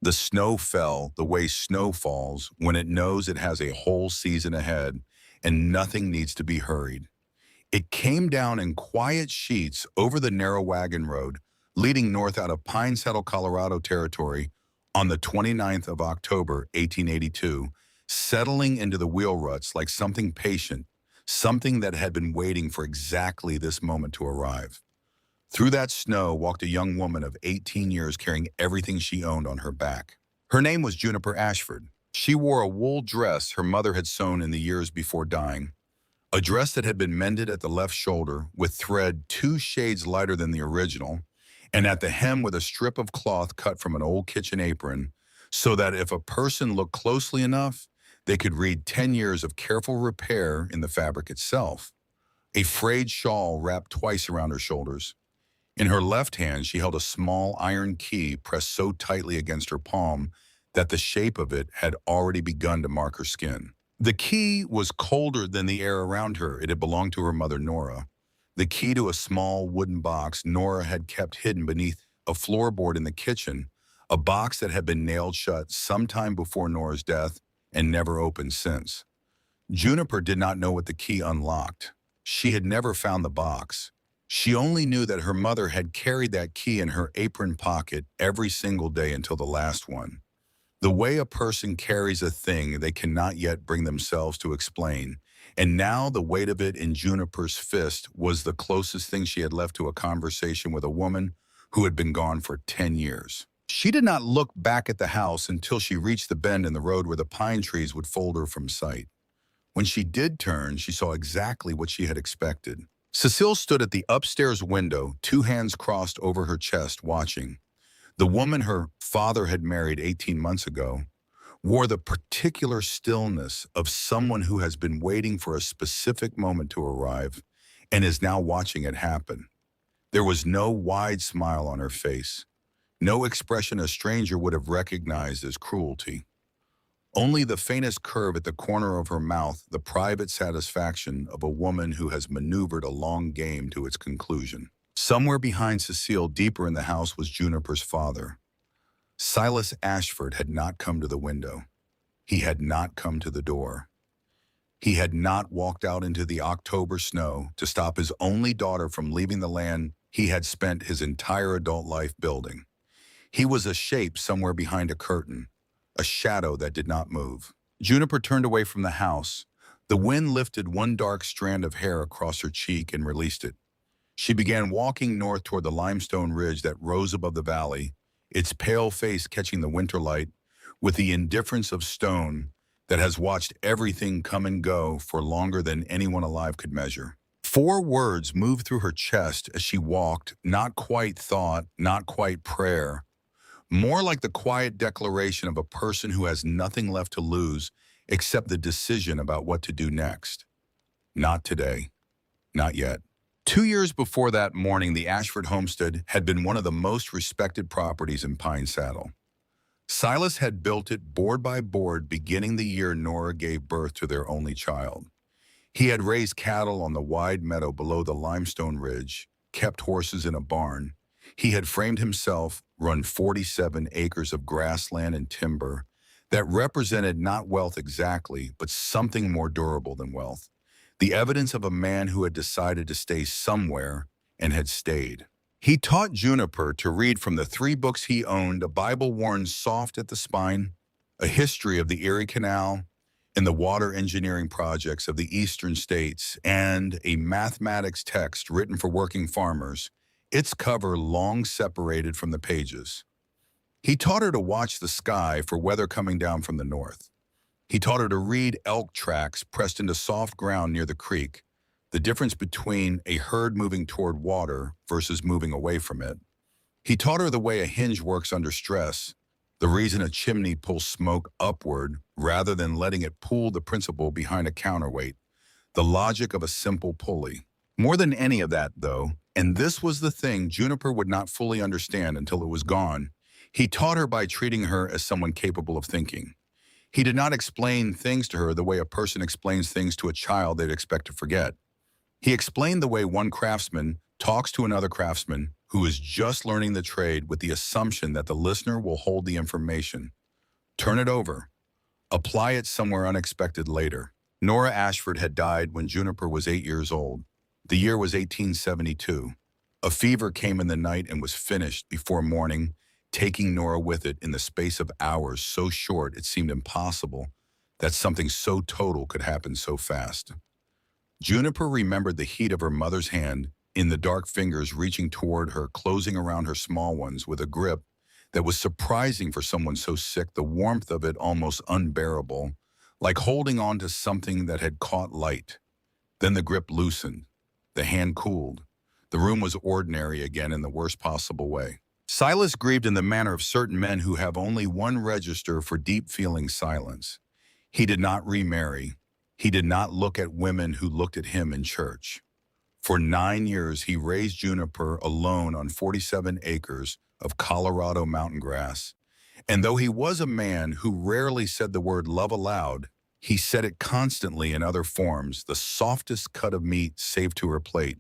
The snow fell the way snow falls when it knows it has a whole season ahead and nothing needs to be hurried. It came down in quiet sheets over the narrow wagon road leading north out of Pine Saddle, Colorado territory on the 29th of October, 1882, settling into the wheel ruts like something patient, something that had been waiting for exactly this moment to arrive. Through that snow walked a young woman of 18 years carrying everything she owned on her back. Her name was Juniper Ashford. She wore a wool dress her mother had sewn in the years before dying, a dress that had been mended at the left shoulder with thread 2 shades lighter than the original, and at the hem with a strip of cloth cut from an old kitchen apron, so that if a person looked closely enough, they could read 10 years of careful repair in the fabric itself. A frayed shawl wrapped twice around her shoulders. In her left hand, she held a small iron key pressed so tightly against her palm that the shape of it had already begun to mark her skin. The key was colder than the air around her. It had belonged to her mother, Nora. The key to a small wooden box Nora had kept hidden beneath a floorboard in the kitchen, a box that had been nailed shut sometime before Nora's death and never opened since. Juniper did not know what the key unlocked. She had never found the box. She only knew that her mother had carried that key in her apron pocket every single day until the last one. The way a person carries a thing they cannot yet bring themselves to explain, and now the weight of it in Juniper's fist was the closest thing she had left to a conversation with a woman who had been gone for 10 years. She did not look back at the house until she reached the bend in the road where the pine trees would fold her from sight. When she did turn, she saw exactly what she had expected. Cecile stood at the upstairs window, 2 hands crossed over her chest, watching. The woman her father had married 18 months ago wore the particular stillness of someone who has been waiting for a specific moment to arrive and is now watching it happen. There was no wide smile on her face, no expression a stranger would have recognized as cruelty. Only the faintest curve at the corner of her mouth, the private satisfaction of a woman who has maneuvered a long game to its conclusion. Somewhere behind Cecile, deeper in the house, was Juniper's father. Silas Ashford had not come to the window. He had not come to the door. He had not walked out into the October snow to stop his only daughter from leaving the land he had spent his entire adult life building. He was a shape somewhere behind a curtain, a shadow that did not move. Juniper turned away from the house. The wind lifted one dark strand of hair across her cheek and released it. She began walking north toward the limestone ridge that rose above the valley, its pale face catching the winter light with the indifference of stone that has watched everything come and go for longer than anyone alive could measure. 4 words moved through her chest as she walked, not quite thought, not quite prayer, more like the quiet declaration of a person who has nothing left to lose except the decision about what to do next. Not today. Not yet. 2 years before that morning, the Ashford homestead had been one of the most respected properties in Pine Saddle. Silas had built it board by board beginning the year Nora gave birth to their only child. He had raised cattle on the wide meadow below the limestone ridge, kept horses in a barn. He had framed himself, run 47 acres of grassland and timber that represented not wealth exactly, but something more durable than wealth. The evidence of a man who had decided to stay somewhere and had stayed. He taught Juniper to read from the 3 books he owned, a Bible worn soft at the spine, a history of the Erie Canal and the water engineering projects of the eastern states, and a mathematics text written for working farmers, its cover long separated from the pages. He taught her to watch the sky for weather coming down from the north. He taught her to read elk tracks pressed into soft ground near the creek, the difference between a herd moving toward water versus moving away from it. He taught her the way a hinge works under stress, the reason a chimney pulls smoke upward rather than letting it pull the principle behind a counterweight, the logic of a simple pulley. More than any of that, though, and this was the thing Juniper would not fully understand until it was gone, he taught her by treating her as someone capable of thinking. He did not explain things to her the way a person explains things to a child they'd expect to forget. He explained the way one craftsman talks to another craftsman who is just learning the trade with the assumption that the listener will hold the information, turn it over, apply it somewhere unexpected later. Nora Ashford had died when Juniper was 8 years old. The year was 1872. A fever came in the night and was finished before morning, taking Nora with it in the space of hours so short it seemed impossible that something so total could happen so fast. Juniper remembered the heat of her mother's hand in the dark fingers reaching toward her, closing around her small ones with a grip that was surprising for someone so sick, the warmth of it almost unbearable, like holding on to something that had caught light. Then the grip loosened. The hand cooled. The room was ordinary again in the worst possible way. Silas grieved in the manner of certain men who have only one register for deep-feeling silence. He did not remarry. He did not look at women who looked at him in church. For 9 years, he raised Juniper alone on 47 acres of Colorado mountain grass. And though he was a man who rarely said the word love aloud, he said it constantly in other forms, the softest cut of meat saved to her plate.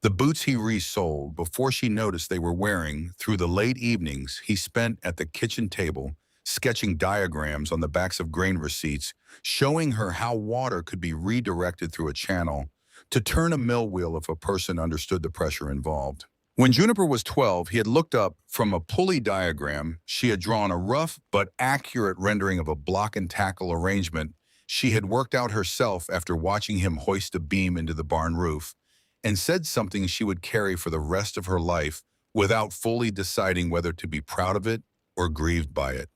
The boots he resold before she noticed they were wearing through the late evenings he spent at the kitchen table, sketching diagrams on the backs of grain receipts, showing her how water could be redirected through a channel to turn a mill wheel if a person understood the pressure involved. When Juniper was 12, he had looked up from a pulley diagram. She had drawn a rough but accurate rendering of a block and tackle arrangement she had worked out herself after watching him hoist a beam into the barn roof, and said something she would carry for the rest of her life without fully deciding whether to be proud of it or grieved by it.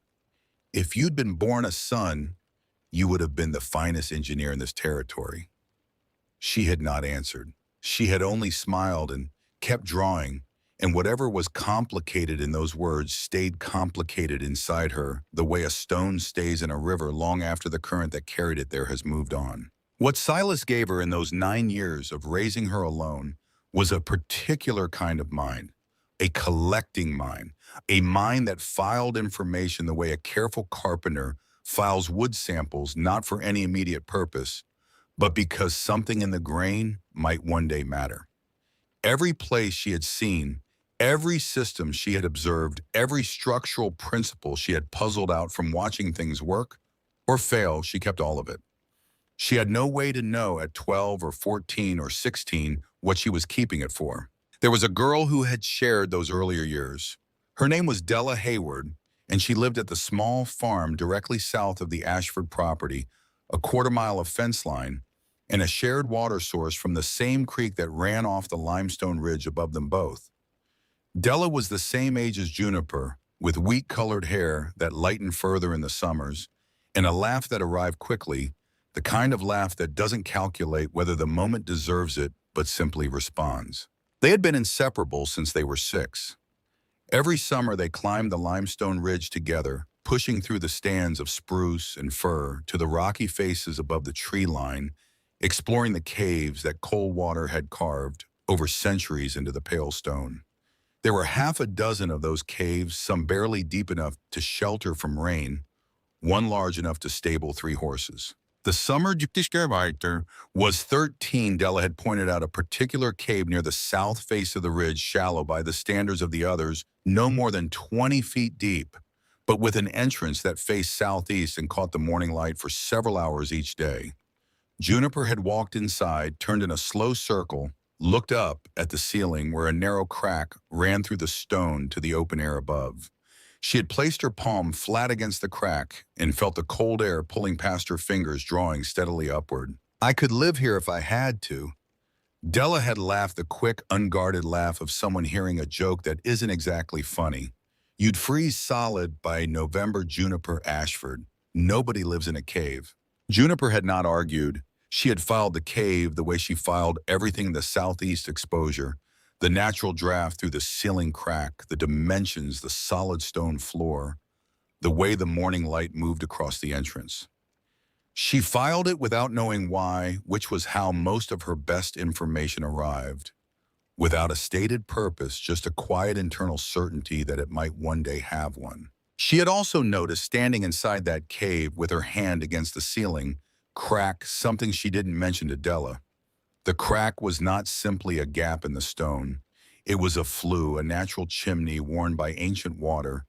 If you'd been born a son, you would have been the finest engineer in this territory. She had not answered. She had only smiled and kept drawing, and whatever was complicated in those words stayed complicated inside her, the way a stone stays in a river long after the current that carried it there has moved on. What Silas gave her in those 9 years of raising her alone was a particular kind of mind, a collecting mind, a mind that filed information the way a careful carpenter files wood samples, not for any immediate purpose, but because something in the grain might one day matter. Every place she had seen, every system she had observed, every structural principle she had puzzled out from watching things work or fail, she kept all of it. She had no way to know at 12 or 14 or 16 what she was keeping it for. There was a girl who had shared those earlier years. Her name was Della Hayward, and she lived at the small farm directly south of the Ashford property, a quarter-mile of fence line, and a shared water source from the same creek that ran off the limestone ridge above them both. Della was the same age as Juniper, with wheat-colored hair that lightened further in the summers, and a laugh that arrived quickly, the kind of laugh that doesn't calculate whether the moment deserves it, but simply responds. They had been inseparable since they were 6. Every summer they climbed the limestone ridge together, pushing through the stands of spruce and fir to the rocky faces above the tree line, exploring the caves that cold water had carved over centuries into the pale stone. There were half a dozen of those caves, some barely deep enough to shelter from rain, one large enough to stable 3 horses. The summer was 13. Della had pointed out a particular cave near the south face of the ridge, shallow by the standards of the others, no more than 20 feet deep, but with an entrance that faced southeast and caught the morning light for several hours each day. Juniper had walked inside, turned in a slow circle, looked up at the ceiling where a narrow crack ran through the stone to the open air above. She had placed her palm flat against the crack and felt the cold air pulling past her fingers, drawing steadily upward. "I could live here if I had to." Della had laughed the quick, unguarded laugh of someone hearing a joke that isn't exactly funny. You'd freeze solid by November. Juniper Ashford. Nobody lives in a cave. Juniper had not argued. She had filed the cave the way she filed everything in the southeast exposure. The natural draft through the ceiling crack, the dimensions, the solid stone floor, the way the morning light moved across the entrance. She filed it without knowing why, which was how most of her best information arrived. Without a stated purpose, just a quiet internal certainty that it might one day have one. She had also noticed, standing inside that cave with her hand against the ceiling crack, something she didn't mention to Della. The crack was not simply a gap in the stone. It was a flue, a natural chimney worn by ancient water,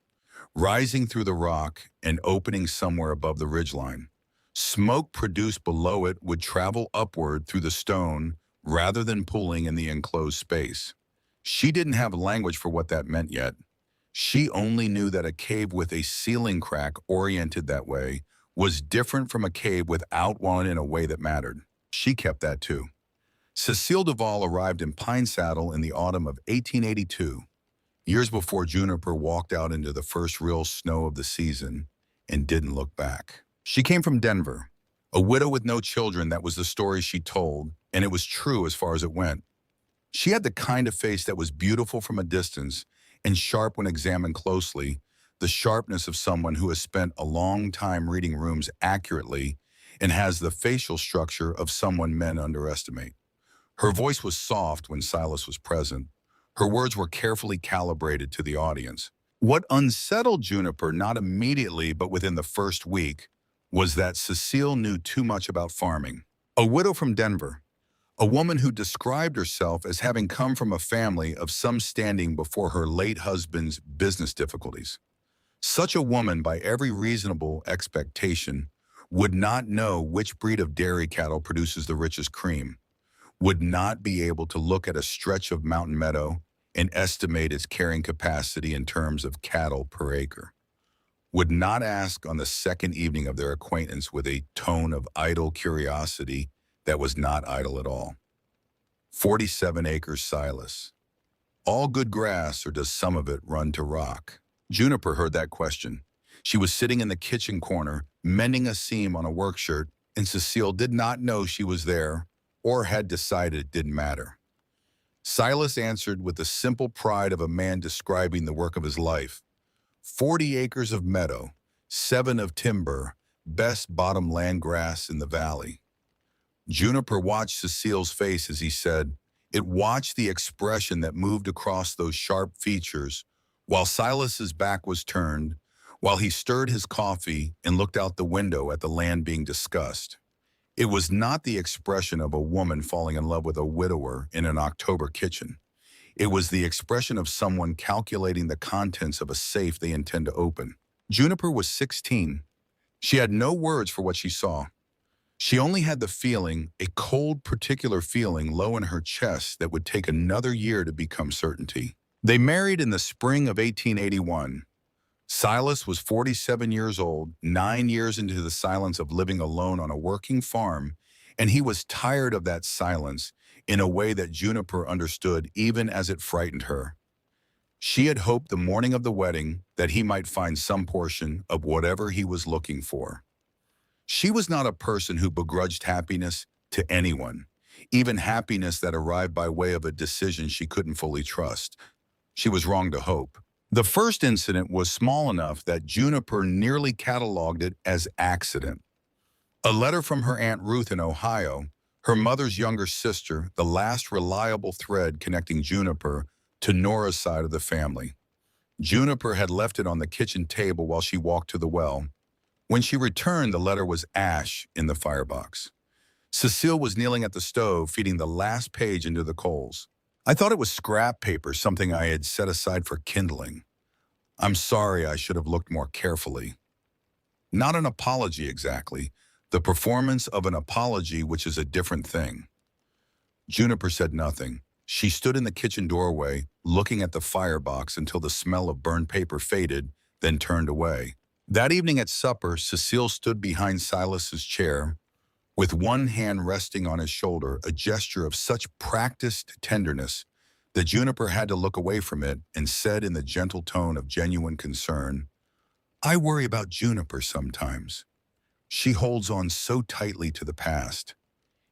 rising through the rock and opening somewhere above the ridgeline. Smoke produced below it would travel upward through the stone rather than pooling in the enclosed space. She didn't have language for what that meant yet. She only knew that a cave with a ceiling crack oriented that way was different from a cave without one in a way that mattered. She kept that too. Cecile Duval arrived in Pine Saddle in the autumn of 1882, years before Juniper walked out into the first real snow of the season and didn't look back. She came from Denver, a widow with no children. That was the story she told, and it was true as far as it went. She had the kind of face that was beautiful from a distance and sharp when examined closely, the sharpness of someone who has spent a long time reading rooms accurately and has the facial structure of someone men underestimate. Her voice was soft when Silas was present. Her words were carefully calibrated to the audience. What unsettled Juniper, not immediately but within the first week, was that Cecile knew too much about farming. A widow from Denver, a woman who described herself as having come from a family of some standing before her late husband's business difficulties. Such a woman, by every reasonable expectation, would not know which breed of dairy cattle produces the richest cream, would not be able to look at a stretch of mountain meadow and estimate its carrying capacity in terms of cattle per acre, would not ask on the second evening of their acquaintance with a tone of idle curiosity that was not idle at all. 47 acres, Silas. All good grass, or does some of it run to rock? Juniper heard that question. She was sitting in the kitchen corner, mending a seam on a work shirt, and Cecile did not know she was there or had decided it didn't matter. Silas answered with the simple pride of a man describing the work of his life. 40 acres of meadow, 7 of timber, best bottom land grass in the valley. Juniper watched Cecile's face as he said. It watched the expression that moved across those sharp features while Silas's back was turned, while he stirred his coffee and looked out the window at the land being discussed. It was not the expression of a woman falling in love with a widower in an October kitchen. It was the expression of someone calculating the contents of a safe they intend to open. Juniper was 16. She had no words for what she saw. She only had the feeling, a cold, particular feeling low in her chest that would take another year to become certainty. They married in the spring of 1881. Silas was 47 years old, 9 years into the silence of living alone on a working farm, and he was tired of that silence in a way that Juniper understood even as it frightened her. She had hoped the morning of the wedding that he might find some portion of whatever he was looking for. She was not a person who begrudged happiness to anyone, even happiness that arrived by way of a decision she couldn't fully trust. She was wrong to hope. The first incident was small enough that Juniper nearly cataloged it as accident. A letter from her Aunt Ruth in Ohio, her mother's younger sister, the last reliable thread connecting Juniper to Nora's side of the family. Juniper had left it on the kitchen table while she walked to the well. When she returned, the letter was ash in the firebox. Cecile was kneeling at the stove, feeding the last page into the coals. I thought it was scrap paper, something I had set aside for kindling. I'm sorry, I should have looked more carefully. Not an apology exactly, the performance of an apology, which is a different thing. Juniper said nothing. She stood in the kitchen doorway, looking at the firebox until the smell of burned paper faded, then turned away. That evening at supper, Cecile stood behind Silas's chair, with one hand resting on his shoulder, a gesture of such practiced tenderness that Juniper had to look away from it and said in the gentle tone of genuine concern, I worry about Juniper sometimes. She holds on so tightly to the past.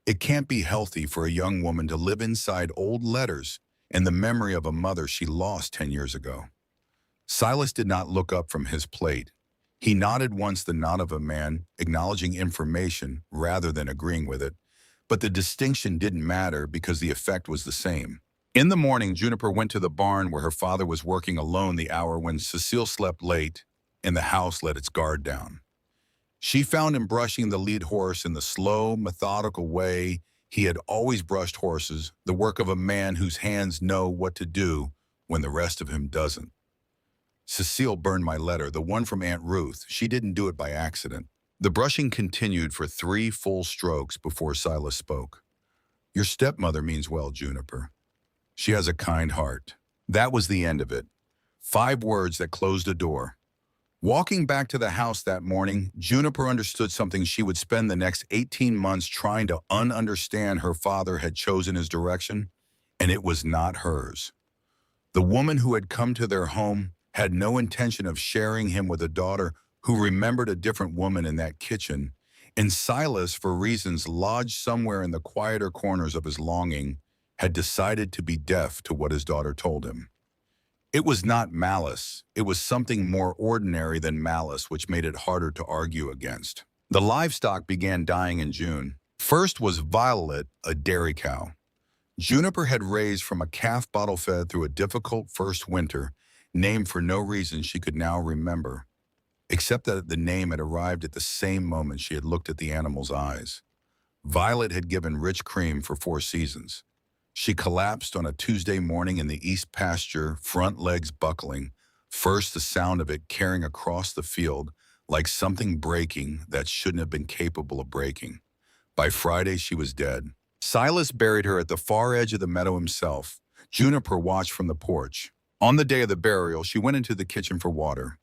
It can't be healthy for a young woman to live inside old letters and the memory of a mother she lost 10 years ago. Silas did not look up from his plate. He nodded once, the nod of a man acknowledging information rather than agreeing with it, but the distinction didn't matter because the effect was the same. In the morning, Juniper went to the barn where her father was working alone the hour when Cecile slept late and the house let its guard down. She found him brushing the lead horse in the slow, methodical way He had always brushed horses, the work of a man whose hands know what to do when the rest of him doesn't. Cecile burned my letter, the one from Aunt Ruth. She didn't do it by accident. The brushing continued for 3 full strokes before Silas spoke. Your stepmother means well, Juniper. She has a kind heart. That was the end of it. 5 words that closed a door. Walking back to the house that morning, Juniper understood something she would spend the next 18 months trying to understand. Her father had chosen his direction, and it was not hers. The woman who had come to their home had no intention of sharing him with a daughter who remembered a different woman in that kitchen, and Silas, for reasons lodged somewhere in the quieter corners of his longing, had decided to be deaf to what his daughter told him. It was not malice. It was something more ordinary than malice, which made it harder to argue against. The livestock began dying in June. First was Violet, a dairy cow. Juniper had raised from a calf bottle fed through a difficult first winter, named for no reason she could now remember, except that the name had arrived at the same moment she had looked at the animal's eyes. Violet had given rich cream for 4 seasons. She collapsed on a Tuesday morning in the east pasture, front legs buckling, first the sound of it carrying across the field like something breaking that shouldn't have been capable of breaking. By Friday, she was dead. Silas buried her at the far edge of the meadow himself. Juniper watched from the porch. On the day of the burial, she went into the kitchen for water.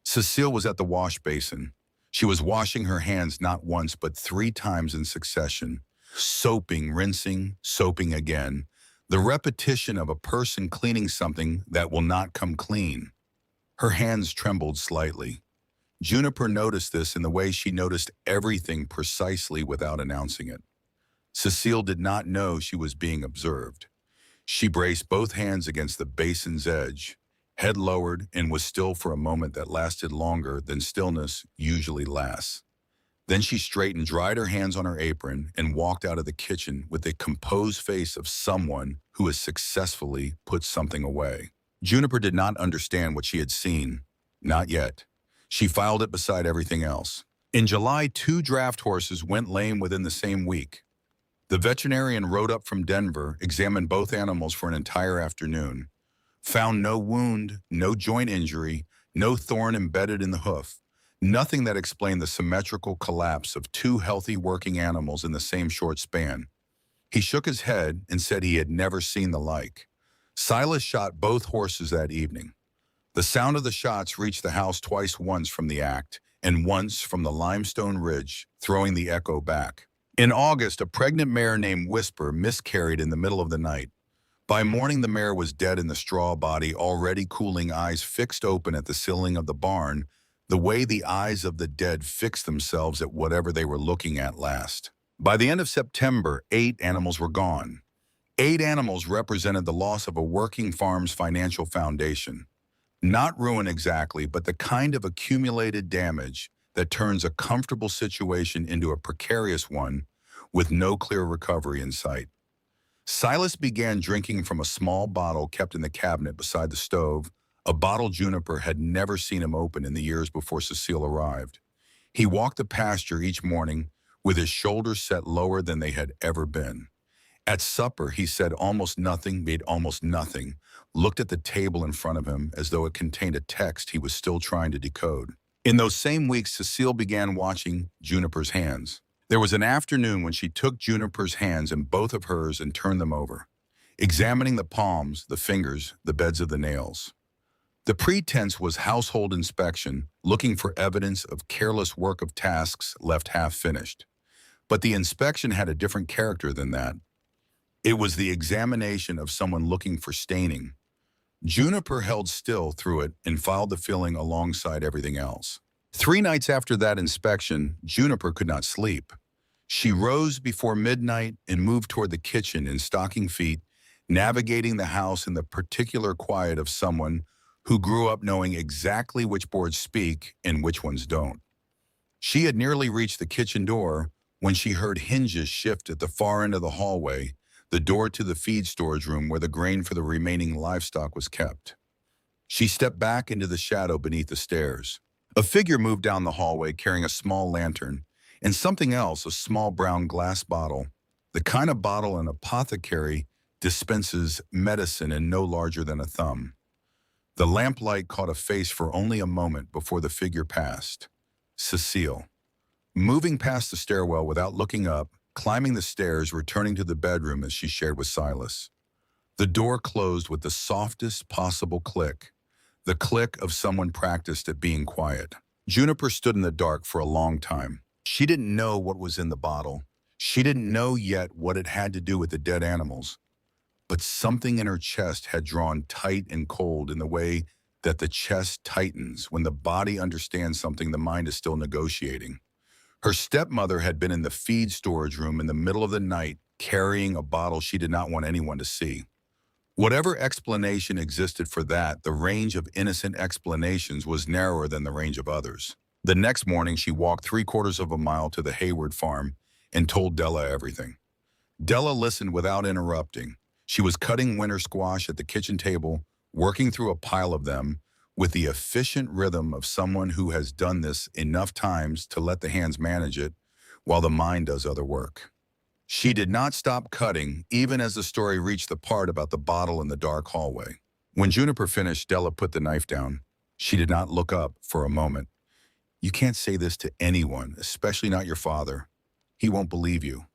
Cecile was at the wash basin. She was washing her hands not once but 3 times in succession. Soaping, rinsing, soaping again. The repetition of a person cleaning something that will not come clean. Her hands trembled slightly. Juniper noticed this in the way she noticed everything precisely without announcing it. Cecile did not know she was being observed. She braced both hands against the basin's edge, head lowered, and was still for a moment that lasted longer than stillness usually lasts. Then she straightened, dried her hands on her apron, and walked out of the kitchen with the composed face of someone who has successfully put something away. Juniper did not understand what she had seen. Not yet. She filed it beside everything else. In July, 2 draft horses went lame within the same week. The veterinarian rode up from Denver, examined both animals for an entire afternoon, found no wound, no joint injury, no thorn embedded in the hoof. Nothing that explained the symmetrical collapse of 2 healthy working animals in the same short span. He shook his head and said he had never seen the like. Silas shot both horses that evening. The sound of the shots reached the house twice, once from the act and once from the limestone ridge, throwing the echo back. In August, a pregnant mare named Whisper miscarried in the middle of the night. By morning, the mare was dead in the straw body, already cooling, eyes fixed open at the ceiling of the barn, the way the eyes of the dead fixed themselves at whatever they were looking at last. By the end of September, 8 animals were gone. 8 animals represented the loss of a working farm's financial foundation. Not ruin exactly, but the kind of accumulated damage that turns a comfortable situation into a precarious one with no clear recovery in sight. Silas began drinking from a small bottle kept in the cabinet beside the stove, a bottle Juniper had never seen him open in the years before Cecile arrived. He walked the pasture each morning with his shoulders set lower than they had ever been. At supper, he said almost nothing, made almost nothing, looked at the table in front of him as though it contained a text he was still trying to decode. In those same weeks, Cecile began watching Juniper's hands. There was an afternoon when she took Juniper's hands in both of hers and turned them over, examining the palms, the fingers, the beds of the nails. The pretense was household inspection, looking for evidence of careless work of tasks left half-finished. But the inspection had a different character than that. It was the examination of someone looking for staining. Juniper held still through it and filed the filling alongside everything else. 3 nights after that inspection, Juniper could not sleep. She rose before midnight and moved toward the kitchen in stocking feet, navigating the house in the particular quiet of someone who grew up knowing exactly which boards speak and which ones don't. She had nearly reached the kitchen door when she heard hinges shift at the far end of the hallway, the door to the feed storage room where the grain for the remaining livestock was kept. She stepped back into the shadow beneath the stairs. A figure moved down the hallway carrying a small lantern and something else, a small brown glass bottle. the kind of bottle an apothecary dispenses medicine in no larger than a thumb. The lamplight caught a face for only a moment before the figure passed. Cecile. Moving past the stairwell without looking up, climbing the stairs, returning to the bedroom as she shared with Silas. The door closed with the softest possible click, the click of someone practiced at being quiet. Juniper stood in the dark for a long time. She didn't know what was in the bottle. She didn't know yet what it had to do with the dead animals. But something in her chest had drawn tight and cold in the way that the chest tightens when the body understands something the mind is still negotiating. Her stepmother had been in the feed storage room in the middle of the night carrying a bottle she did not want anyone to see. Whatever explanation existed for that, the range of innocent explanations was narrower than the range of others. The next morning, she walked 3/4 of a mile to the Hayward farm and told Della everything. Della listened without interrupting. She was cutting winter squash at the kitchen table, working through a pile of them, with the efficient rhythm of someone who has done this enough times to let the hands manage it while the mind does other work. She did not stop cutting, even as the story reached the part about the bottle in the dark hallway. When Juniper finished, Della put the knife down. She did not look up for a moment. "You can't say this to anyone, especially not your father. He won't believe you.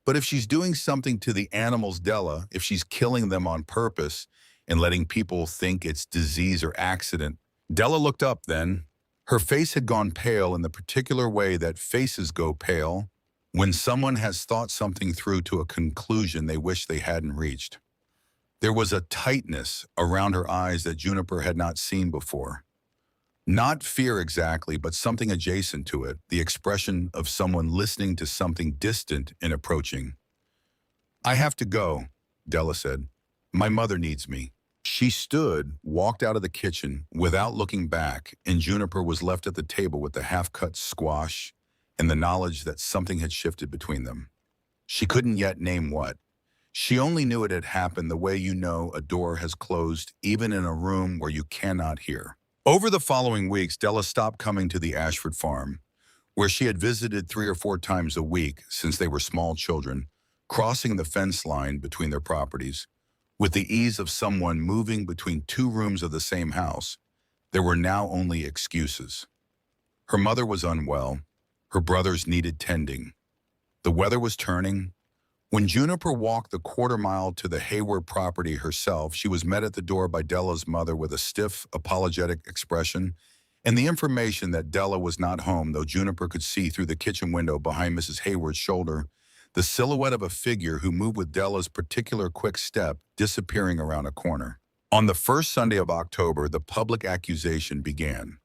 But if she's doing something to the animals, Della, if she's killing them on purpose and letting people think it's disease or accident." Della looked up then. Her face had gone pale in the particular way that faces go pale when someone has thought something through to a conclusion they wish they hadn't reached. There was a tightness around her eyes that Juniper had not seen before. Not fear exactly, but something adjacent to it, the expression of someone listening to something distant and approaching. "I have to go," Della said. "My mother needs me." She stood, walked out of the kitchen without looking back, and Juniper was left at the table with the half-cut squash and the knowledge that something had shifted between them. She couldn't yet name what. She only knew it had happened the way you know a door has closed, even in a room where you cannot hear. Over the following weeks, Della stopped coming to the Ashford farm, where she had visited 3 or 4 times a week since they were small children, crossing the fence line between their properties. With the ease of someone moving between 2 rooms of the same house, there were now only excuses. Her mother was unwell. Her brothers needed tending. The weather was turning. When Juniper walked the 1/4 mile to the Hayward property herself, she was met at the door by Della's mother with a stiff, apologetic expression and the information that Della was not home, though Juniper could see through the kitchen window behind Mrs. Hayward's shoulder the silhouette of a figure who moved with Della's particular quick step, disappearing around a corner. On the first Sunday of October, the public accusation began.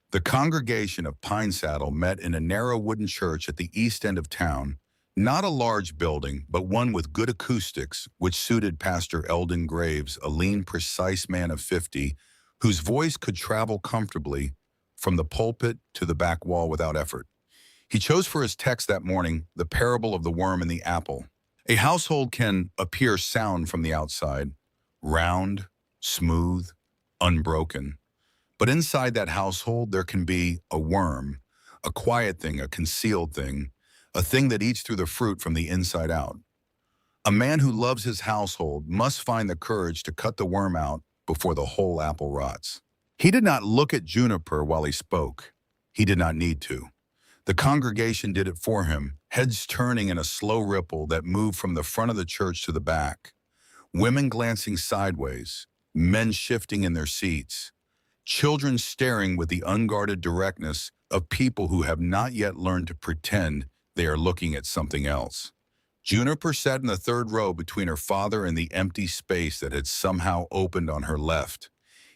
The congregation of Pine Saddle met in a narrow wooden church at the east end of town, not a large building, but one with good acoustics, which suited Pastor Eldon Graves, a lean, precise man of 50, whose voice could travel comfortably from the pulpit to the back wall without effort. He chose for his text that morning the parable of the worm and the apple. A household can appear sound from the outside, round, smooth, unbroken. But inside that household, there can be a worm, a quiet thing, a concealed thing, a thing that eats through the fruit from the inside out. A man who loves his household must find the courage to cut the worm out before the whole apple rots. He did not look at Juniper while he spoke. He did not need to. The congregation did it for him, heads turning in a slow ripple that moved from the front of the church to the back. Women glancing sideways, men shifting in their seats. Children staring with the unguarded directness of people who have not yet learned to pretend they are looking at something else. Juniper sat in the 3rd row between her father and the empty space that had somehow opened on her left,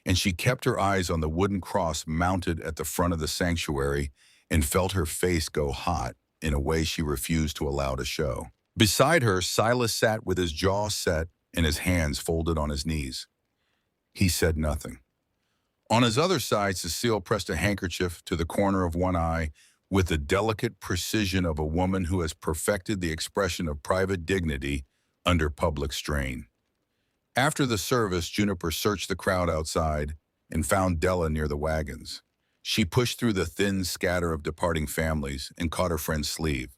and she kept her eyes on the wooden cross mounted at the front of the sanctuary and felt her face go hot in a way she refused to allow to show. Beside her, Silas sat with his jaw set and his hands folded on his knees. He said nothing. On his other side, Cecile pressed a handkerchief to the corner of one eye with the delicate precision of a woman who has perfected the expression of private dignity under public strain. After the service, Juniper searched the crowd outside and found Della near the wagons. She pushed through the thin scatter of departing families and caught her friend's sleeve.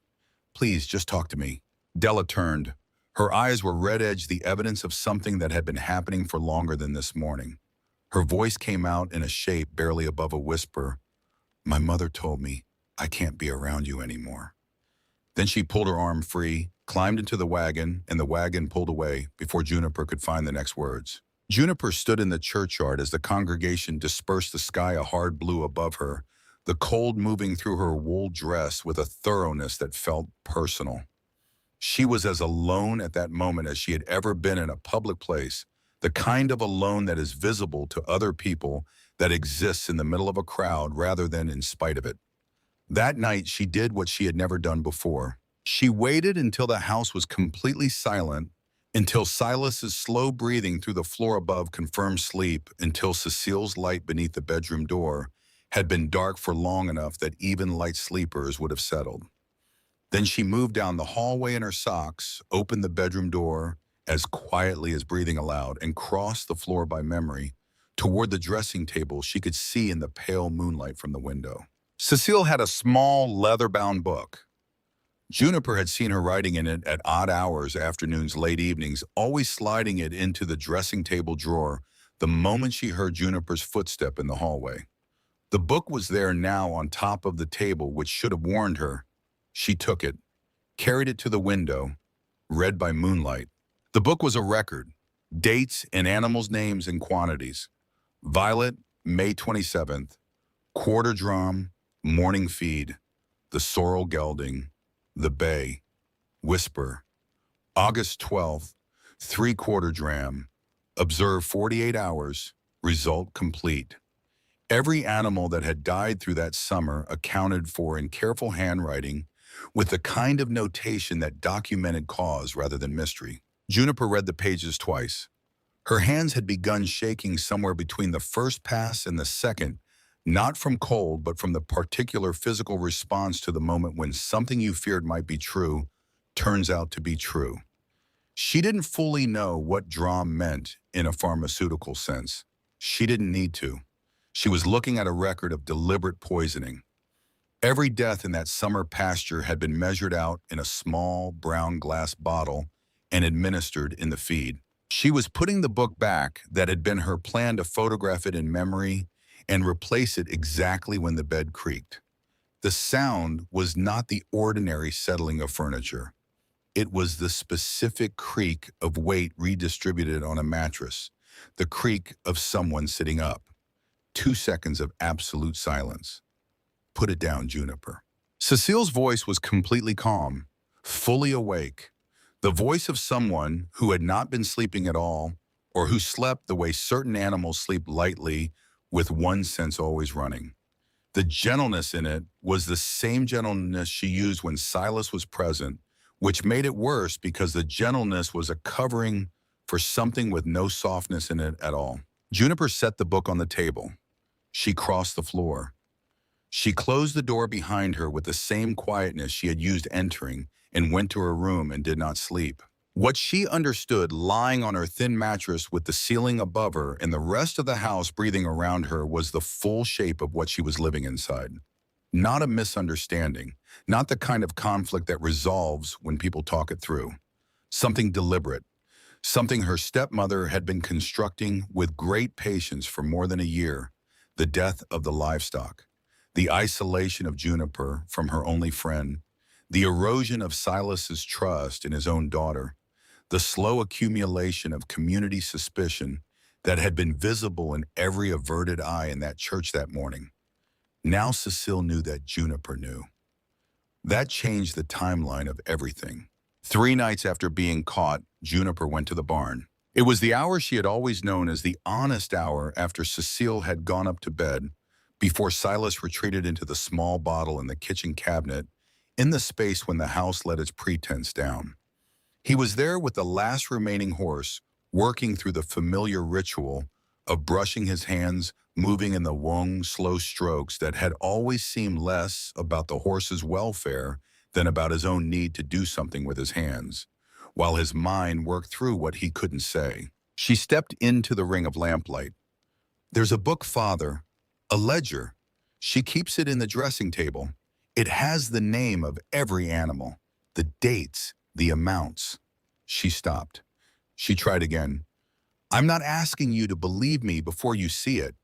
"Please, just talk to me." Della turned. Her eyes were red-edged, the evidence of something that had been happening for longer than this morning. Her voice came out in a shape barely above a whisper. My mother told me I can't be around you anymore. Then she pulled her arm free, climbed into the wagon, and the wagon pulled away before Juniper could find the next words. Juniper stood in the churchyard as the congregation dispersed, the sky a hard blue above her, the cold moving through her wool dress with a thoroughness that felt personal. She was as alone at that moment as she had ever been in a public place, the kind of alone that is visible to other people, that exists in the middle of a crowd rather than in spite of it. That night, she did what she had never done before. She waited until the house was completely silent, until Silas's slow breathing through the floor above confirmed sleep, until Cecile's light beneath the bedroom door had been dark for long enough that even light sleepers would have settled. Then she moved down the hallway in her socks, opened the bedroom door as quietly as breathing allowed, and crossed the floor by memory toward the dressing table she could see in the pale moonlight from the window. Cecile had a small, leather-bound book. Juniper had seen her writing in it at odd hours, afternoons, late evenings, always sliding it into the dressing table drawer the moment she heard Juniper's footstep in the hallway. The book was there now on top of the table, which should have warned her. She took it, carried it to the window, read by moonlight. The book was a record, dates and animals' names and quantities. Violet, May 27th, quarter drum, morning feed, the sorrel gelding, the bay, whisper. August 12th, three-quarter dram, observe 48 hours, result complete. Every animal that had died through that summer accounted for in careful handwriting, with the kind of notation that documented cause rather than mystery. Juniper read the pages twice. Her hands had begun shaking somewhere between the first pass and the second, not from cold, but from the particular physical response to the moment when something you feared might be true turns out to be true. She didn't fully know what dram meant in a pharmaceutical sense. She didn't need to. She was looking at a record of deliberate poisoning. Every death in that summer pasture had been measured out in a small brown glass bottle and administered in the feed. She was putting the book back. That had been her plan, to photograph it in memory and replace it exactly when the bed creaked. The sound was not the ordinary settling of furniture. It was the specific creak of weight redistributed on a mattress, the creak of someone sitting up. 2 seconds of absolute silence. Put it down, Juniper. Cecile's voice was completely calm, fully awake. The voice of someone who had not been sleeping at all, or who slept the way certain animals sleep, lightly, with one sense always running. The gentleness in it was the same gentleness she used when Silas was present, which made it worse because the gentleness was a covering for something with no softness in it at all. Juniper set the book on the table. She crossed the floor. She closed the door behind her with the same quietness she had used entering, and went to her room and did not sleep. What she understood, lying on her thin mattress with the ceiling above her and the rest of the house breathing around her, was the full shape of what she was living inside. Not a misunderstanding, not the kind of conflict that resolves when people talk it through. Something deliberate, something her stepmother had been constructing with great patience for more than a year: the death of the livestock, the isolation of Juniper from her only friend, the erosion of Silas's trust in his own daughter, the slow accumulation of community suspicion that had been visible in every averted eye in that church that morning. Now Cecile knew that Juniper knew. That changed the timeline of everything. 3 nights after being caught, Juniper went to the barn. It was the hour she had always known as the honest hour after Cecile had gone up to bed, before Silas retreated into the small bottle in the kitchen cabinet, in the space when the house let its pretense down. He was there with the last remaining horse, working through the familiar ritual of brushing his hands, moving in the long, slow strokes that had always seemed less about the horse's welfare than about his own need to do something with his hands, while his mind worked through what he couldn't say. She stepped into the ring of lamplight. There's a book, Father, a ledger. She keeps it in the dressing table. It has the name of every animal, the dates, The amounts. She stopped. She tried again. I'm not asking you to believe me before you see it.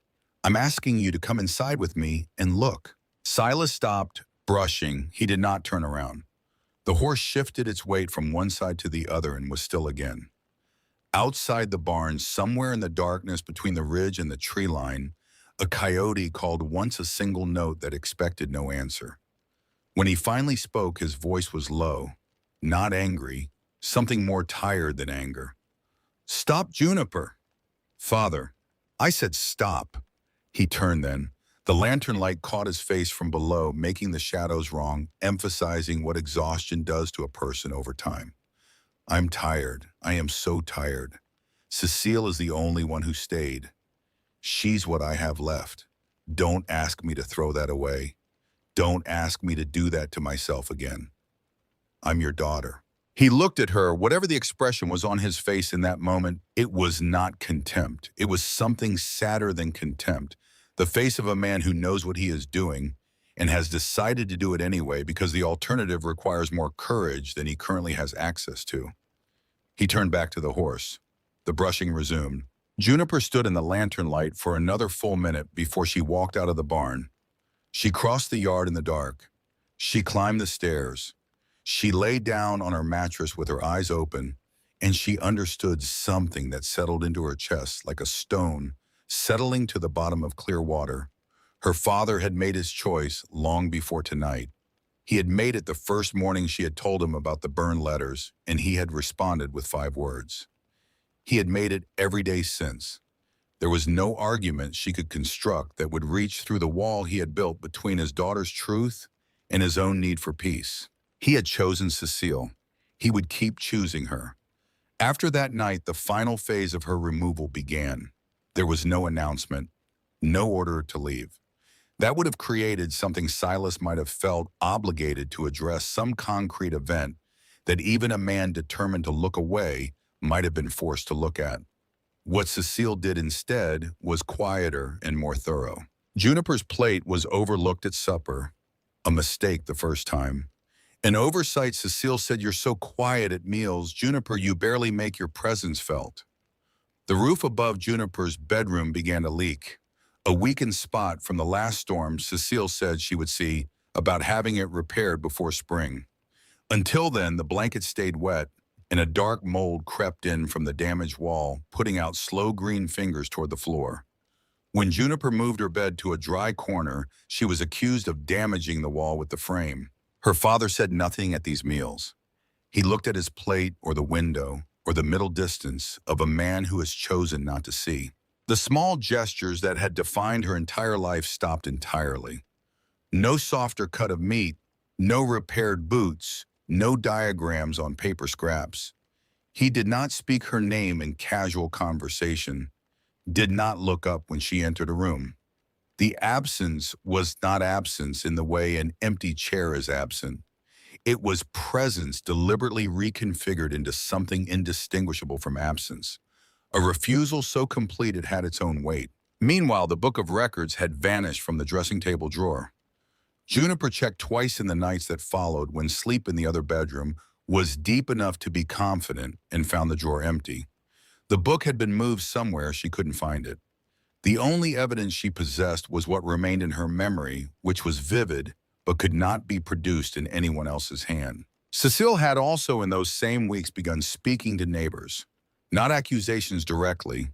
I'm asking you to come inside with me and look. Silas stopped, brushing. He did not turn around. The horse shifted its weight from one side to the other and was still again. Outside the barn, somewhere in the darkness between the ridge and the tree line, a coyote called once a single note that expected no answer. When he finally spoke, his voice was low, not angry, something more tired than anger. Stop, Juniper. Father, I said stop. He turned then. The lantern light caught his face from below, making the shadows wrong, emphasizing what exhaustion does to a person over time. I'm tired. I am so tired. Cecile is the only one who stayed. She's what I have left. Don't ask me to throw that away. Don't ask me to do that to myself again. I'm your daughter. He looked at her. Whatever the expression was on his face in that moment, it was not contempt. It was something sadder than contempt. The face of a man who knows what he is doing and has decided to do it anyway because the alternative requires more courage than he currently has access to. He turned back to the horse. The brushing resumed. Juniper stood in the lantern light for another full minute before she walked out of the barn. She crossed the yard in the dark. She climbed the stairs. She lay down on her mattress with her eyes open, and she understood something that settled into her chest like a stone settling to the bottom of clear water. Her father had made his choice long before tonight. He had made it the first morning she had told him about the burned letters, and he had responded with 5 words. He had made it every day since. There was no argument she could construct that would reach through the wall he had built between his daughter's truth and his own need for peace. He had chosen Cecile. He would keep choosing her. After that night, the final phase of her removal began. There was no announcement, no order to leave. That would have created something Silas might have felt obligated to address, some concrete event that even a man determined to look away might have been forced to look at. What Cecile did instead was quieter and more thorough. Juniper's plate was overlooked at supper, a mistake the first time. An oversight, Cecile said, "You're so quiet at meals. Juniper, you barely make your presence felt." The roof above Juniper's bedroom began to leak. A weakened spot from the last storm, Cecile said she would see about having it repaired before spring. Until then, the blanket stayed wet, and a dark mold crept in from the damaged wall, putting out slow green fingers toward the floor. When Juniper moved her bed to a dry corner, she was accused of damaging the wall with the frame. Her father said nothing at these meals. He looked at his plate or the window or the middle distance of a man who has chosen not to see. The small gestures that had defined her entire life stopped entirely. No softer cut of meat, no repaired boots, no diagrams on paper scraps. He did not speak her name in casual conversation, did not look up when she entered a room. The absence was not absence in the way an empty chair is absent. It was presence deliberately reconfigured into something indistinguishable from absence. A refusal so complete it had its own weight. Meanwhile, the book of records had vanished from the dressing table drawer. Juniper checked twice in the nights that followed when sleep in the other bedroom was deep enough to be confident and found the drawer empty. The book had been moved somewhere, she couldn't find it. The only evidence she possessed was what remained in her memory, which was vivid, but could not be produced in anyone else's hand. Cecile had also in those same weeks begun speaking to neighbors, not accusations directly,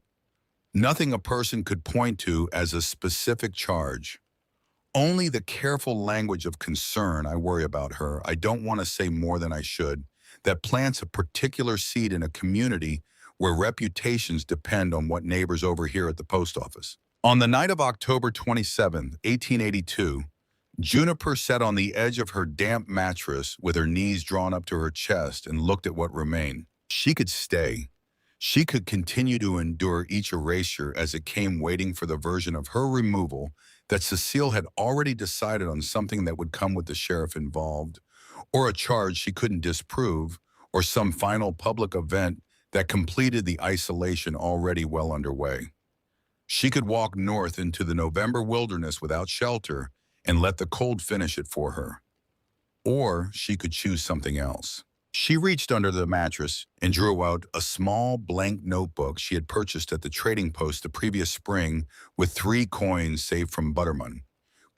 nothing a person could point to as a specific charge. Only the careful language of concern. I worry about her. I don't want to say more than I should. That plants a particular seed in a community where reputations depend on what neighbors overhear at the post office. On the night of October 27, 1882, Juniper sat on the edge of her damp mattress with her knees drawn up to her chest and looked at what remained. She could stay. She could continue to endure each erasure as it came, waiting for the version of her removal that Cecile had already decided on, something that would come with the sheriff involved, or a charge she couldn't disprove, or some final public event that completed the isolation already well underway. She could walk north into the November wilderness without shelter and let the cold finish it for her. Or she could choose something else. She reached under the mattress and drew out a small blank notebook she had purchased at the trading post the previous spring with 3 coins saved from Butterman.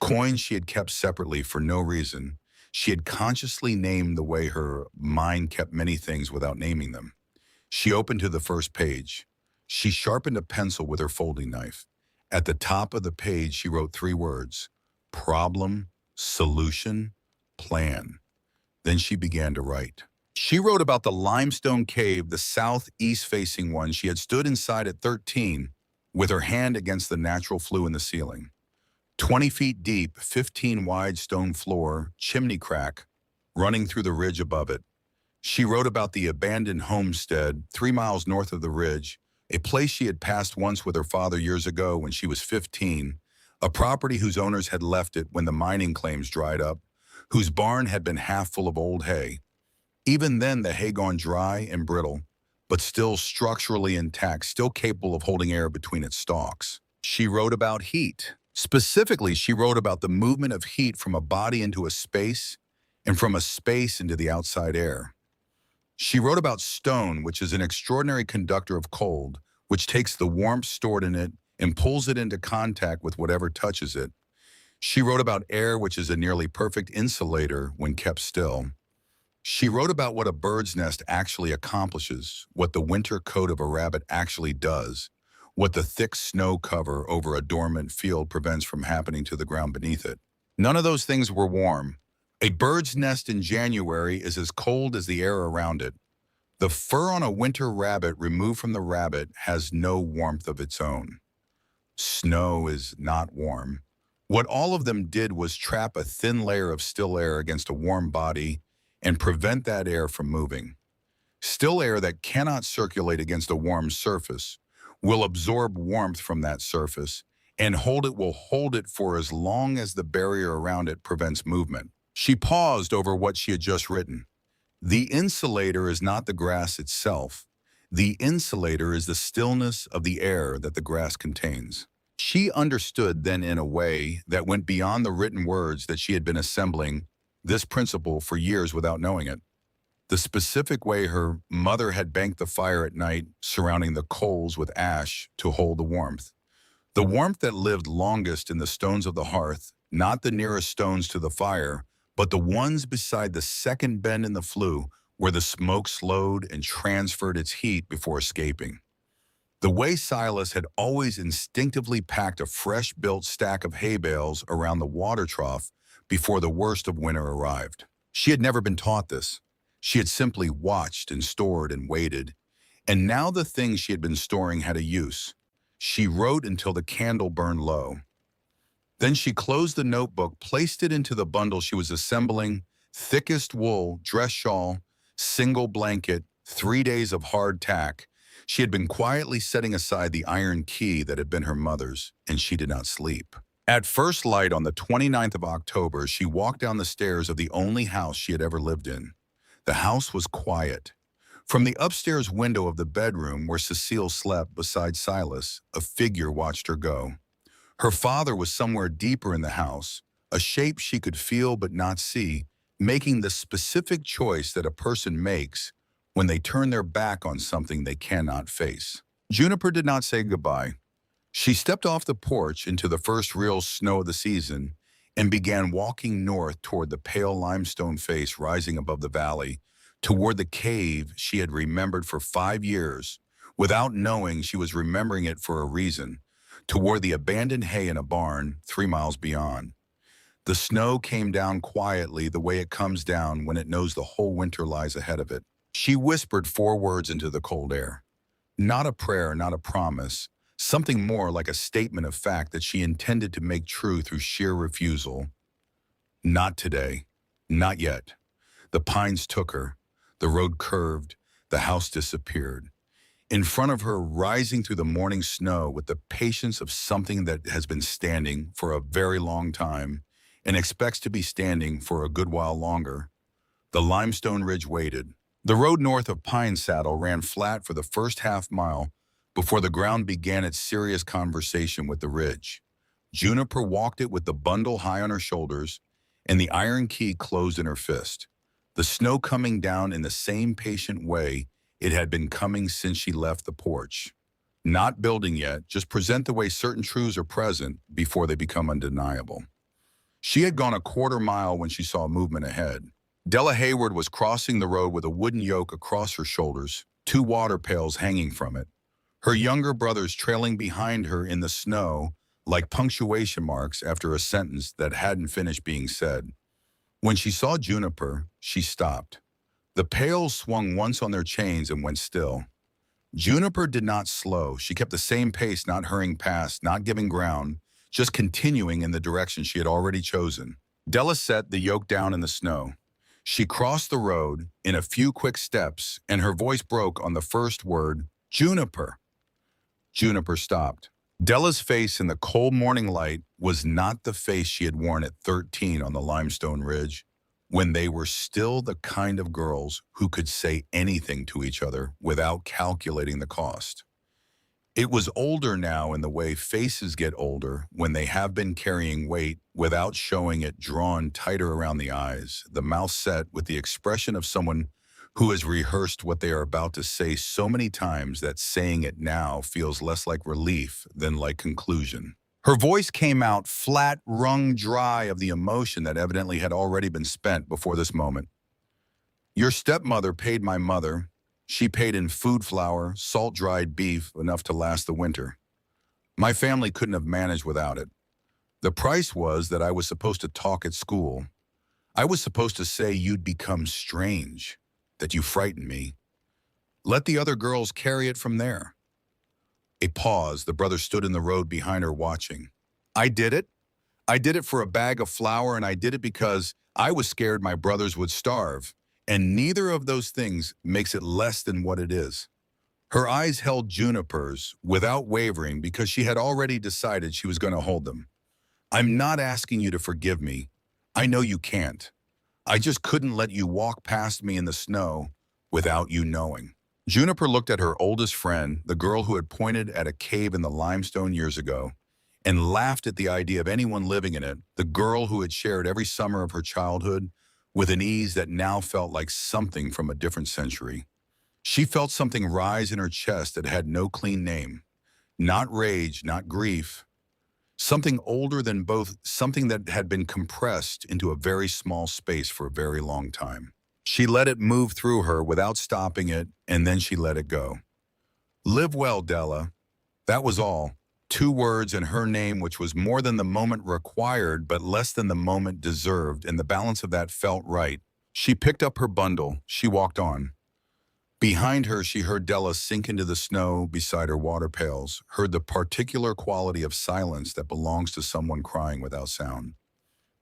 Coins she had kept separately for no reason. She had consciously named the way her mind kept many things without naming them. She opened to the first page. She sharpened a pencil with her folding knife. At the top of the page, she wrote 3 words: problem, solution, plan. Then she began to write. She wrote about the limestone cave, the southeast-facing one she had stood inside at 13, with her hand against the natural flue in the ceiling. 20 feet deep, 15 wide stone floor, chimney crack, running through the ridge above it. She wrote about the abandoned homestead 3 miles north of the ridge, a place she had passed once with her father years ago when she was 15, a property whose owners had left it when the mining claims dried up, whose barn had been half full of old hay. Even then, the hay gone dry and brittle, but still structurally intact, still capable of holding air between its stalks. She wrote about heat. Specifically, she wrote about the movement of heat from a body into a space and from a space into the outside air. She wrote about stone, which is an extraordinary conductor of cold, which takes the warmth stored in it and pulls it into contact with whatever touches it. She wrote about air, which is a nearly perfect insulator when kept still. She wrote about what a bird's nest actually accomplishes, what the winter coat of a rabbit actually does, what the thick snow cover over a dormant field prevents from happening to the ground beneath it. None of those things were warm. A bird's nest in January is as cold as the air around it. The fur on a winter rabbit removed from the rabbit has no warmth of its own. Snow is not warm. What all of them did was trap a thin layer of still air against a warm body and prevent that air from moving. Still air that cannot circulate against a warm surface will absorb warmth from that surface and will hold it for as long as the barrier around it prevents movement. She paused over what she had just written. The insulator is not the grass itself. The insulator is the stillness of the air that the grass contains. She understood then in a way that went beyond the written words that she had been assembling this principle for years without knowing it. The specific way her mother had banked the fire at night, surrounding the coals with ash to hold the warmth. The warmth that lived longest in the stones of the hearth, not the nearest stones to the fire, but the ones beside the second bend in the flue where the smoke slowed and transferred its heat before escaping. The way Silas had always instinctively packed a fresh-built stack of hay bales around the water trough before the worst of winter arrived. She had never been taught this. She had simply watched and stored and waited. And now the things she had been storing had a use. She wrote until the candle burned low. Then she closed the notebook, placed it into the bundle she was assembling: thickest wool, dress shawl, single blanket, 3 days of hard tack. She had been quietly setting aside the iron key that had been her mother's, and she did not sleep. At first light on the 29th of October, she walked down the stairs of the only house she had ever lived in. The house was quiet. From the upstairs window of the bedroom where Cecile slept beside Silas, a figure watched her go. Her father was somewhere deeper in the house, a shape she could feel but not see, making the specific choice that a person makes when they turn their back on something they cannot face. Juniper did not say goodbye. She stepped off the porch into the first real snow of the season and began walking north toward the pale limestone face rising above the valley, toward the cave she had remembered for 5 years, without knowing she was remembering it for a reason, toward the abandoned hay in a barn 3 miles beyond. The snow came down quietly the way it comes down when it knows the whole winter lies ahead of it. She whispered 4 words into the cold air. Not a prayer, not a promise, something more like a statement of fact that she intended to make true through sheer refusal. Not today. Not yet. The pines took her. The road curved. The house disappeared. In front of her, rising through the morning snow with the patience of something that has been standing for a very long time and expects to be standing for a good while longer, the limestone ridge waited. The road north of Pine Saddle ran flat for the first half-mile before the ground began its serious conversation with the ridge. Juniper walked it with the bundle high on her shoulders and the iron key closed in her fist. the snow coming down in the same patient way it had been coming since she left the porch. Not building yet, just present the way certain truths are present before they become undeniable. She had gone a quarter mile when she saw movement ahead. Della Hayward was crossing the road with a wooden yoke across her shoulders, two water pails hanging from it. Her younger brothers trailing behind her in the snow like punctuation marks after a sentence that hadn't finished being said. When she saw Juniper, she stopped. The pails swung once on their chains and went still. Juniper did not slow. She kept the same pace, not hurrying past, not giving ground, just continuing in the direction she had already chosen. Della set the yoke down in the snow. She crossed the road in a few quick steps, and her voice broke on the first word, Juniper. Juniper stopped. Della's face in the cold morning light was not the face she had worn at 13 on the limestone ridge, when they were still the kind of girls who could say anything to each other without calculating the cost. It was older now in the way faces get older when they have been carrying weight without showing it, drawn tighter around the eyes, the mouth set with the expression of someone who has rehearsed what they are about to say so many times that saying it now feels less like relief than like conclusion. Her voice came out flat, wrung dry of the emotion that evidently had already been spent before this moment. Your stepmother paid my mother. She paid in food flour, salt-dried beef, enough to last the winter. My family couldn't have managed without it. The price was that I was supposed to talk at school. I was supposed to say you'd become strange, that you frightened me. Let the other girls carry it from there. A pause. The brother stood in the road behind her watching. I did it. I did it for a bag of flour, and I did it because I was scared my brothers would starve, and neither of those things makes it less than what it is. Her eyes held Juniper's without wavering because she had already decided she was going to hold them. I'm not asking you to forgive me. I know you can't. I just couldn't let you walk past me in the snow without you knowing. Juniper looked at her oldest friend, the girl who had pointed at a cave in the limestone years ago, and laughed at the idea of anyone living in it, the girl who had shared every summer of her childhood with an ease that now felt like something from a different century. She felt something rise in her chest that had no clean name. Not rage, not grief. Something older than both, something that had been compressed into a very small space for a very long time. She let it move through her without stopping it, and then she let it go. Live well, Della. That was all. 2 words and her name, which was more than the moment required, but less than the moment deserved, and the balance of that felt right. She picked up her bundle. She walked on. Behind her, she heard Della sink into the snow beside her water pails, heard the particular quality of silence that belongs to someone crying without sound.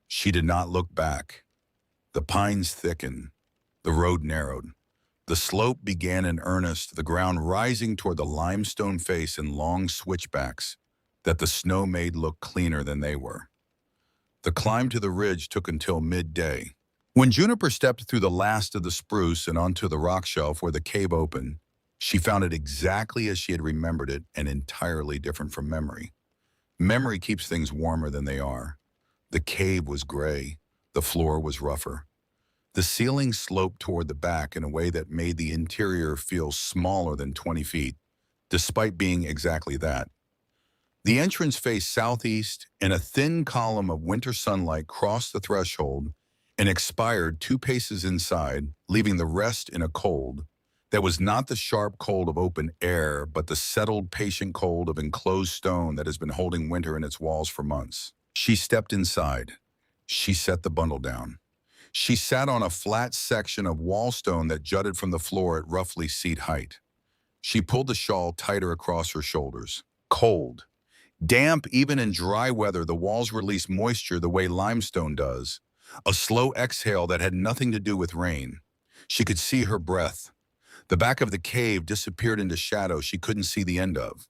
She did not look back. The pines thickened. The road narrowed. The slope began in earnest, the ground rising toward the limestone face in long switchbacks that the snow made look cleaner than they were. The climb to the ridge took until midday. When Juniper stepped through the last of the spruce and onto the rock shelf where the cave opened, she found it exactly as she had remembered it and entirely different from memory. Memory keeps things warmer than they are. The cave was gray. The floor was rougher. The ceiling sloped toward the back in a way that made the interior feel smaller than 20 feet, despite being exactly that. The entrance faced southeast, and a thin column of winter sunlight crossed the threshold and expired 2 paces inside, leaving the rest in a cold that was not the sharp cold of open air, but the settled, patient cold of enclosed stone that has been holding winter in its walls for months. She stepped inside. She set the bundle down. She sat on a flat section of wall stone that jutted from the floor at roughly seat height. She pulled the shawl tighter across her shoulders. Cold. Damp even in dry weather, the walls release moisture the way limestone does. A slow exhale that had nothing to do with rain. She could see her breath. The back of the cave disappeared into shadow she couldn't see the end of.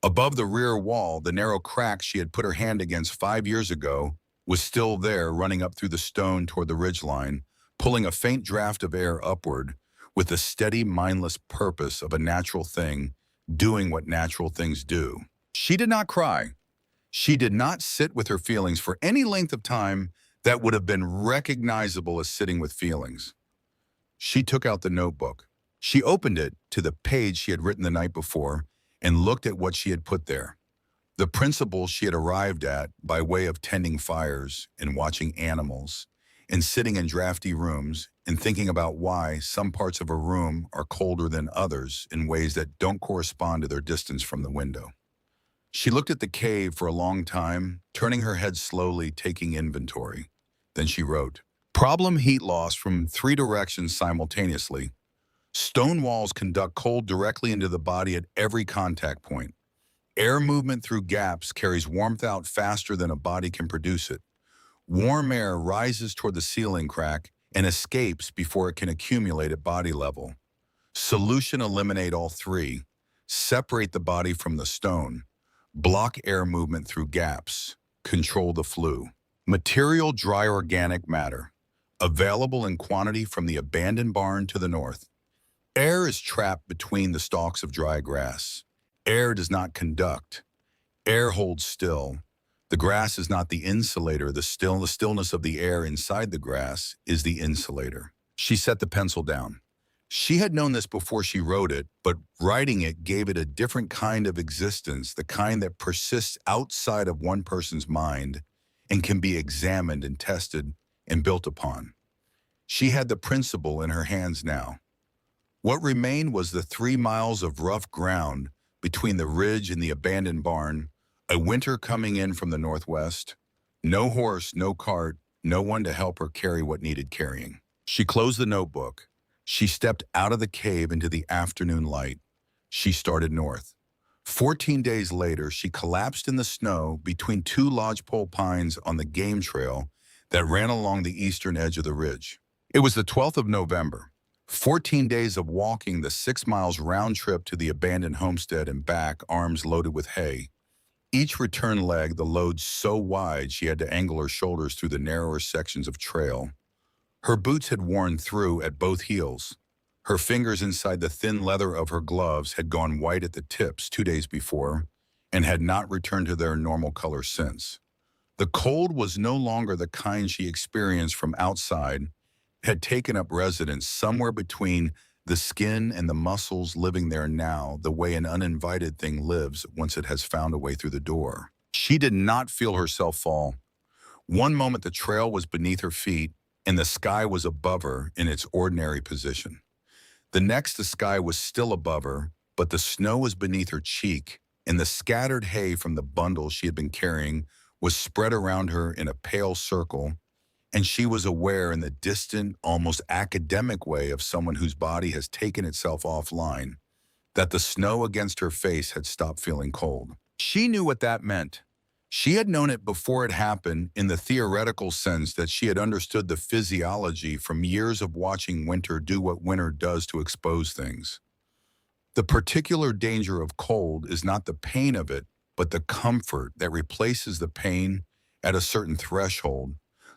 Above the rear wall, the narrow crack she had put her hand against 5 years ago was still there, running up through the stone toward the ridgeline, pulling a faint draft of air upward with the steady, mindless purpose of a natural thing doing what natural things do. She did not cry. She did not sit with her feelings for any length of time that would have been recognizable as sitting with feelings. She took out the notebook. She opened it to the page she had written the night before and looked at what she had put there. The principle she had arrived at by way of tending fires and watching animals and sitting in drafty rooms and thinking about why some parts of a room are colder than others in ways that don't correspond to their distance from the window. She looked at the cave for a long time, turning her head slowly, taking inventory. Then she wrote, "Problem heat loss from 3 directions simultaneously. Stone walls conduct cold directly into the body at every contact point. Air movement through gaps carries warmth out faster than a body can produce it. Warm air rises toward the ceiling crack and escapes before it can accumulate at body level. Solution: eliminate all 3. Separate the body from the stone. Block air movement through gaps. Control the flue. Material: dry organic matter. Available in quantity from the abandoned barn to the north. Air is trapped between the stalks of dry grass. Air does not conduct. Air holds still. The grass is not the insulator. The stillness of the air inside the grass is the insulator." She set the pencil down. She had known this before she wrote it, but writing it gave it a different kind of existence, the kind that persists outside of one person's mind and can be examined and tested and built upon. She had the principle in her hands now. What remained was the 3 miles of rough ground between the ridge and the abandoned barn, a winter coming in from the northwest, no horse, no cart, no one to help her carry what needed carrying. She closed the notebook. She stepped out of the cave into the afternoon light. She started north. 14 days later, she collapsed in the snow between 2 lodgepole pines on the game trail that ran along the eastern edge of the ridge. It was the 12th of November. 14 days of walking the 6 miles round trip to the abandoned homestead and back, arms loaded with hay. Each return leg, the load so wide she had to angle her shoulders through the narrower sections of trail. Her boots had worn through at both heels. Her fingers inside the thin leather of her gloves had gone white at the tips 2 days before and had not returned to their normal color since. The cold was no longer the kind she experienced from outside. It had taken up residence somewhere between the skin and the muscles, living there now the way an uninvited thing lives once it has found a way through the door. She did not feel herself fall. One moment the trail was beneath her feet and the sky was above her in its ordinary position. The next, the sky was still above her, but the snow was beneath her cheek, and the scattered hay from the bundle she had been carrying was spread around her in a pale circle, and she was aware in the distant, almost academic way of someone whose body has taken itself offline, that the snow against her face had stopped feeling cold. She knew what that meant. She had known it before it happened in the theoretical sense that she had understood the physiology from years of watching winter do what winter does to expose things. The particular danger of cold is not the pain of it, but the comfort that replaces the pain at a certain threshold,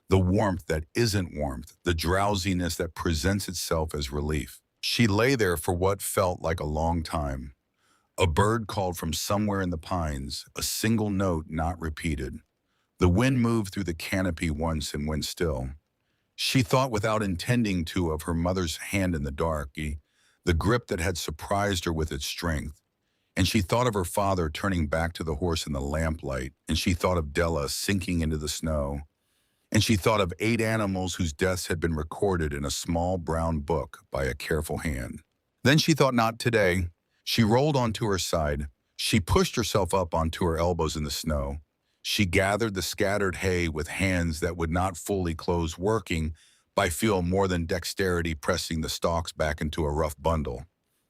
the warmth that isn't warmth, the drowsiness that presents itself as relief. She lay there for what felt like a long time. A bird called from somewhere in the pines, a single note not repeated. The wind moved through the canopy once and went still. She thought without intending to of her mother's hand in the dark, the grip that had surprised her with its strength. And she thought of her father turning back to the horse in the lamplight, and she thought of Della sinking into the snow. And she thought of 8 animals whose deaths had been recorded in a small brown book by a careful hand. Then she thought, not today. She rolled onto her side. She pushed herself up onto her elbows in the snow. She gathered the scattered hay with hands that would not fully close, working by feel more than dexterity, pressing the stalks back into a rough bundle.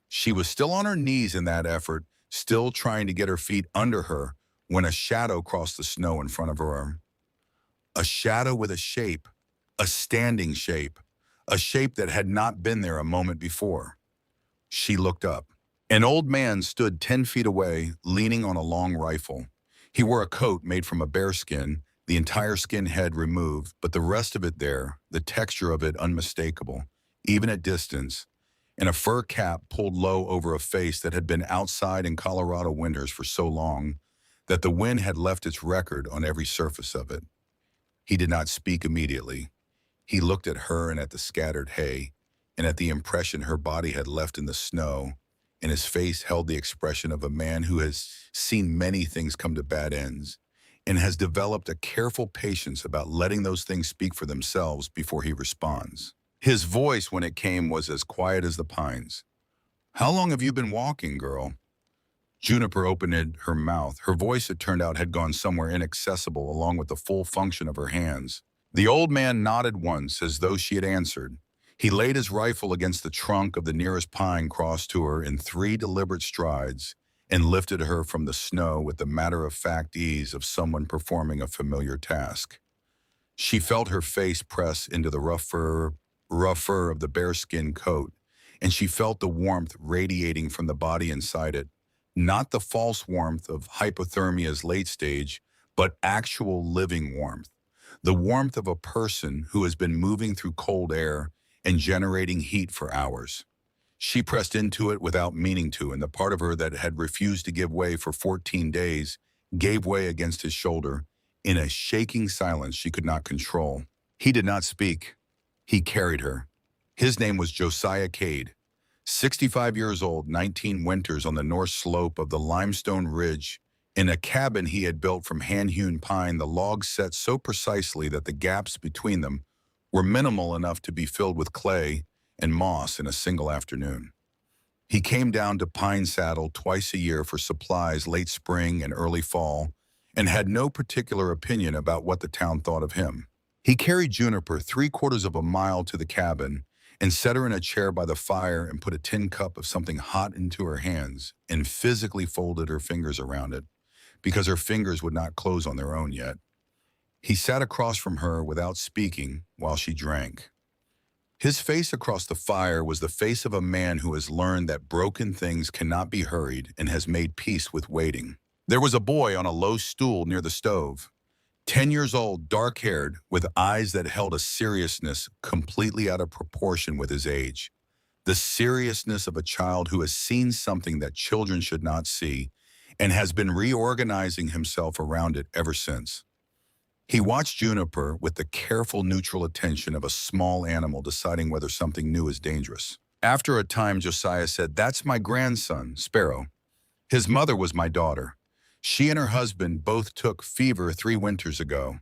She was still on her knees in that effort, still trying to get her feet under her, when a shadow crossed the snow in front of her. A shadow with a shape, a standing shape, a shape that had not been there a moment before. She looked up. An old man stood 10 feet away, leaning on a long rifle. He wore a coat made from a bearskin, the entire skin head removed, but the rest of it there, the texture of it unmistakable, even at distance, and a fur cap pulled low over a face that had been outside in Colorado winters for so long that the wind had left its record on every surface of it. He did not speak immediately. He looked at her and at the scattered hay, and at the impression her body had left in the snow, and his face held the expression of a man who has seen many things come to bad ends, and has developed a careful patience about letting those things speak for themselves before he responds. His voice, when it came, was as quiet as the pines. "How long have you been walking, girl?" Juniper opened her mouth. Her voice, it turned out, had gone somewhere inaccessible along with the full function of her hands. The old man nodded once as though she had answered. He laid his rifle against the trunk of the nearest pine, crossed to her in 3 deliberate strides, and lifted her from the snow with the matter-of-fact ease of someone performing a familiar task. She felt her face press into the rough fur of the bearskin coat, and she felt the warmth radiating from the body inside it. Not the false warmth of hypothermia's late stage, but actual living warmth. The warmth of a person who has been moving through cold air and generating heat for hours. She pressed into it without meaning to, and the part of her that had refused to give way for 14 days gave way against his shoulder in a shaking silence she could not control. He did not speak. He carried her. His name was Josiah Cade. 65 years old, 19 winters on the north slope of the limestone ridge, in a cabin he had built from hand-hewn pine, the logs set so precisely that the gaps between them were minimal enough to be filled with clay and moss in a single afternoon. He came down to Pine Saddle twice a year for supplies late spring and early fall, and had no particular opinion about what the town thought of him. He carried Juniper 3/4 of a mile to the cabin and set her in a chair by the fire and put a tin cup of something hot into her hands and physically folded her fingers around it, because her fingers would not close on their own yet. He sat across from her without speaking while she drank. His face across the fire was the face of a man who has learned that broken things cannot be hurried and has made peace with waiting. There was a boy on a low stool near the stove, 10 years old, dark-haired, with eyes that held a seriousness completely out of proportion with his age. The seriousness of a child who has seen something that children should not see and has been reorganizing himself around it ever since. He watched Juniper with the careful, neutral attention of a small animal deciding whether something new is dangerous. After a time, Josiah said, "That's my grandson, Sparrow. His mother was my daughter. She and her husband both took fever 3 winters ago.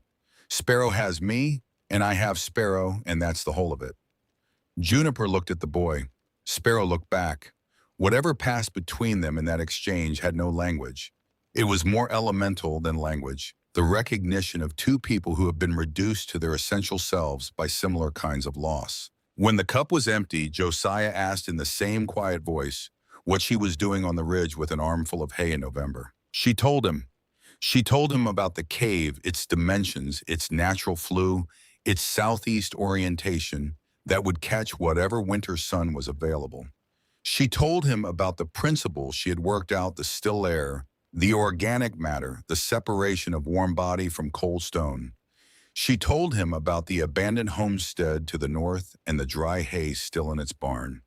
Sparrow has me, and I have Sparrow, and that's the whole of it." Juniper looked at the boy. Sparrow looked back. Whatever passed between them in that exchange had no language. It was more elemental than language, the recognition of 2 people who have been reduced to their essential selves by similar kinds of loss. When the cup was empty, Josiah asked in the same quiet voice what she was doing on the ridge with an armful of hay in November. She told him. She told him about the cave, its dimensions, its natural flue, its southeast orientation that would catch whatever winter sun was available. She told him about the principles she had worked out: the still air, the organic matter, the separation of warm body from cold stone. She told him about the abandoned homestead to the north and the dry hay still in its barn.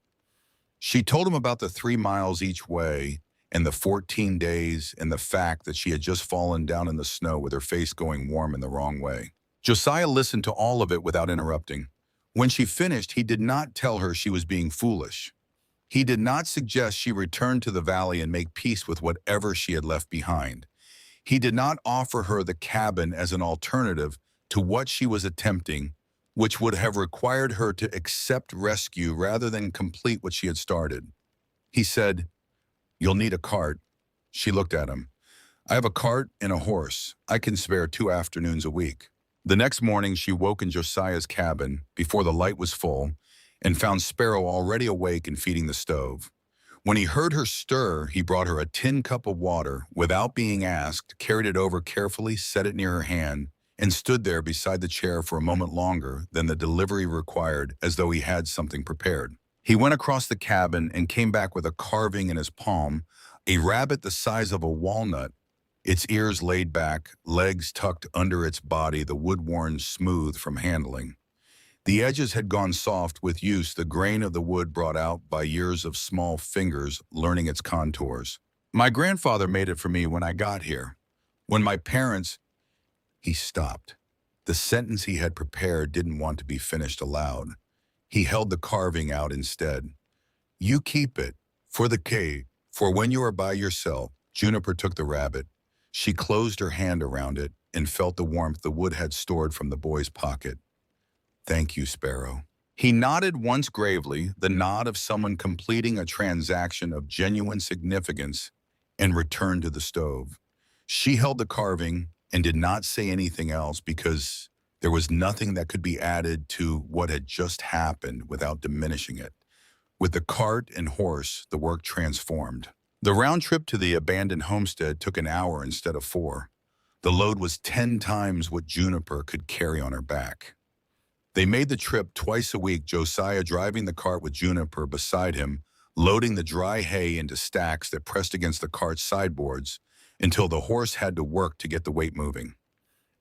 She told him about the 3 miles each way and the 14 days and the fact that she had just fallen down in the snow with her face going warm in the wrong way. Josiah listened to all of it without interrupting. When she finished, he did not tell her she was being foolish. He did not suggest she return to the valley and make peace with whatever she had left behind. He did not offer her the cabin as an alternative to what she was attempting, which would have required her to accept rescue rather than complete what she had started. He said, "You'll need a cart." She looked at him. "I have a cart and a horse. I can spare 2 afternoons a week." The next morning, she woke in Josiah's cabin before the light was full and found Sparrow already awake and feeding the stove. When he heard her stir, he brought her a tin cup of water without being asked, carried it over carefully, set it near her hand, and stood there beside the chair for a moment longer than the delivery required, as though he had something prepared. He went across the cabin and came back with a carving in his palm, a rabbit the size of a walnut, its ears laid back, legs tucked under its body, the wood worn smooth from handling. The edges had gone soft with use, the grain of the wood brought out by years of small fingers learning its contours. "My grandfather made it for me when I got here. When my parents—" He stopped. The sentence he had prepared didn't want to be finished aloud. He held the carving out instead. You keep it, for the cave, for when you are by yourself. Juniper took the rabbit. She closed her hand around it and felt the warmth the wood had stored from the boy's pocket. Thank you, Sparrow. He nodded once gravely, the nod of someone completing a transaction of genuine significance, and returned to the stove. She held the carving and did not say anything else because there was nothing that could be added to what had just happened without diminishing it. With the cart and horse, the work transformed. The round trip to the abandoned homestead took an hour instead of 4. The load was 10 times what Juniper could carry on her back. They made the trip twice a week, Josiah driving the cart with Juniper beside him, loading the dry hay into stacks that pressed against the cart's sideboards until the horse had to work to get the weight moving.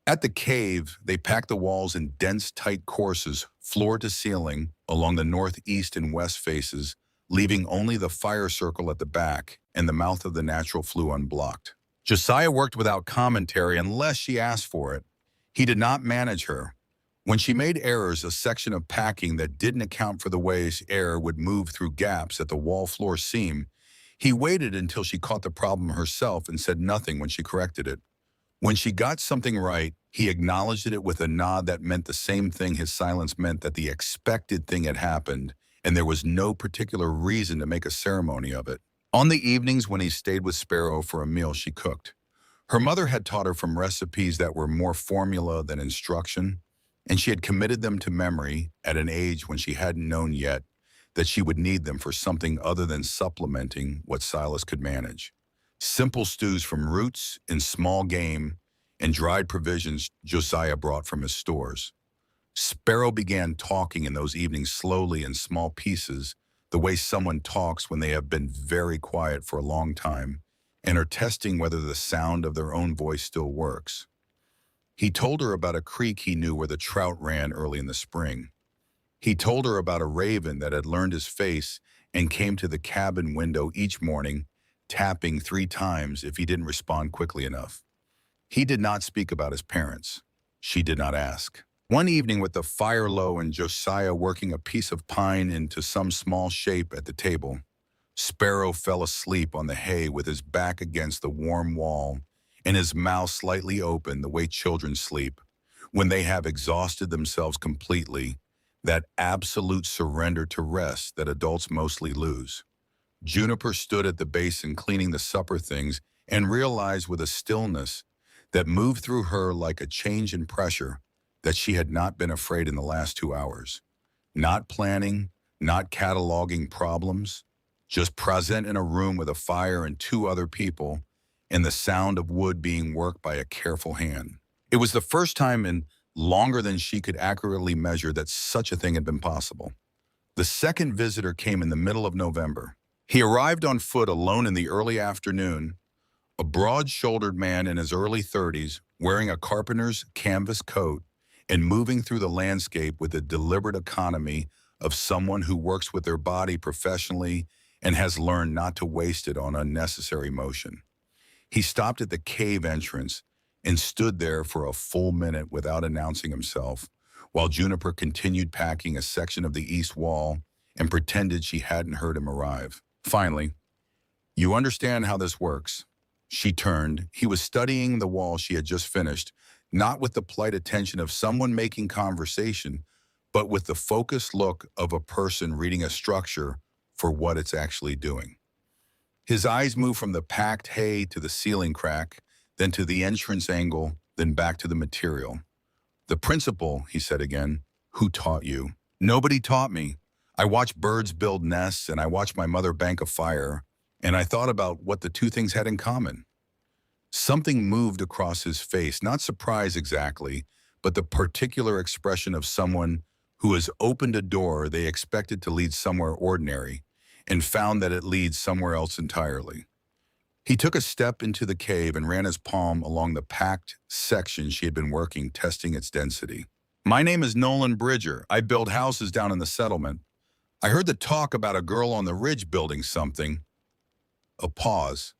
At the cave, they packed the walls in dense, tight courses, floor to ceiling, along the northeast and west faces, leaving only the fire circle at the back and the mouth of the natural flue unblocked. Josiah worked without commentary unless she asked for it. He did not manage her. When she made errors, a section of packing that didn't account for the ways air would move through gaps at the wall floor seam, he waited until she caught the problem herself and said nothing when she corrected it. When she got something right, he acknowledged it with a nod that meant the same thing his silence meant, that the expected thing had happened, and there was no particular reason to make a ceremony of it. On the evenings when he stayed with Sparrow for a meal she cooked, her mother had taught her from recipes that were more formula than instruction, and she had committed them to memory at an age when she hadn't known yet that she would need them for something other than supplementing what Silas could manage. Simple stews from roots and small game and dried provisions Josiah brought from his stores. Sparrow began talking in those evenings slowly in small pieces, the way someone talks when they have been very quiet for a long time and are testing whether the sound of their own voice still works. He told her about a creek he knew where the trout ran early in the spring. He told her about a raven that had learned his face and came to the cabin window each morning, tapping 3 times if he didn't respond quickly enough. He did not speak about his parents. She did not ask. One evening, with the fire low and Josiah working a piece of pine into some small shape at the table, Sparrow fell asleep on the hay with his back against the warm wall and his mouth slightly open, the way children sleep when they have exhausted themselves completely, that absolute surrender to rest that adults mostly lose. Juniper stood at the basin cleaning the supper things and realized with a stillness that moved through her like a change in pressure that she had not been afraid in the last 2 hours. Not planning, not cataloging problems, just present in a room with a fire and 2 other people and the sound of wood being worked by a careful hand. It was the first time in longer than she could accurately measure that such a thing had been possible. The second visitor came in the middle of November. He arrived on foot alone in the early afternoon, a broad-shouldered man in his early 30s, wearing a carpenter's canvas coat and moving through the landscape with the deliberate economy of someone who works with their body professionally and has learned not to waste it on unnecessary motion. He stopped at the cave entrance and stood there for a full minute without announcing himself, while Juniper continued packing a section of the east wall and pretended she hadn't heard him arrive. Finally, "You understand how this works." She turned. He was studying the wall she had just finished, not with the polite attention of someone making conversation, but with the focused look of a person reading a structure for what it's actually doing. His eyes moved from the packed hay to the ceiling crack, then to the entrance angle, then back to the material. "The principle," he said again. "Who taught you?" "Nobody taught me. I watched birds build nests and I watched my mother bank a fire, and I thought about what the 2 things had in common." Something moved across his face, not surprise exactly, but the particular expression of someone who has opened a door they expected to lead somewhere ordinary and found that it leads somewhere else entirely. He took a step into the cave and ran his palm along the packed section she had been working, testing its density. "My name is Nolan Bridger. I build houses down in the settlement. I heard the talk about a girl on the ridge building something." A pause.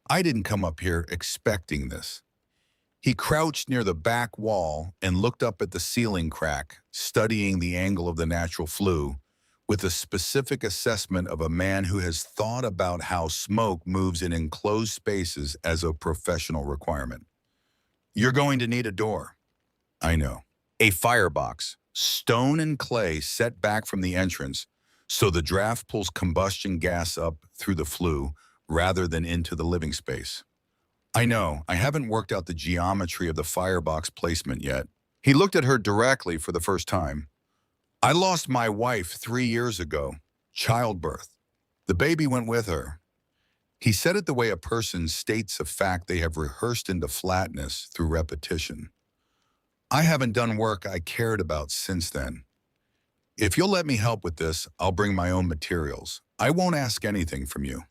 "I didn't come up here expecting this." He crouched near the back wall and looked up at the ceiling crack, studying the angle of the natural flue, with a specific assessment of a man who has thought about how smoke moves in enclosed spaces as a professional requirement. You're going to need a door. I know. A firebox, stone and clay set back from the entrance, so the draft pulls combustion gas up through the flue rather than into the living space. I know, I haven't worked out the geometry of the firebox placement yet. He looked at her directly for the first time. I lost my wife 3 years ago. Childbirth. The baby went with her. He said it the way a person states a fact they have rehearsed into flatness through repetition. I haven't done work I cared about since then. If you'll let me help with this, I'll bring my own materials. I won't ask anything from you.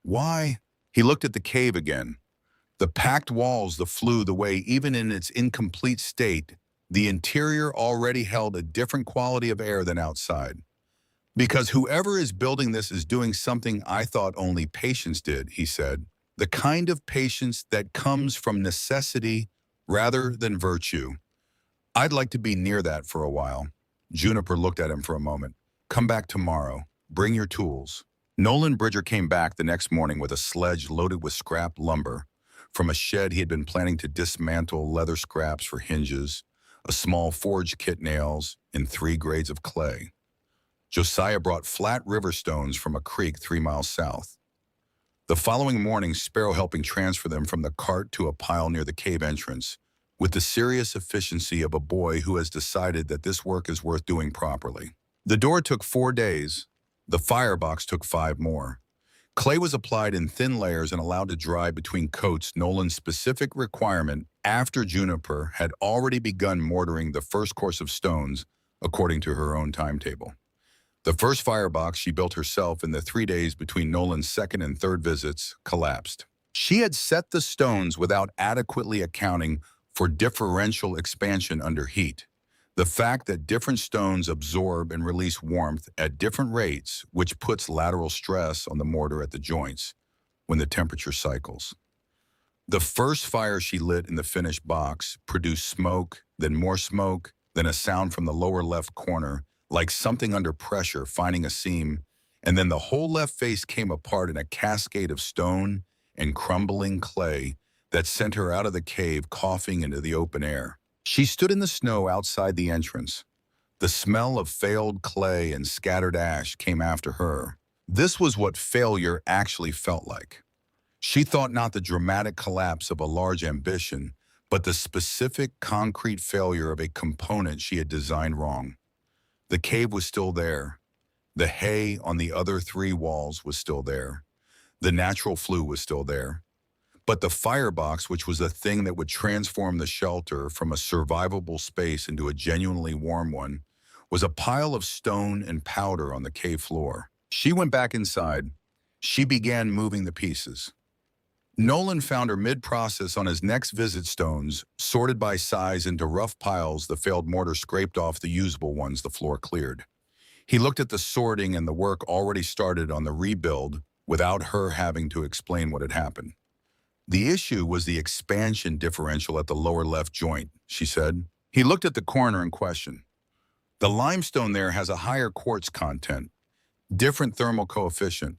Why? He looked at the cave again. The packed walls, the flue, the way, even in its incomplete state, the interior already held a different quality of air than outside. Because whoever is building this is doing something I thought only patience did, he said. The kind of patience that comes from necessity rather than virtue. I'd like to be near that for a while. Juniper looked at him for a moment. Come back tomorrow. Bring your tools. Nolan Bridger came back the next morning with a sledge loaded with scrap lumber. From a shed he had been planning to dismantle leather scraps for hinges, a small forge kit nails, and 3 grades of clay. Josiah brought flat river stones from a creek 3 miles south. The following morning, Sparrow helping transfer them from the cart to a pile near the cave entrance, with the serious efficiency of a boy who has decided that this work is worth doing properly. The door took 4 days. The firebox took 5 more. Clay was applied in thin layers and allowed to dry between coats, Nolan's specific requirement after Juniper had already begun mortaring the first course of stones, according to her own timetable. The first firebox she built herself in the 3 days between Nolan's second and third visits collapsed. She had set the stones without adequately accounting for differential expansion under heat. The fact that different stones absorb and release warmth at different rates, which puts lateral stress on the mortar at the joints when the temperature cycles. The first fire she lit in the finished box produced smoke, then more smoke, then a sound from the lower left corner, like something under pressure finding a seam, and then the whole left face came apart in a cascade of stone and crumbling clay that sent her out of the cave coughing into the open air. She stood in the snow outside the entrance. The smell of failed clay and scattered ash came after her. This was what failure actually felt like. She thought not the dramatic collapse of a large ambition, but the specific concrete failure of a component she had designed wrong. The cave was still there. The hay on the other 3 walls was still there. The natural flue was still there. But the firebox, which was the thing that would transform the shelter from a survivable space into a genuinely warm one, was a pile of stone and powder on the cave floor. She went back inside. She began moving the pieces. Nolan found her mid-process on his next visit stones, sorted by size into rough piles the failed mortar scraped off the usable ones the floor cleared. He looked at the sorting and the work already started on the rebuild without her having to explain what had happened. The issue was the expansion differential at the lower left joint, she said. He looked at the corner in question. The limestone there has a higher quartz content, different thermal coefficient.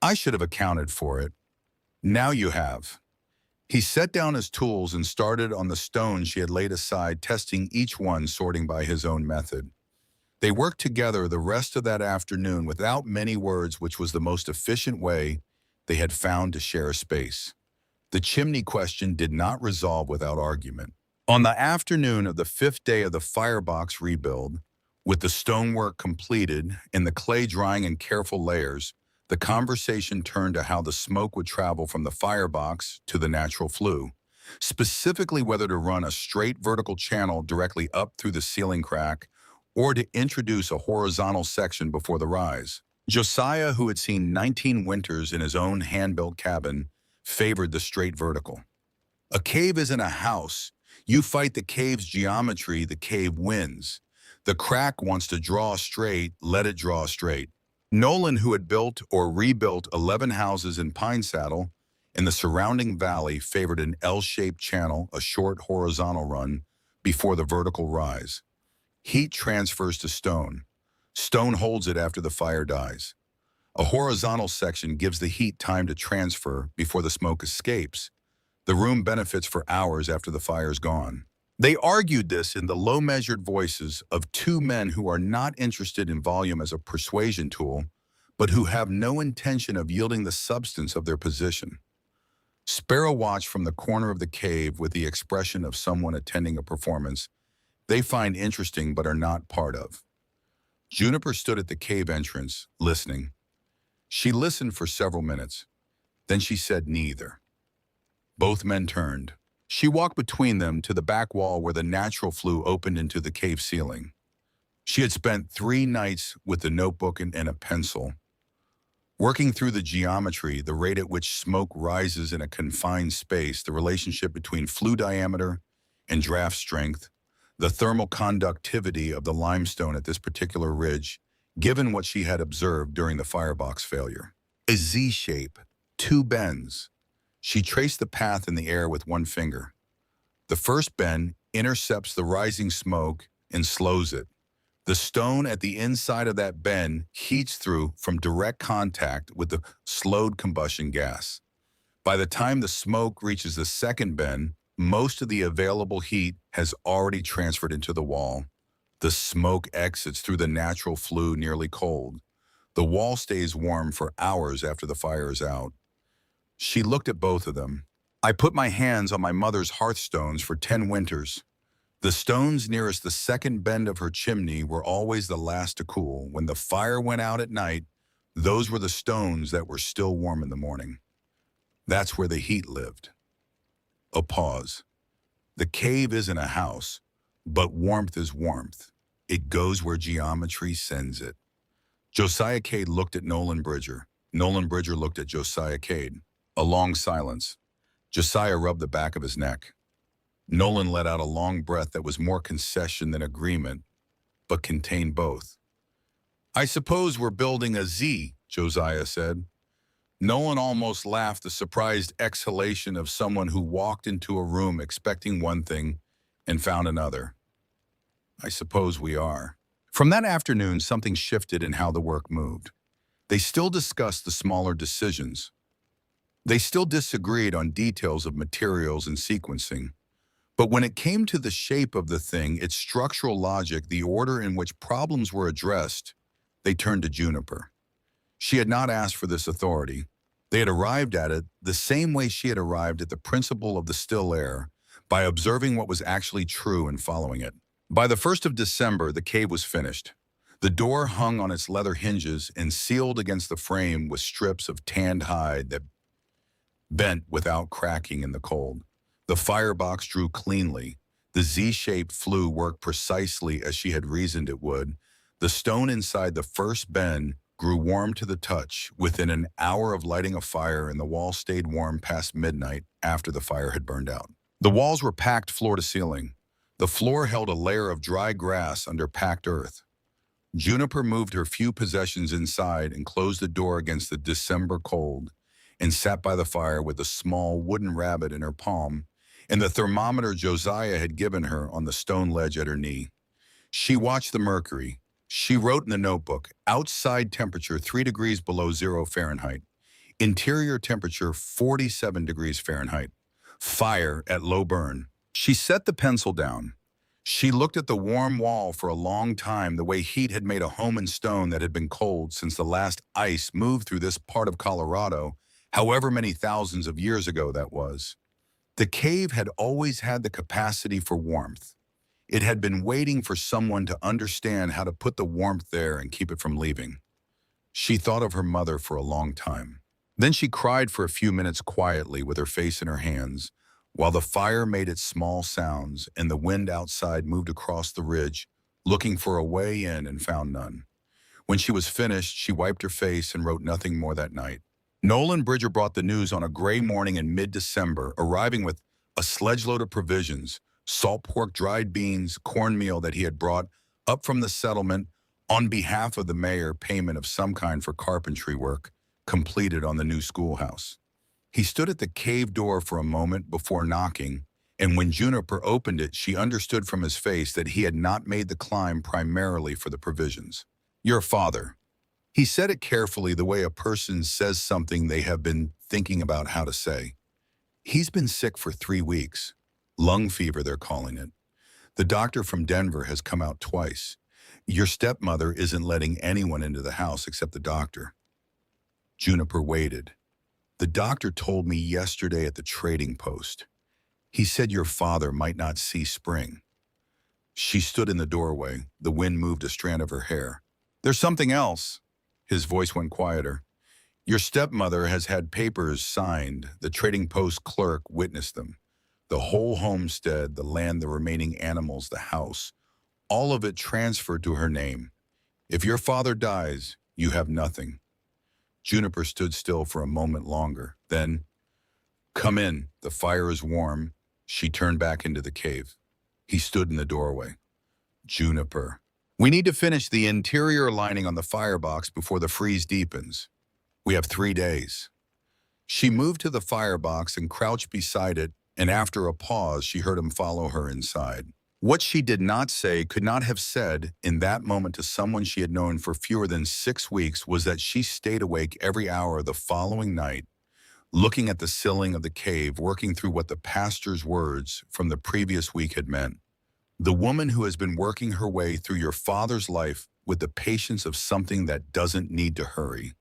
I should have accounted for it. Now you have. He set down his tools and started on the stones she had laid aside, testing each one, sorting by his own method. They worked together the rest of that afternoon without many words, which was the most efficient way they had found to share a space. The chimney question did not resolve without argument. On the afternoon of the 5th day of the firebox rebuild, with the stonework completed and the clay drying in careful layers, the conversation turned to how the smoke would travel from the firebox to the natural flue, specifically whether to run a straight vertical channel directly up through the ceiling crack or to introduce a horizontal section before the rise. Josiah, who had seen 19 winters in his own hand-built cabin, favored the straight vertical. A cave isn't a house. You fight the cave's geometry, the cave wins. The crack wants to draw straight, let it draw straight. Nolan, who had built or rebuilt 11 houses in Pine Saddle and the surrounding valley favored an L-shaped channel, a short horizontal run, before the vertical rise. Heat transfers to stone. Stone holds it after the fire dies. A horizontal section gives the heat time to transfer before the smoke escapes. The room benefits for hours after the fire's gone. They argued this in the low-measured voices of two men who are not interested in volume as a persuasion tool, but who have no intention of yielding the substance of their position. Sparrow watched from the corner of the cave with the expression of someone attending a performance they find interesting but are not part of. Juniper stood at the cave entrance, listening. She listened for several minutes. Then she said neither. Both men turned. She walked between them to the back wall where the natural flue opened into the cave ceiling. She had spent 3 nights with a notebook and a pencil, working through the geometry, the rate at which smoke rises in a confined space, the relationship between flue diameter and draft strength, the thermal conductivity of the limestone at this particular ridge, given what she had observed during the firebox failure. A Z shape, 2 bends. She traced the path in the air with one finger. The first bend intercepts the rising smoke and slows it. The stone at the inside of that bend heats through from direct contact with the slowed combustion gas. By the time the smoke reaches the second bend, most of the available heat has already transferred into the wall. The smoke exits through the natural flue nearly cold. The wall stays warm for hours after the fire is out. She looked at both of them. I put my hands on my mother's hearthstones for 10 winters. The stones nearest the second bend of her chimney were always the last to cool. When the fire went out at night, those were the stones that were still warm in the morning. That's where the heat lived. A pause. The cave isn't a house, but warmth is warmth. It goes where geometry sends it. Josiah Cade looked at Nolan Bridger. Nolan Bridger looked at Josiah Cade. A long silence. Josiah rubbed the back of his neck. Nolan let out a long breath that was more concession than agreement, but contained both. I suppose we're building a Z, Josiah said. Nolan almost laughed, the surprised exhalation of someone who walked into a room expecting one thing and found another. I suppose we are. From that afternoon, something shifted in how the work moved. They still discussed the smaller decisions. They still disagreed on details of materials and sequencing. But when it came to the shape of the thing, its structural logic, the order in which problems were addressed, they turned to Juniper. She had not asked for this authority. They had arrived at it the same way she had arrived at the principle of the still air, by observing what was actually true and following it. By the 1st of December, the cave was finished. The door hung on its leather hinges and sealed against the frame with strips of tanned hide that bent without cracking in the cold. The firebox drew cleanly. The Z-shaped flue worked precisely as she had reasoned it would. The stone inside the first bend grew warm to the touch within an hour of lighting a fire, and the wall stayed warm past midnight after the fire had burned out. The walls were packed floor to ceiling. The floor held a layer of dry grass under packed earth. Juniper moved her few possessions inside and closed the door against the December cold, and sat by the fire with a small wooden rabbit in her palm and the thermometer Josiah had given her on the stone ledge at her knee. She watched the mercury. She wrote in the notebook, outside temperature 3 degrees below 0 Fahrenheit, interior temperature 47 degrees Fahrenheit, fire at low burn. She set the pencil down. She looked at the warm wall for a long time, the way heat had made a home in stone that had been cold since the last ice moved through this part of Colorado, however many thousands of years ago that was. The cave had always had the capacity for warmth. It had been waiting for someone to understand how to put the warmth there and keep it from leaving. She thought of her mother for a long time. Then she cried for a few minutes quietly with her face in her hands, while the fire made its small sounds and the wind outside moved across the ridge, looking for a way in and found none. When she was finished, she wiped her face and wrote nothing more that night. Nolan Bridger brought the news on a gray morning in mid-December, arriving with a sledgeload of provisions, salt pork, dried beans, cornmeal that he had brought up from the settlement on behalf of the mayor, payment of some kind for carpentry work completed on the new schoolhouse. He stood at the cave door for a moment before knocking, and when Juniper opened it, she understood from his face that he had not made the climb primarily for the provisions. "Your father." He said it carefully, the way a person says something they have been thinking about how to say. "He's been sick for 3 weeks. Lung fever, they're calling it. The doctor from Denver has come out twice. Your stepmother isn't letting anyone into the house except the doctor." Juniper waited. "The doctor told me yesterday at the trading post. He said your father might not see spring." She stood in the doorway. The wind moved a strand of her hair. "There's something else." His voice went quieter. "Your stepmother has had papers signed. The trading post clerk witnessed them. The whole homestead, the land, the remaining animals, the house, all of it transferred to her name. If your father dies, you have nothing." Juniper stood still for a moment longer. Then, "Come in, the fire is warm." She turned back into the cave. He stood in the doorway. "Juniper, we need to finish the interior lining on the firebox before the freeze deepens. We have 3 days." She moved to the firebox and crouched beside it, and after a pause, she heard him follow her inside. What she did not say, could not have said in that moment to someone she had known for fewer than 6 weeks, was that she stayed awake every hour of the following night, looking at the ceiling of the cave, working through what the pastor's words from the previous week had meant. "The woman who has been working her way through your father's life with the patience of something that doesn't need to hurry."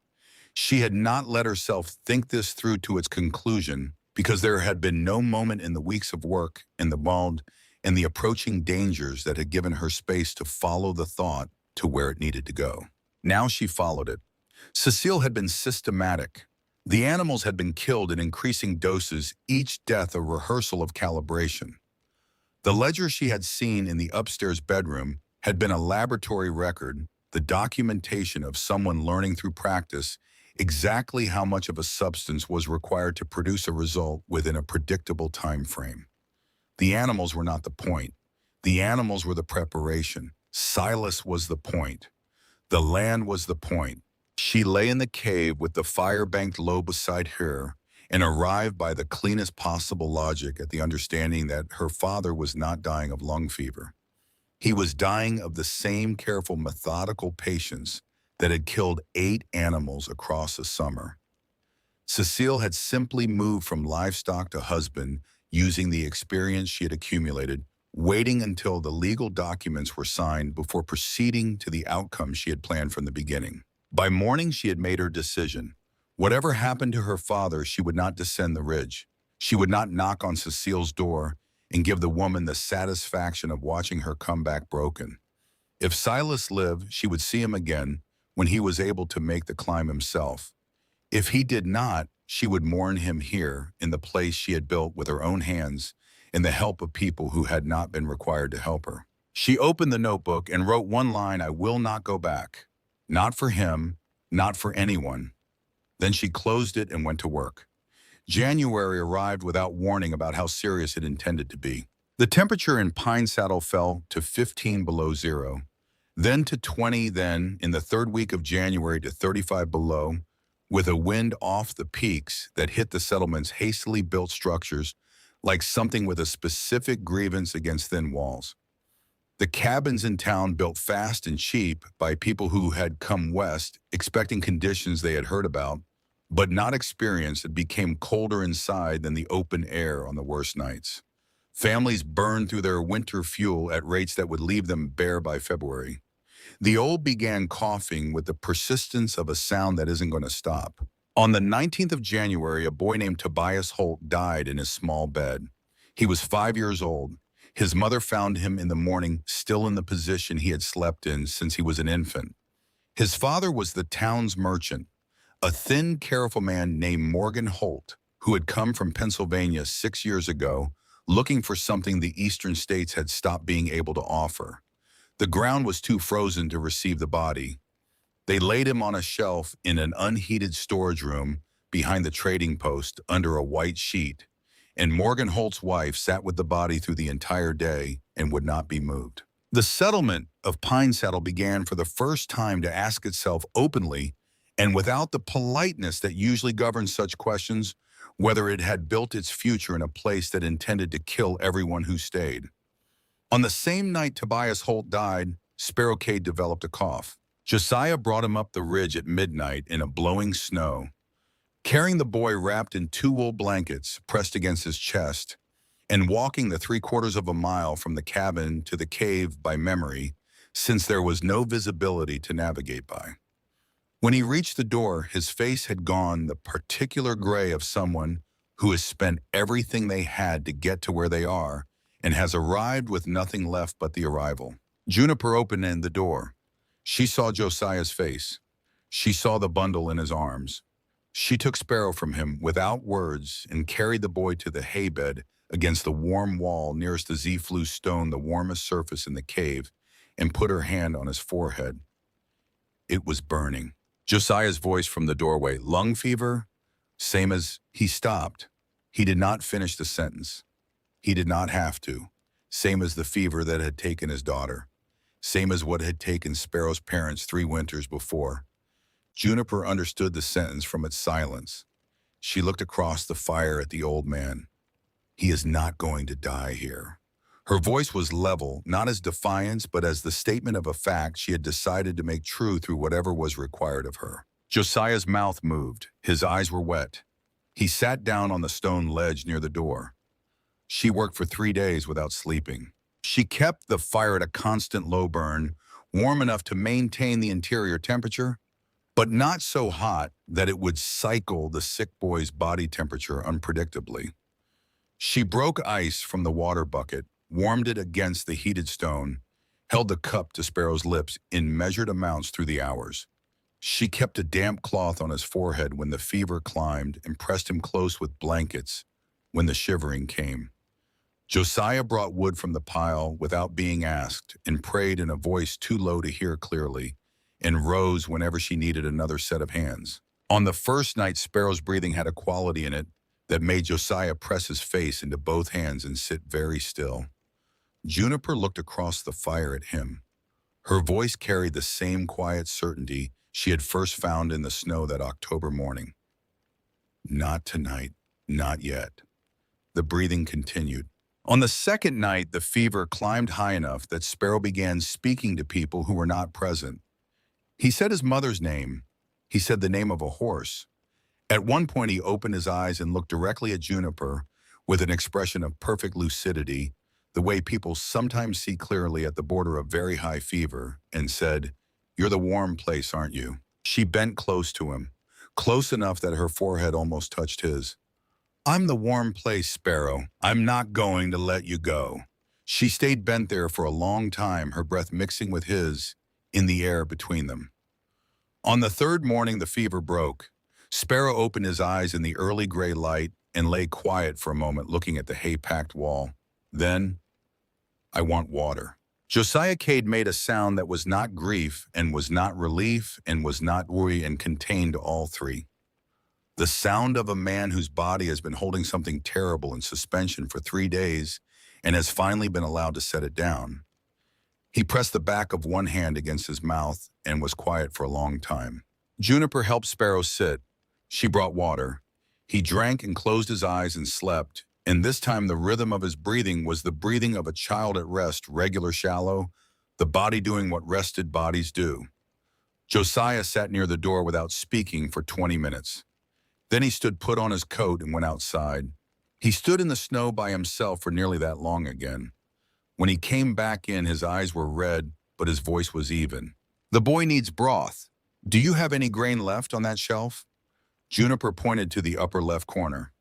She had not let herself think this through to its conclusion because there had been no moment in the weeks of work and the bald and the approaching dangers that had given her space to follow the thought to where it needed to go. Now she followed it. Cecile had been systematic. The animals had been killed in increasing doses, each death a rehearsal of calibration. The ledger she had seen in the upstairs bedroom had been a laboratory record, the documentation of someone learning through practice exactly how much of a substance was required to produce a result within a predictable time frame. The animals were not the point. The animals were the preparation. Silas was the point. The land was the point. She lay in the cave with the fire-banked low beside her and arrived by the cleanest possible logic at the understanding that her father was not dying of lung fever. He was dying of the same careful, methodical patience that had killed 8 animals across a summer. Cecile had simply moved from livestock to husband using the experience she had accumulated, waiting until the legal documents were signed before proceeding to the outcome she had planned from the beginning. By morning, she had made her decision. Whatever happened to her father, she would not descend the ridge. She would not knock on Cecile's door and give the woman the satisfaction of watching her come back broken. If Silas lived, she would see him again when he was able to make the climb himself. If he did not, she would mourn him here in the place she had built with her own hands and the help of people who had not been required to help her. She opened the notebook and wrote one line, "I will not go back. Not for him, not for anyone." Then she closed it and went to work. January arrived without warning about how serious it intended to be. The temperature in Pine Saddle fell to 15 below zero, then to 20, then in the third week of January to 35 below, with a wind off the peaks that hit the settlement's hastily built structures like something with a specific grievance against thin walls. The cabins in town, built fast and cheap by people who had come west expecting conditions they had heard about, but not experienced, it became colder inside than the open air on the worst nights. Families burned through their winter fuel at rates that would leave them bare by February. The old began coughing with the persistence of a sound that isn't going to stop. On the 19th of January, a boy named Tobias Holt died in his small bed. He was 5 years old. His mother found him in the morning, still in the position he had slept in since he was an infant. His father was the town's merchant, a thin, careful man named Morgan Holt, who had come from Pennsylvania 6 years ago, looking for something the eastern states had stopped being able to offer. The ground was too frozen to receive the body. They laid him on a shelf in an unheated storage room behind the trading post under a white sheet, and Morgan Holt's wife sat with the body through the entire day and would not be moved. The settlement of Pine Saddle began for the first time to ask itself openly, and without the politeness that usually governs such questions, whether it had built its future in a place that intended to kill everyone who stayed. On the same night Tobias Holt died, Sparrow Cade developed a cough. Josiah brought him up the ridge at midnight in a blowing snow, carrying the boy wrapped in 2 wool blankets pressed against his chest, and walking the 3/4 of a mile from the cabin to the cave by memory, since there was no visibility to navigate by. When he reached the door, his face had gone the particular gray of someone who has spent everything they had to get to where they are and has arrived with nothing left but the arrival. Juniper opened in the door. She saw Josiah's face. She saw the bundle in his arms. She took Sparrow from him without words and carried the boy to the hay bed against the warm wall nearest the Z-flue stone, the warmest surface in the cave, and put her hand on his forehead. It was burning. Josiah's voice from the doorway, "Lung fever?" Same as he stopped. He did not finish the sentence. He did not have to. Same as the fever that had taken his daughter. Same as what had taken Sparrow's parents 3 winters before. Juniper understood the sentence from its silence. She looked across the fire at the old man. He is not going to die here. Her voice was level, not as defiance, but as the statement of a fact she had decided to make true through whatever was required of her. Josiah's mouth moved. His eyes were wet. He sat down on the stone ledge near the door. She worked for 3 days without sleeping. She kept the fire at a constant low burn, warm enough to maintain the interior temperature, but not so hot that it would cycle the sick boy's body temperature unpredictably. She broke ice from the water bucket, warmed it against the heated stone, held the cup to Sparrow's lips in measured amounts through the hours. She kept a damp cloth on his forehead when the fever climbed and pressed him close with blankets when the shivering came. Josiah brought wood from the pile without being asked and prayed in a voice too low to hear clearly, and rose whenever she needed another set of hands. On the first night, Sparrow's breathing had a quality in it that made Josiah press his face into both hands and sit very still. Juniper looked across the fire at him. Her voice carried the same quiet certainty she had first found in the snow that October morning. Not tonight, not yet. The breathing continued. On the second night, the fever climbed high enough that Sparrow began speaking to people who were not present. He said his mother's name. He said the name of a horse. At one point, he opened his eyes and looked directly at Juniper with an expression of perfect lucidity, the way people sometimes see clearly at the border of very high fever, and said, "You're the warm place, aren't you?" She bent close to him, close enough that her forehead almost touched his. "I'm the warm place, Sparrow. I'm not going to let you go." She stayed bent there for a long time, her breath mixing with his in the air between them. On the third morning, the fever broke. Sparrow opened his eyes in the early gray light and lay quiet for a moment, looking at the hay-packed wall. Then, "I want water." Josiah Cade made a sound that was not grief and was not relief and was not worry and contained all three. The sound of a man whose body has been holding something terrible in suspension for 3 days and has finally been allowed to set it down. He pressed the back of one hand against his mouth and was quiet for a long time. Juniper helped Sparrow sit. She brought water. He drank and closed his eyes and slept, and this time the rhythm of his breathing was the breathing of a child at rest, regular, shallow, the body doing what rested bodies do. Josiah sat near the door without speaking for 20 minutes. Then he stood, put on his coat, and went outside. He stood in the snow by himself for nearly that long again. When he came back in, his eyes were red, but his voice was even. "The boy needs broth. Do you have any grain left on that shelf?" Juniper pointed to the upper left corner.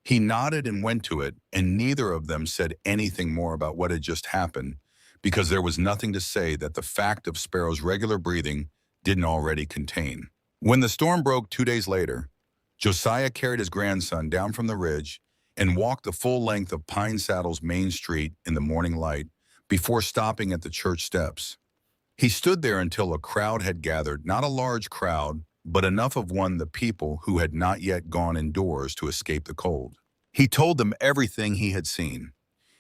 He nodded and went to it, and neither of them said anything more about what had just happened, because there was nothing to say that the fact of Sparrow's regular breathing didn't already contain. When the storm broke 2 days later, Josiah carried his grandson down from the ridge and walked the full length of Pine Saddle's main street in the morning light before stopping at the church steps. He stood there until a crowd had gathered, not a large crowd, but enough of the people who had not yet gone indoors to escape the cold. He told them everything he had seen.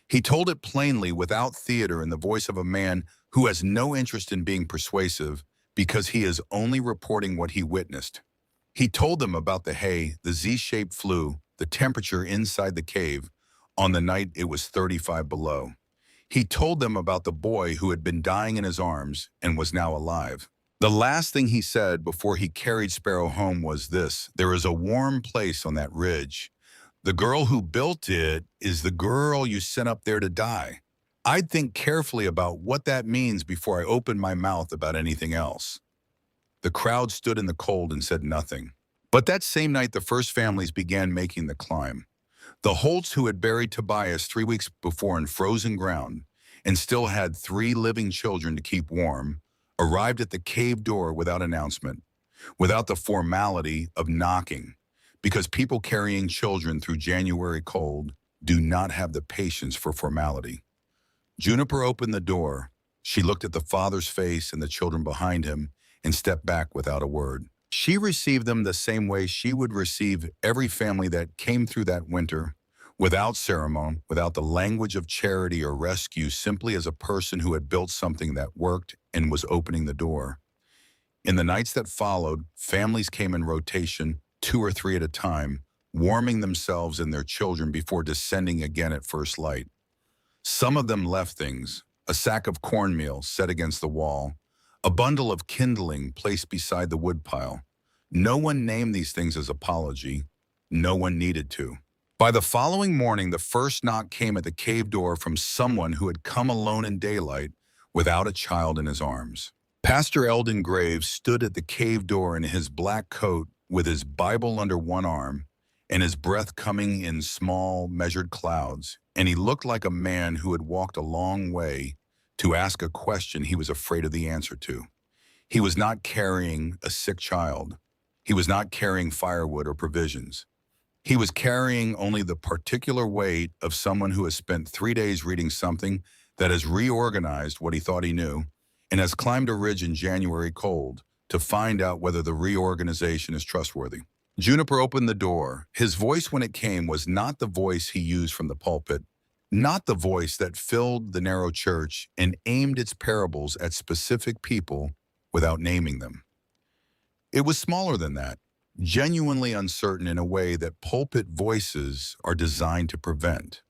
He told it plainly, without theater, in the voice of a man who has no interest in being persuasive because he is only reporting what he witnessed. He told them about the hay, the Z-shaped flue, the temperature inside the cave on the night it was 35 below. He told them about the boy who had been dying in his arms and was now alive. The last thing he said before he carried Sparrow home was this: "There is a warm place on that ridge. The girl who built it is the girl you sent up there to die." I'd think carefully about what that means before I opened my mouth about anything else. The crowd stood in the cold and said nothing. But that same night, the first families began making the climb. The Holts, who had buried Tobias 3 weeks before in frozen ground and still had 3 living children to keep warm, arrived at the cave door without announcement, without the formality of knocking, because people carrying children through January cold do not have the patience for formality. Juniper opened the door. She looked at the father's face and the children behind him and stepped back without a word. She received them the same way she would receive every family that came through that winter, without ceremony, without the language of charity or rescue, simply as a person who had built something that worked and was opening the door. In the nights that followed, families came in rotation, 2 or 3 at a time, warming themselves and their children before descending again at first light. Some of them left things: a sack of cornmeal set against the wall, a bundle of kindling placed beside the woodpile. No one named these things as apology. No one needed to. By the following morning, the first knock came at the cave door from someone who had come alone in daylight without a child in his arms. Pastor Eldon Graves stood at the cave door in his black coat with his Bible under one arm and his breath coming in small, measured clouds, and he looked like a man who had walked a long way to ask a question he was afraid of the answer to. He was not carrying a sick child. He was not carrying firewood or provisions. He was carrying only the particular weight of someone who has spent 3 days reading something that has reorganized what he thought he knew and has climbed a ridge in January cold to find out whether the reorganization is trustworthy. Juniper opened the door. His voice when it came was not the voice he used from the pulpit, not the voice that filled the narrow church and aimed its parables at specific people without naming them. It was smaller than that, genuinely uncertain in a way that pulpit voices are designed to prevent.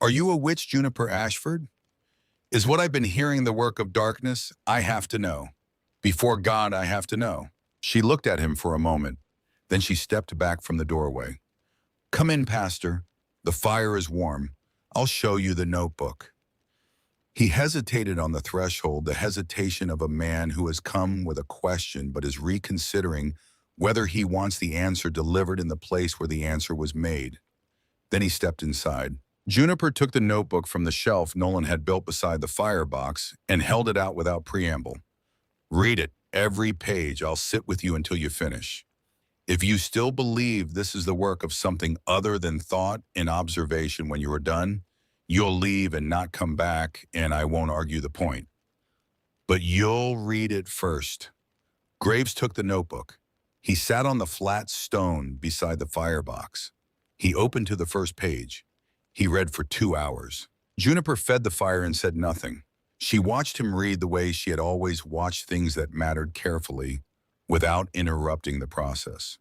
"Are you a witch, Juniper Ashford? Is what I've been hearing the work of darkness? I have to know. Before God, I have to know." She looked at him for a moment. Then she stepped back from the doorway. "Come in, Pastor. The fire is warm. I'll show you the notebook." He hesitated on the threshold, the hesitation of a man who has come with a question but is reconsidering whether he wants the answer delivered in the place where the answer was made. Then he stepped inside. Juniper took the notebook from the shelf Nolan had built beside the firebox and held it out without preamble. "Read it, every page. I'll sit with you until you finish. If you still believe this is the work of something other than thought and observation when you are done, you'll leave and not come back, and I won't argue the point. But you'll read it first." Graves took the notebook. He sat on the flat stone beside the firebox. He opened to the first page. He read for 2 hours. Juniper fed the fire and said nothing. She watched him read the way she had always watched things that mattered, carefully, without interrupting the process.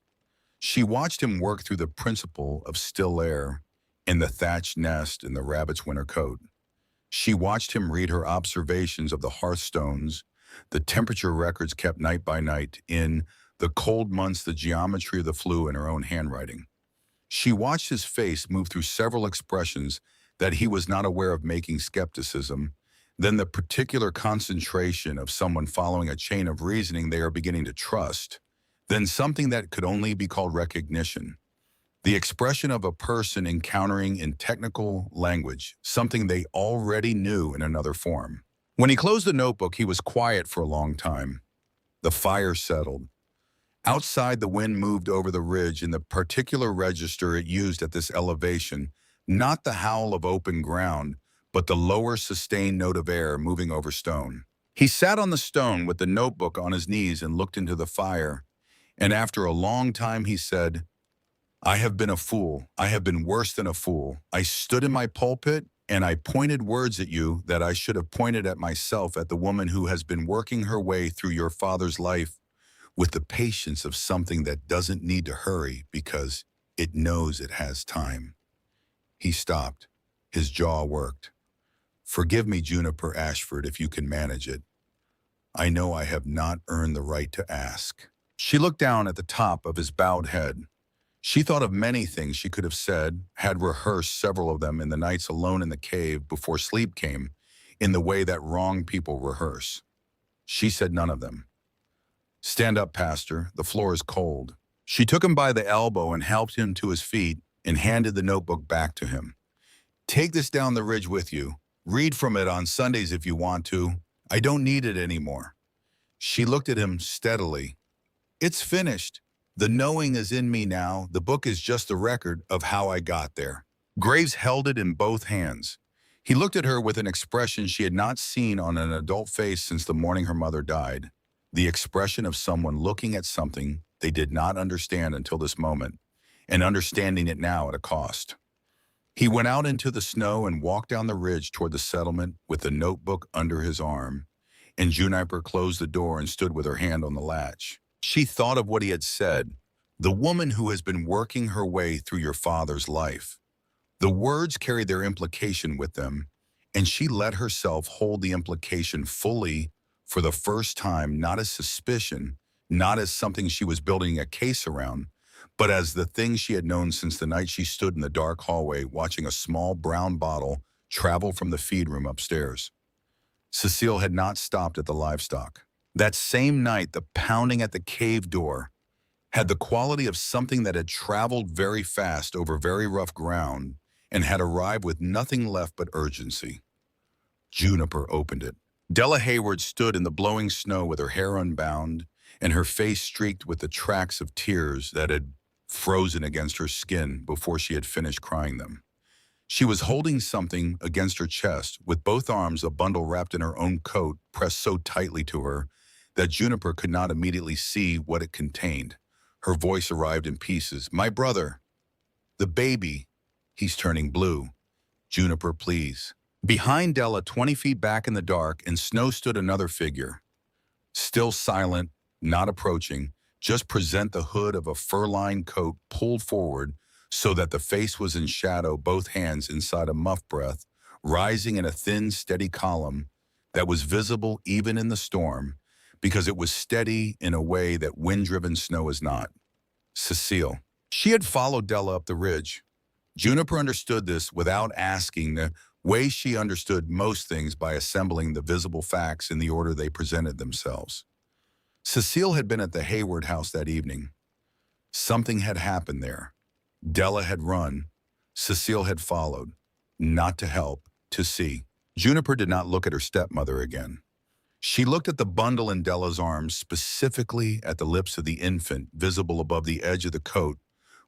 She watched him work through the principle of still air and the thatched nest in the rabbit's winter coat. She watched him read her observations of the hearthstones, the temperature records kept night by night, in the cold months, the geometry of the flue in her own handwriting. She watched his face move through several expressions that he was not aware of, making skepticism, then the particular concentration of someone following a chain of reasoning they are beginning to trust, then something that could only be called recognition. The expression of a person encountering in technical language something they already knew in another form. When he closed the notebook, he was quiet for a long time. The fire settled. Outside, the wind moved over the ridge in the particular register it used at this elevation, not the howl of open ground, but the lower sustained note of air moving over stone. He sat on the stone with the notebook on his knees and looked into the fire, and after a long time he said, "I have been a fool. I have been worse than a fool. I stood in my pulpit and I pointed words at you that I should have pointed at myself, at the woman who has been working her way through your father's life with the patience of something that doesn't need to hurry because It knows it has time. He stopped. His jaw worked. Forgive me, Juniper Ashford, if you can manage it. I know I have not earned the right to ask. She looked down at the top of his bowed head. She thought of many things she could have said, had rehearsed several of them in the nights alone in the cave before sleep came, in the way that wrong people rehearse. She said none of them. Stand up, Pastor. The floor is cold. She took him by the elbow and helped him to his feet and handed the notebook back to him. Take this down the ridge with you. Read from it on Sundays if you want to. I don't need it anymore. She looked at him steadily. It's finished. The knowing is in me now. The book is just a record of how I got there. Graves held it in both hands. He looked at her with an expression she had not seen on an adult face since the morning her mother died. The expression of someone looking at something they did not understand until this moment, and understanding it now at a cost. He went out into the snow and walked down the ridge toward the settlement with the notebook under his arm, and Juniper closed the door and stood with her hand on the latch. She thought of what he had said, the woman who has been working her way through your father's life. The words carried their implication with them, and she let herself hold the implication fully for the first time, not as suspicion, not as something she was building a case around, but as the thing she had known since the night she stood in the dark hallway watching a small brown bottle travel from the feed room upstairs. Cecile had not stopped at the livestock. That same night, the pounding at the cave door had the quality of something that had traveled very fast over very rough ground and had arrived with nothing left but urgency. Juniper opened it. Della Hayward stood in the blowing snow with her hair unbound and her face streaked with the tracks of tears that had frozen against her skin before she had finished crying them. She was holding something against her chest, with both arms, a bundle wrapped in her own coat, pressed so tightly to her that Juniper could not immediately see what it contained. Her voice arrived in pieces. My brother, the baby, he's turning blue. Juniper, please. Behind Della, 20 feet back in the dark, in snow stood another figure. Still silent, not approaching, just present the hood of a fur-lined coat pulled forward so that the face was in shadow, both hands inside a muff breath, rising in a thin, steady column that was visible even in the storm, because it was steady in a way that wind-driven snow is not. Cecile. She had followed Della up the ridge. Juniper understood this without asking, the way she understood most things by assembling the visible facts in the order they presented themselves. Cecile had been at the Hayward house that evening. Something had happened there. Della had run. Cecile had followed. Not to help, to see. Juniper did not look at her stepmother again. She looked at the bundle in Della's arms, specifically at the lips of the infant visible above the edge of the coat,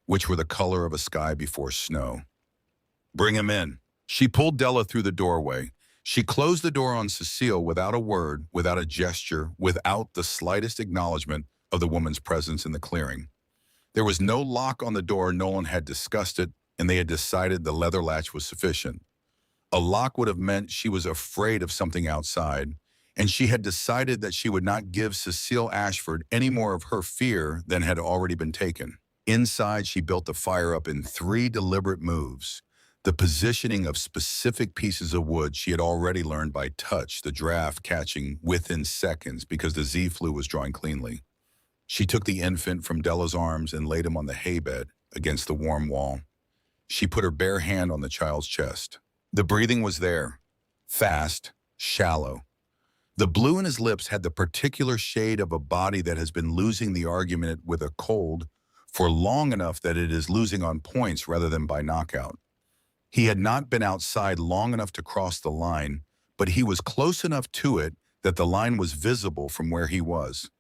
which were the color of a sky before snow. Bring him in. She pulled Della through the doorway. She closed the door on Cecile without a word, without a gesture, without the slightest acknowledgement of the woman's presence in the clearing. There was no lock on the door. Nolan had discussed it, and they had decided the leather latch was sufficient. A lock would have meant she was afraid of something outside, and she had decided that she would not give Cecile Ashford any more of her fear than had already been taken. Inside, she built the fire up in 3 deliberate moves. The positioning of specific pieces of wood she had already learned by touch, the draft catching within seconds because the Z-flue was drawing cleanly. She took the infant from Della's arms and laid him on the hay bed against the warm wall. She put her bare hand on the child's chest. The breathing was there, fast, shallow. The blue in his lips had the particular shade of a body that has been losing the argument with a cold for long enough that it is losing on points rather than by knockout. He had not been outside long enough to cross the line, but he was close enough to it that the line was visible from where he was.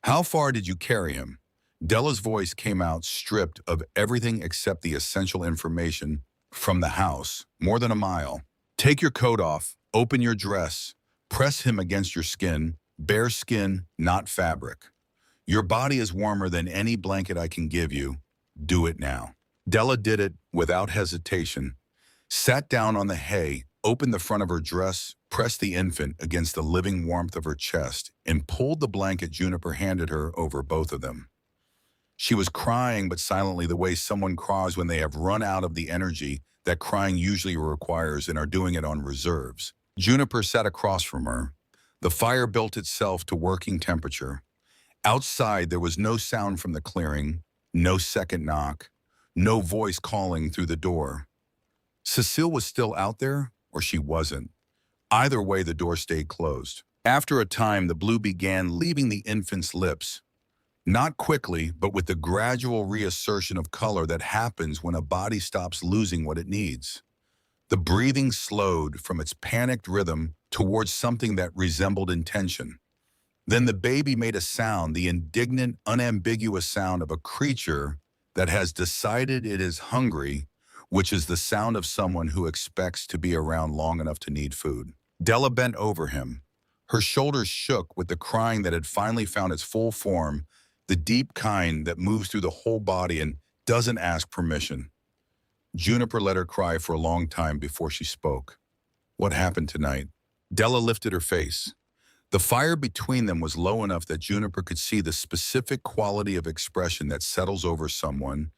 How far did you carry him? Della's voice came out stripped of everything except the essential information from the house. More than a mile. Take your coat off, open your dress, press him against your skin, bare skin, not fabric. Your body is warmer than any blanket I can give you. Do it now. Della did it without hesitation. Sat down on the hay, opened the front of her dress, pressed the infant against the living warmth of her chest, and pulled the blanket Juniper handed her over both of them. She was crying, but silently, the way someone cries when they have run out of the energy that crying usually requires and are doing it on reserves. Juniper sat across from her. The fire built itself to working temperature. Outside, there was no sound from the clearing, no second knock, no voice calling through the door. Cecile was still out there, or she wasn't. Either way, the door stayed closed. After a time, the blue began leaving the infant's lips. Not quickly, but with the gradual reassertion of color that happens when a body stops losing what it needs. The breathing slowed from its panicked rhythm towards something that resembled intention. Then the baby made a sound, the indignant, unambiguous sound of a creature that has decided it is hungry, which is the sound of someone who expects to be around long enough to need food. Della bent over him. Her shoulders shook with the crying that had finally found its full form, the deep kind that moves through the whole body and doesn't ask permission. Juniper let her cry for a long time before she spoke. What happened tonight? Della lifted her face. The fire between them was low enough that Juniper could see the specific quality of expression that settles over someone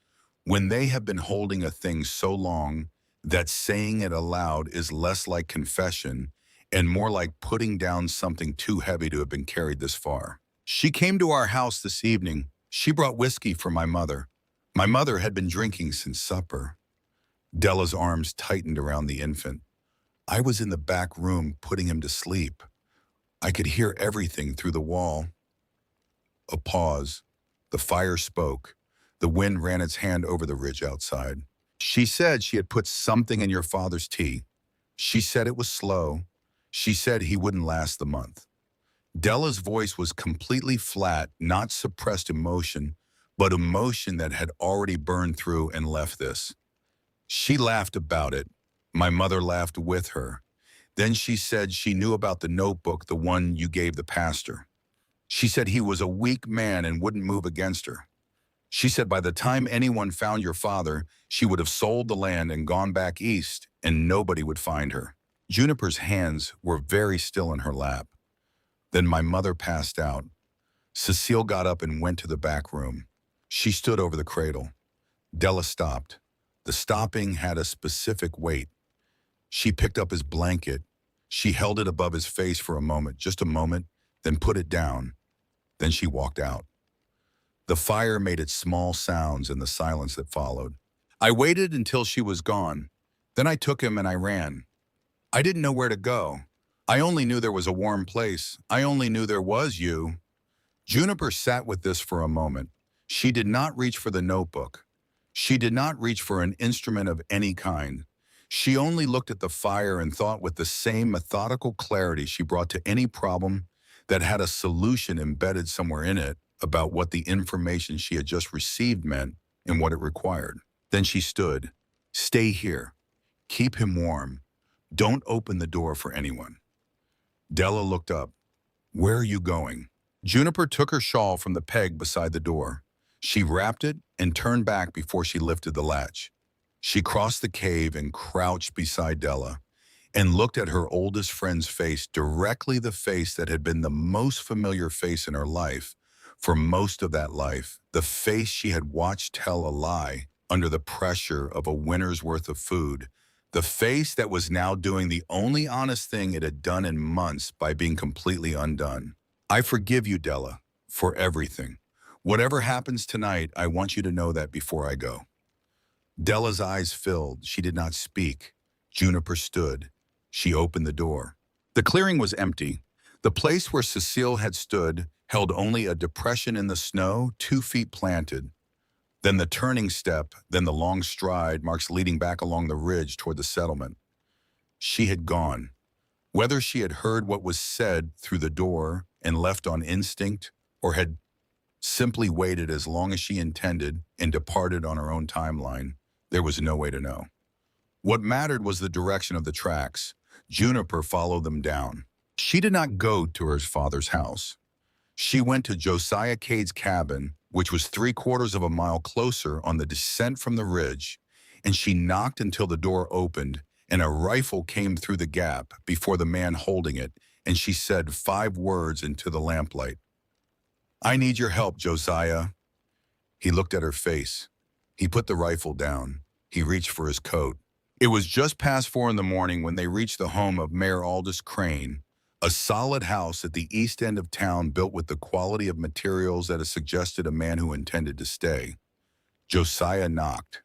when they have been holding a thing so long that saying it aloud is less like confession and more like putting down something too heavy to have been carried this far. She came to our house this evening. She brought whiskey for my mother. My mother had been drinking since supper. Della's arms tightened around the infant. I was in the back room putting him to sleep. I could hear everything through the wall. A pause. The fire spoke. The wind ran its hand over the ridge outside. She said she had put something in your father's tea. She said it was slow. She said he wouldn't last the month. Della's voice was completely flat, not suppressed emotion, but emotion that had already burned through and left this. She laughed about it. My mother laughed with her. Then she said she knew about the notebook, the one you gave the pastor. She said he was a weak man and wouldn't move against her. She said by the time anyone found your father, she would have sold the land and gone back east, and nobody would find her. Juniper's hands were very still in her lap. Then my mother passed out. Cecile got up and went to the back room. She stood over the cradle. Della stopped. The stopping had a specific weight. She picked up his blanket. She held it above his face for a moment, just a moment, then put it down. Then she walked out. The fire made its small sounds in the silence that followed. I waited until she was gone. Then I took him and I ran. I didn't know where to go. I only knew there was a warm place. I only knew there was you. Juniper sat with this for a moment. She did not reach for the notebook. She did not reach for an instrument of any kind. She only looked at the fire and thought with the same methodical clarity she brought to any problem that had a solution embedded somewhere in it about what the information she had just received meant and what it required. Then she stood. Stay here. Keep him warm. Don't open the door for anyone. Della looked up. Where are you going? Juniper took her shawl from the peg beside the door. She wrapped it and turned back before she lifted the latch. She crossed the cave and crouched beside Della and looked at her oldest friend's face, directly the face that had been the most familiar face in her life for most of that life, the face she had watched tell a lie under the pressure of a winter's worth of food, the face that was now doing the only honest thing it had done in months by being completely undone. I forgive you, Della, for everything. Whatever happens tonight, I want you to know that before I go. Della's eyes filled. She did not speak. Juniper stood. She opened the door. The clearing was empty. The place where Cecile had stood held only a depression in the snow, 2 feet planted. Then the turning step, then the long stride marks leading back along the ridge toward the settlement. She had gone. Whether she had heard what was said through the door and left on instinct, or had simply waited as long as she intended and departed on her own timeline, there was no way to know. What mattered was the direction of the tracks. Juniper followed them down. She did not go to her father's house. She went to Josiah Cade's cabin, which was 3/4 of a mile closer on the descent from the ridge, and she knocked until the door opened and a rifle came through the gap before the man holding it, and she said 5 words into the lamplight. I need your help, Josiah. He looked at her face. He put the rifle down. He reached for his coat. It was just past 4 in the morning when they reached the home of Mayor Aldous Crane, a solid house at the east end of town built with the quality of materials that had suggested a man who intended to stay. Josiah knocked.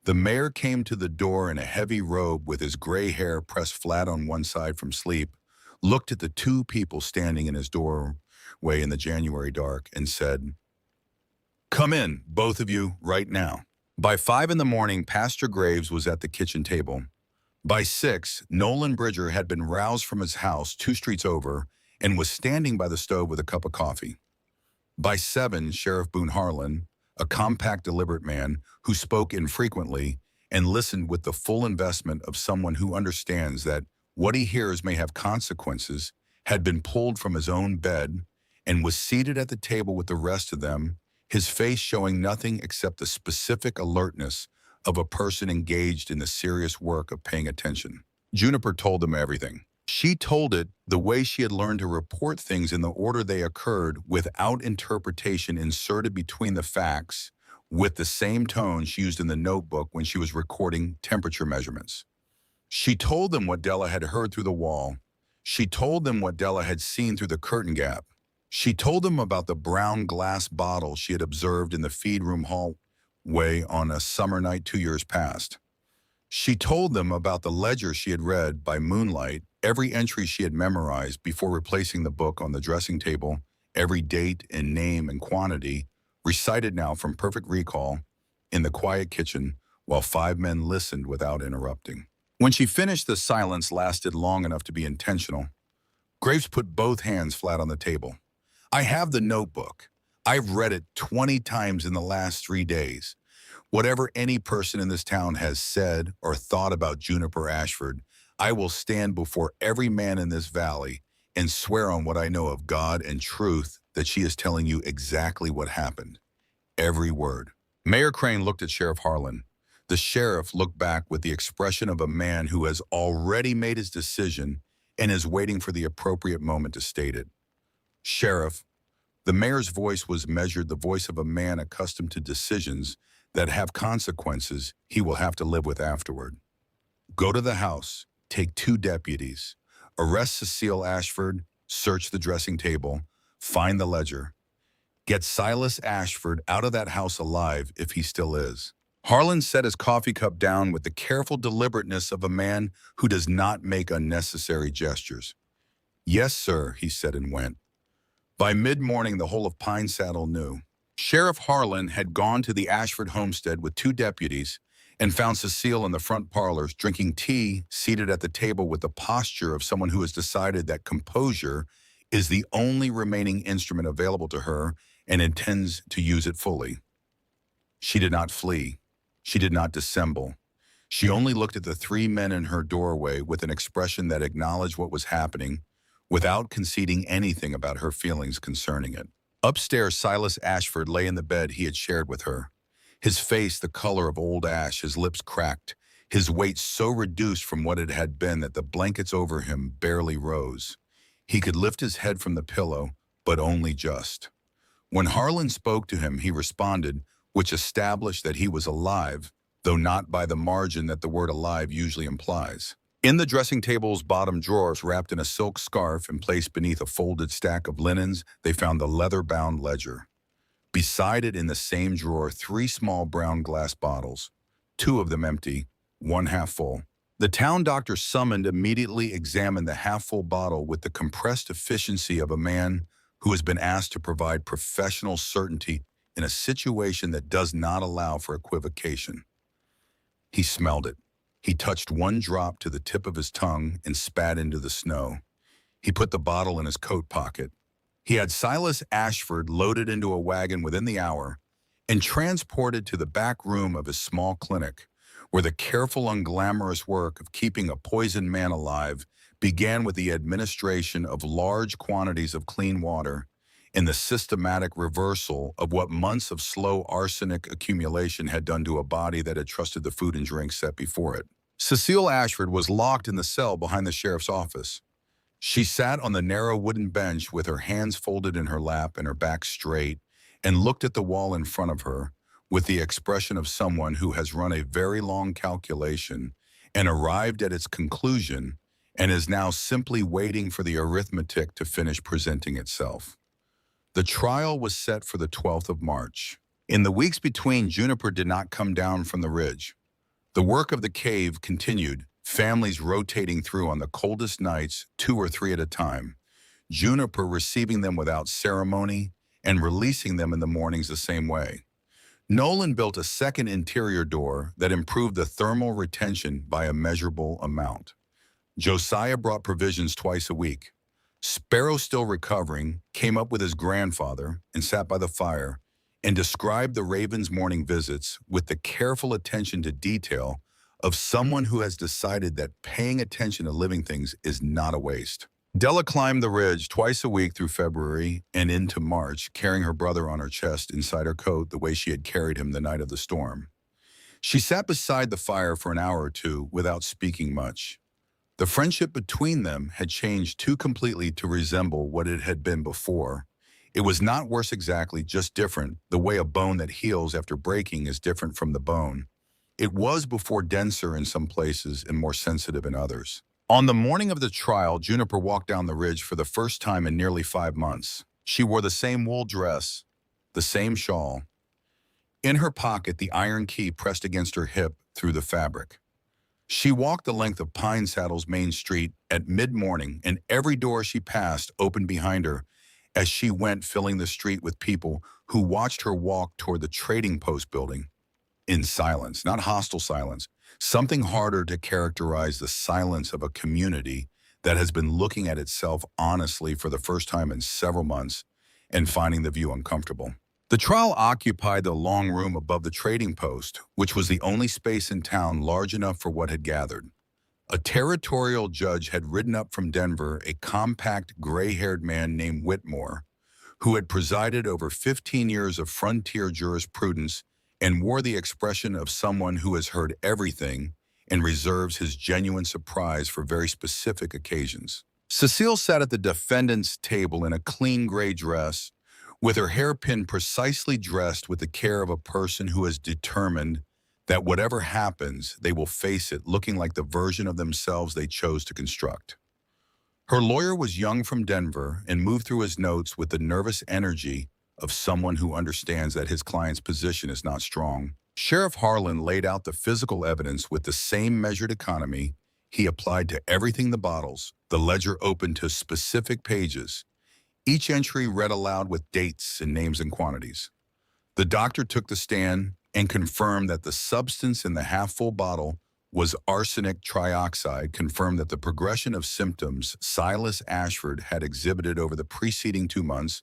The mayor came to the door in a heavy robe with his gray hair pressed flat on one side from sleep, looked at the two people standing in his doorway in the January dark, and said, "Come in, both of you, right now." By 5 in the morning, Pastor Graves was at the kitchen table. By 6, Nolan Bridger had been roused from his house 2 streets over and was standing by the stove with a cup of coffee. By 7, Sheriff Boone Harlan, a compact, deliberate man who spoke infrequently and listened with the full investment of someone who understands that what he hears may have consequences, had been pulled from his own bed and was seated at the table with the rest of them, his face showing nothing except the specific alertness of a person engaged in the serious work of paying attention. Juniper told them everything. She told it the way she had learned to report things in the order they occurred, without interpretation inserted between the facts, with the same tone she used in the notebook when she was recording temperature measurements. She told them what Della had heard through the wall. She told them what Della had seen through the curtain gap. She told them about the brown glass bottle she had observed in the feed room hallway on a summer night 2 years past. She told them about the ledger she had read by moonlight, every entry she had memorized before replacing the book on the dressing table, every date and name and quantity, recited now from perfect recall, in the quiet kitchen, while 5 men listened without interrupting. When she finished, the silence lasted long enough to be intentional. Graves put both hands flat on the table. "I have the notebook. I've read it 20 times in the last 3 days. Whatever any person in this town has said or thought about Juniper Ashford, I will stand before every man in this valley and swear on what I know of God and truth that she is telling you exactly what happened. Every word." Mayor Crane looked at Sheriff Harlan. The sheriff looked back with the expression of a man who has already made his decision and is waiting for the appropriate moment to state it. "Sheriff," the mayor's voice was measured, the voice of a man accustomed to decisions that have consequences he will have to live with afterward. "Go to the house, take 2 deputies, arrest Cecile Ashford, search the dressing table, find the ledger. Get Silas Ashford out of that house alive if he still is." Harlan set his coffee cup down with the careful deliberateness of a man who does not make unnecessary gestures. "Yes, sir," he said, and went. By mid-morning, the whole of Pine Saddle knew. Sheriff Harlan had gone to the Ashford homestead with 2 deputies and found Cecile in the front parlors drinking tea, seated at the table with the posture of someone who has decided that composure is the only remaining instrument available to her and intends to use it fully. She did not flee. She did not dissemble. She only looked at the 3 men in her doorway with an expression that acknowledged what was happening, without conceding anything about her feelings concerning it. Upstairs, Silas Ashford lay in the bed he had shared with her. His face the color of old ash, his lips cracked, his weight so reduced from what it had been that the blankets over him barely rose. He could lift his head from the pillow, but only just. When Harlan spoke to him, he responded, which established that he was alive, though not by the margin that the word alive usually implies. In the dressing table's bottom drawers, wrapped in a silk scarf and placed beneath a folded stack of linens, they found the leather-bound ledger. Beside it, in the same drawer, 3 small brown glass bottles, 2 of them empty, 1 half full. The town doctor summoned immediately examined the half-full bottle with the compressed efficiency of a man who has been asked to provide professional certainty in a situation that does not allow for equivocation. He smelled it. He touched 1 drop to the tip of his tongue and spat into the snow. He put the bottle in his coat pocket. He had Silas Ashford loaded into a wagon within the hour and transported to the back room of his small clinic, where the careful, unglamorous work of keeping a poisoned man alive began with the administration of large quantities of clean water and the systematic reversal of what months of slow arsenic accumulation had done to a body that had trusted the food and drink set before it. Cecile Ashford was locked in the cell behind the sheriff's office. She sat on the narrow wooden bench with her hands folded in her lap and her back straight, and looked at the wall in front of her, with the expression of someone who has run a very long calculation and arrived at its conclusion and is now simply waiting for the arithmetic to finish presenting itself. The trial was set for the 12th of March. In the weeks between, Juniper did not come down from the ridge. The work of the cave continued, families rotating through on the coldest nights, 2 or 3 at a time, Juniper receiving them without ceremony and releasing them in the mornings the same way. Nolan built a second interior door that improved the thermal retention by a measurable amount. Josiah brought provisions twice a week. Sparrow, still recovering, came up with his grandfather and sat by the fire and described the raven's morning visits with the careful attention to detail of someone who has decided that paying attention to living things is not a waste. Della climbed the ridge twice a week through February and into March, carrying her brother on her chest inside her coat the way she had carried him the night of the storm. She sat beside the fire for an hour or two without speaking much. The friendship between them had changed too completely to resemble what it had been before. It was not worse exactly, just different, the way a bone that heals after breaking is different from the bone. It was before denser in some places and more sensitive in others. On the morning of the trial, Juniper walked down the ridge for the first time in nearly 5 months. She wore the same wool dress, the same shawl. In her pocket, the iron key pressed against her hip through the fabric. She walked the length of Pine Saddle's main street at mid-morning, and every door she passed opened behind her as she went, filling the street with people who watched her walk toward the trading post building. In silence, not hostile silence, something harder to characterize the silence of a community that has been looking at itself honestly for the first time in several months and finding the view uncomfortable. The trial occupied the long room above the trading post, which was the only space in town large enough for what had gathered. A territorial judge had ridden up from Denver, a compact, gray-haired man named Whitmore, who had presided over 15 years of frontier jurisprudence and wore the expression of someone who has heard everything and reserves his genuine surprise for very specific occasions. Cecile sat at the defendant's table in a clean gray dress, with her hairpin precisely dressed with the care of a person who has determined that whatever happens, they will face it looking like the version of themselves they chose to construct. Her lawyer was young from Denver and moved through his notes with the nervous energy of someone who understands that his client's position is not strong. Sheriff Harlan laid out the physical evidence with the same measured economy he applied to everything: the bottles, the ledger open to specific pages, each entry read aloud with dates and names and quantities. The doctor took the stand and confirmed that the substance in the half-full bottle was arsenic trioxide, confirmed that the progression of symptoms Silas Ashford had exhibited over the preceding 2 months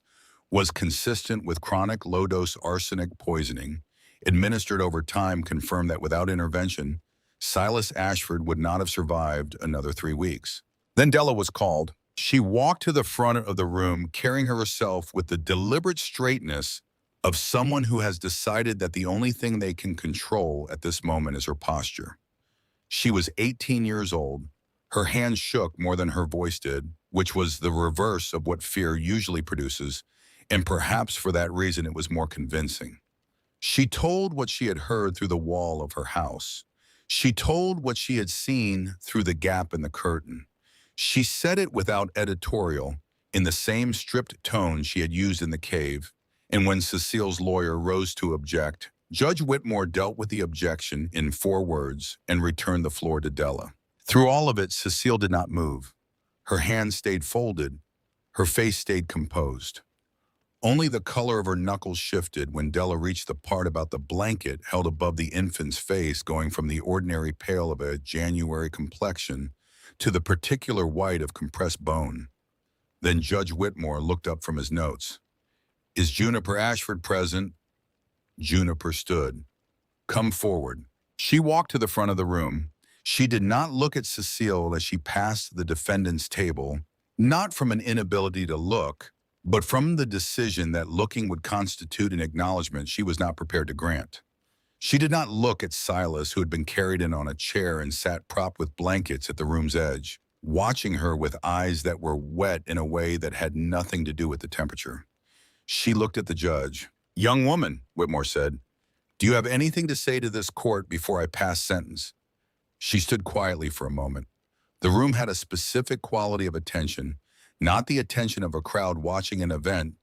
was consistent with chronic low-dose arsenic poisoning, administered over time, confirmed that without intervention, Silas Ashford would not have survived another 3 weeks. Then Della was called. She walked to the front of the room, carrying herself with the deliberate straightness of someone who has decided that the only thing they can control at this moment is her posture. She was 18 years old. Her hands shook more than her voice did, which was the reverse of what fear usually produces, and perhaps for that reason it was more convincing. She told what she had heard through the wall of her house. She told what she had seen through the gap in the curtain. She said it without editorial, in the same stripped tone she had used in the cave, and when Cecile's lawyer rose to object, Judge Whitmore dealt with the objection in 4 words and returned the floor to Della. Through all of it, Cecile did not move. Her hands stayed folded. Her face stayed composed. Only the color of her knuckles shifted when Della reached the part about the blanket held above the infant's face, going from the ordinary pale of a January complexion to the particular white of compressed bone. Then Judge Whitmore looked up from his notes. "Is Juniper Ashford present?" Juniper stood. "Come forward." She walked to the front of the room. She did not look at Cecile as she passed the defendant's table, not from an inability to look, but from the decision that looking would constitute an acknowledgement she was not prepared to grant. She did not look at Silas, who had been carried in on a chair and sat propped with blankets at the room's edge, watching her with eyes that were wet in a way that had nothing to do with the temperature. She looked at the judge. "Young woman," Whitmore said, Do you have anything to say to this court before I pass sentence? She stood quietly for a moment. The room had a specific quality of attention, not the attention of a crowd watching an event,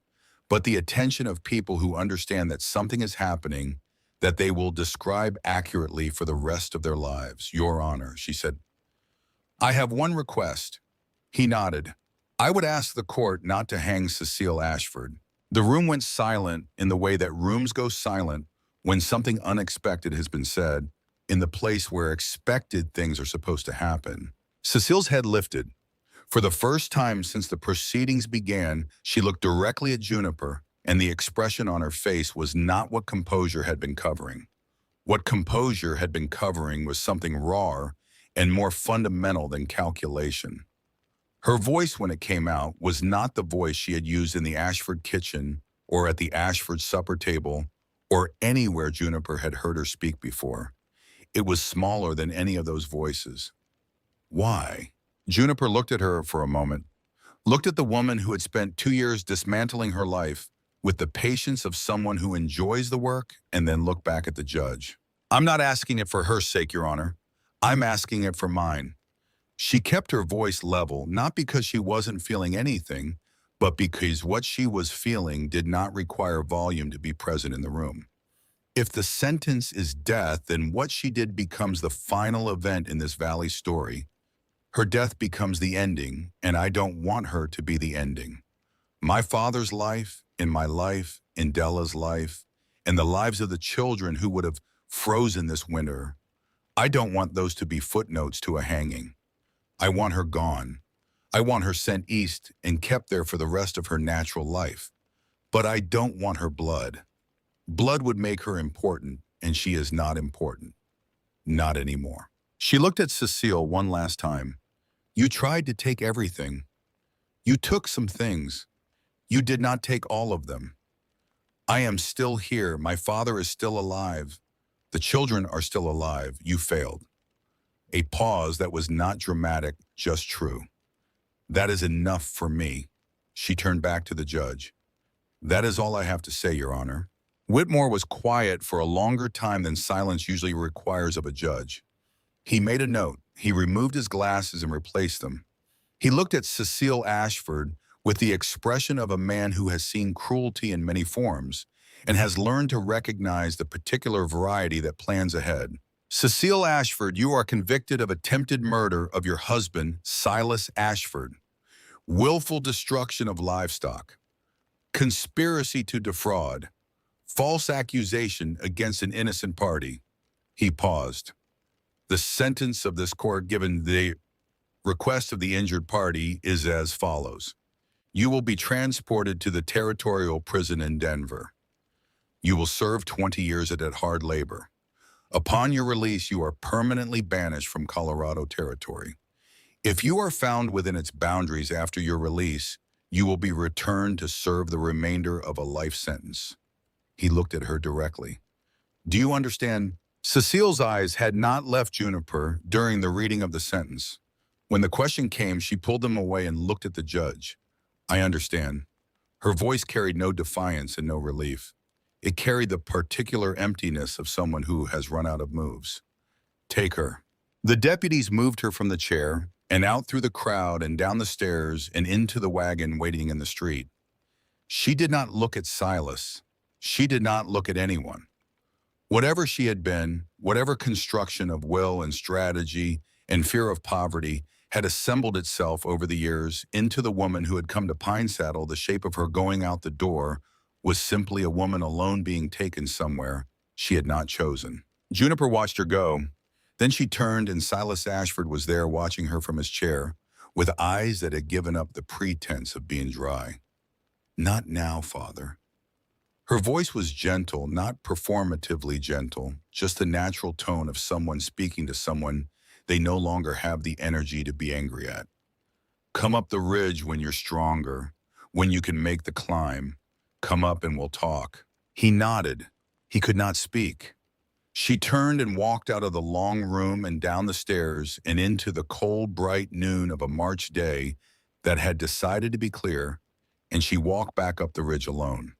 but the attention of people who understand that something is happening that they will describe accurately for the rest of their lives. Your Honor, she said, I have one request. He nodded. I would ask the court not to hang Cecile Ashford. The room went silent in the way that rooms go silent when something unexpected has been said, in the place where expected things are supposed to happen. Cecile's head lifted. For the first time since the proceedings began, she looked directly at Juniper, and the expression on her face was not what composure had been covering. What composure had been covering was something rawer and more fundamental than calculation. Her voice, when it came out, was not the voice she had used in the Ashford kitchen or at the Ashford supper table or anywhere Juniper had heard her speak before. It was smaller than any of those voices. Why? Juniper looked at her for a moment, looked at the woman who had spent 2 years dismantling her life with the patience of someone who enjoys the work, and then looked back at the judge. I'm not asking it for her sake, Your Honor. I'm asking it for mine. She kept her voice level, not because she wasn't feeling anything, but because what she was feeling did not require volume to be present in the room. If the sentence is death, then what she did becomes the final event in this valley story. Her death becomes the ending, and I don't want her to be the ending. My father's life, in my life, in Della's life, and the lives of the children who would have frozen this winter, I don't want those to be footnotes to a hanging. I want her gone. I want her sent east and kept there for the rest of her natural life. But I don't want her blood. Blood would make her important, and she is not important. Not anymore. She looked at Cecile one last time. You tried to take everything. You took some things. You did not take all of them. I am still here. My father is still alive. The children are still alive. You failed. A pause that was not dramatic, just true. That is enough for me. She turned back to the judge. That is all I have to say, Your Honor. Whitmore was quiet for a longer time than silence usually requires of a judge. He made a note. He removed his glasses and replaced them. He looked at Cecile Ashford with the expression of a man who has seen cruelty in many forms and has learned to recognize the particular variety that plans ahead. Cecile Ashford, you are convicted of attempted murder of your husband, Silas Ashford, willful destruction of livestock, conspiracy to defraud, false accusation against an innocent party. He paused. The sentence of this court, given the request of the injured party, is as follows. You will be transported to the territorial prison in Denver. You will serve 20 years at hard labor. Upon your release, you are permanently banished from Colorado territory. If you are found within its boundaries after your release, you will be returned to serve the remainder of a life sentence. He looked at her directly. Do you understand? Cecile's eyes had not left Juniper during the reading of the sentence. When the question came, she pulled them away and looked at the judge. I understand. Her voice carried no defiance and no relief. It carried the particular emptiness of someone who has run out of moves. Take her. The deputies moved her from the chair and out through the crowd and down the stairs and into the wagon waiting in the street. She did not look at Silas. She did not look at anyone. Whatever she had been, whatever construction of will and strategy and fear of poverty had assembled itself over the years into the woman who had come to Pine Saddle, the shape of her going out the door was simply a woman alone being taken somewhere she had not chosen. Juniper watched her go. Then she turned, and Silas Ashford was there watching her from his chair, with eyes that had given up the pretense of being dry. Not now, Father. Her voice was gentle, not performatively gentle, just the natural tone of someone speaking to someone they no longer have the energy to be angry at. Come up the ridge when you're stronger, when you can make the climb. Come up and we'll talk. He nodded. He could not speak. She turned and walked out of the long room and down the stairs and into the cold, bright noon of a March day that had decided to be clear, and she walked back up the ridge alone.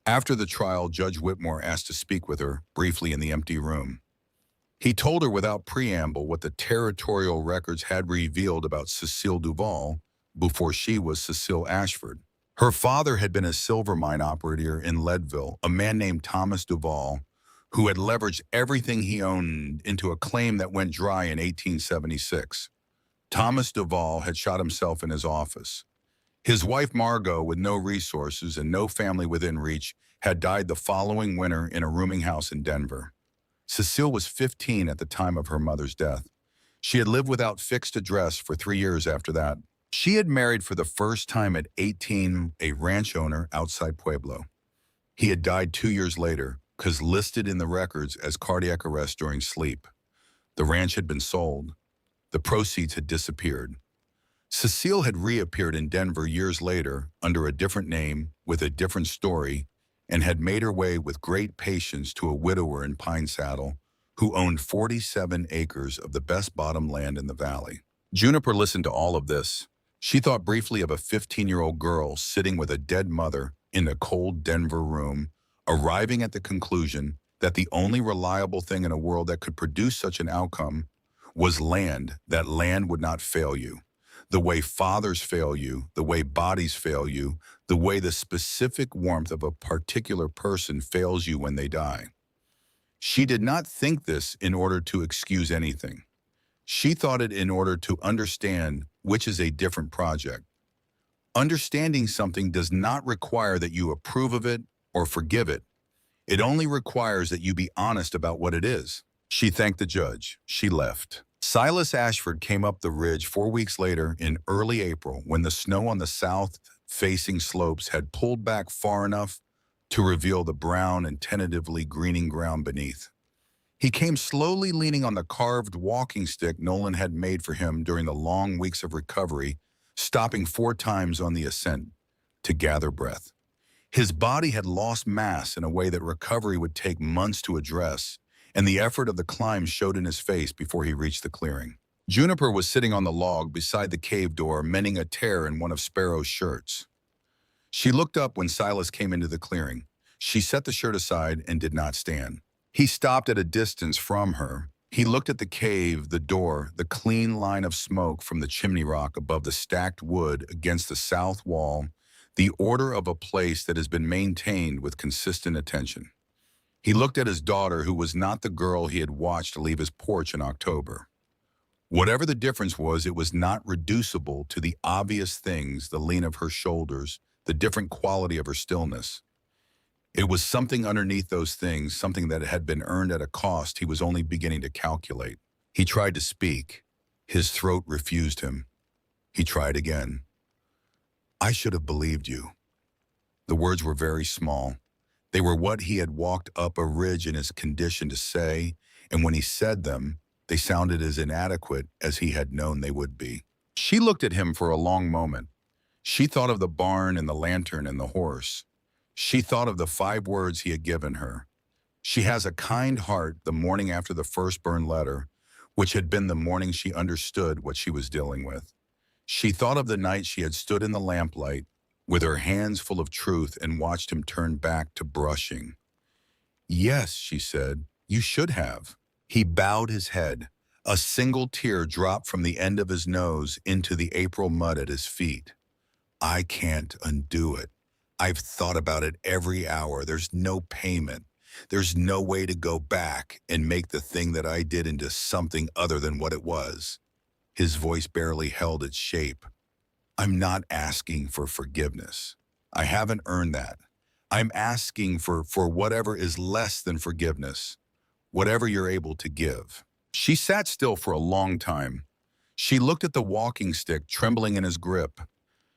After the trial, Judge Whitmore asked to speak with her briefly in the empty room. He told her without preamble what the territorial records had revealed about Cecile Duval before she was Cecile Ashford. Her father had been a silver mine operator in Leadville, a man named Thomas Duval, who had leveraged everything he owned into a claim that went dry in 1876. Thomas Duval had shot himself in his office. His wife Margot, with no resources and no family within reach, had died the following winter in a rooming house in Denver. Cecile was 15 at the time of her mother's death. She had lived without fixed address for 3 years after that. She had married for the first time at 18 a ranch owner outside Pueblo. He had died 2 years later, because listed in the records as cardiac arrest during sleep. The ranch had been sold. The proceeds had disappeared. Cecile had reappeared in Denver years later under a different name with a different story and had made her way with great patience to a widower in Pine Saddle who owned 47 acres of the best bottom land in the valley. Juniper listened to all of this. She thought briefly of a 15-year-old girl sitting with a dead mother in a cold Denver room, arriving at the conclusion that the only reliable thing in a world that could produce such an outcome was land, that land would not fail you. The way fathers fail you, the way bodies fail you, the way the specific warmth of a particular person fails you when they die. She did not think this in order to excuse anything. She thought it in order to understand, which is a different project. Understanding something does not require that you approve of it or forgive it. It only requires that you be honest about what it is. She thanked the judge. She left. Silas Ashford came up the ridge 4 weeks later in early April when the snow on the south-facing slopes had pulled back far enough to reveal the brown and tentatively greening ground beneath. He came slowly leaning on the carved walking stick Nolan had made for him during the long weeks of recovery, stopping 4 times on the ascent to gather breath. His body had lost mass in a way that recovery would take months to address, and the effort of the climb showed in his face before he reached the clearing. Juniper was sitting on the log beside the cave door, mending a tear in one of Sparrow's shirts. She looked up when Silas came into the clearing. She set the shirt aside and did not stand. He stopped at a distance from her. He looked at the cave, the door, the clean line of smoke from the chimney rock above the stacked wood against the south wall, the order of a place that has been maintained with consistent attention. He looked at his daughter, who was not the girl he had watched leave his porch in October. Whatever the difference was, it was not reducible to the obvious things, the lean of her shoulders, the different quality of her stillness. It was something underneath those things, something that had been earned at a cost he was only beginning to calculate. He tried to speak. His throat refused him. He tried again. "I should have believed you." The words were very small. They were what he had walked up a ridge in his condition to say, and when he said them, they sounded as inadequate as he had known they would be. She looked at him for a long moment. She thought of the barn and the lantern and the horse. She thought of the 5 words he had given her. She has a kind heart, the morning after the first burned letter, which had been the morning she understood what she was dealing with. She thought of the night she had stood in the lamplight, with her hands full of truth, and watched him turn back to brushing. "Yes," she said, "you should have." He bowed his head. A single tear dropped from the end of his nose into the April mud at his feet. "I can't undo it. I've thought about it every hour. There's no payment. There's no way to go back and make the thing that I did into something other than what it was." His voice barely held its shape. "I'm not asking for forgiveness. I haven't earned that. I'm asking for whatever is less than forgiveness, whatever you're able to give." She sat still for a long time. She looked at the walking stick trembling in his grip.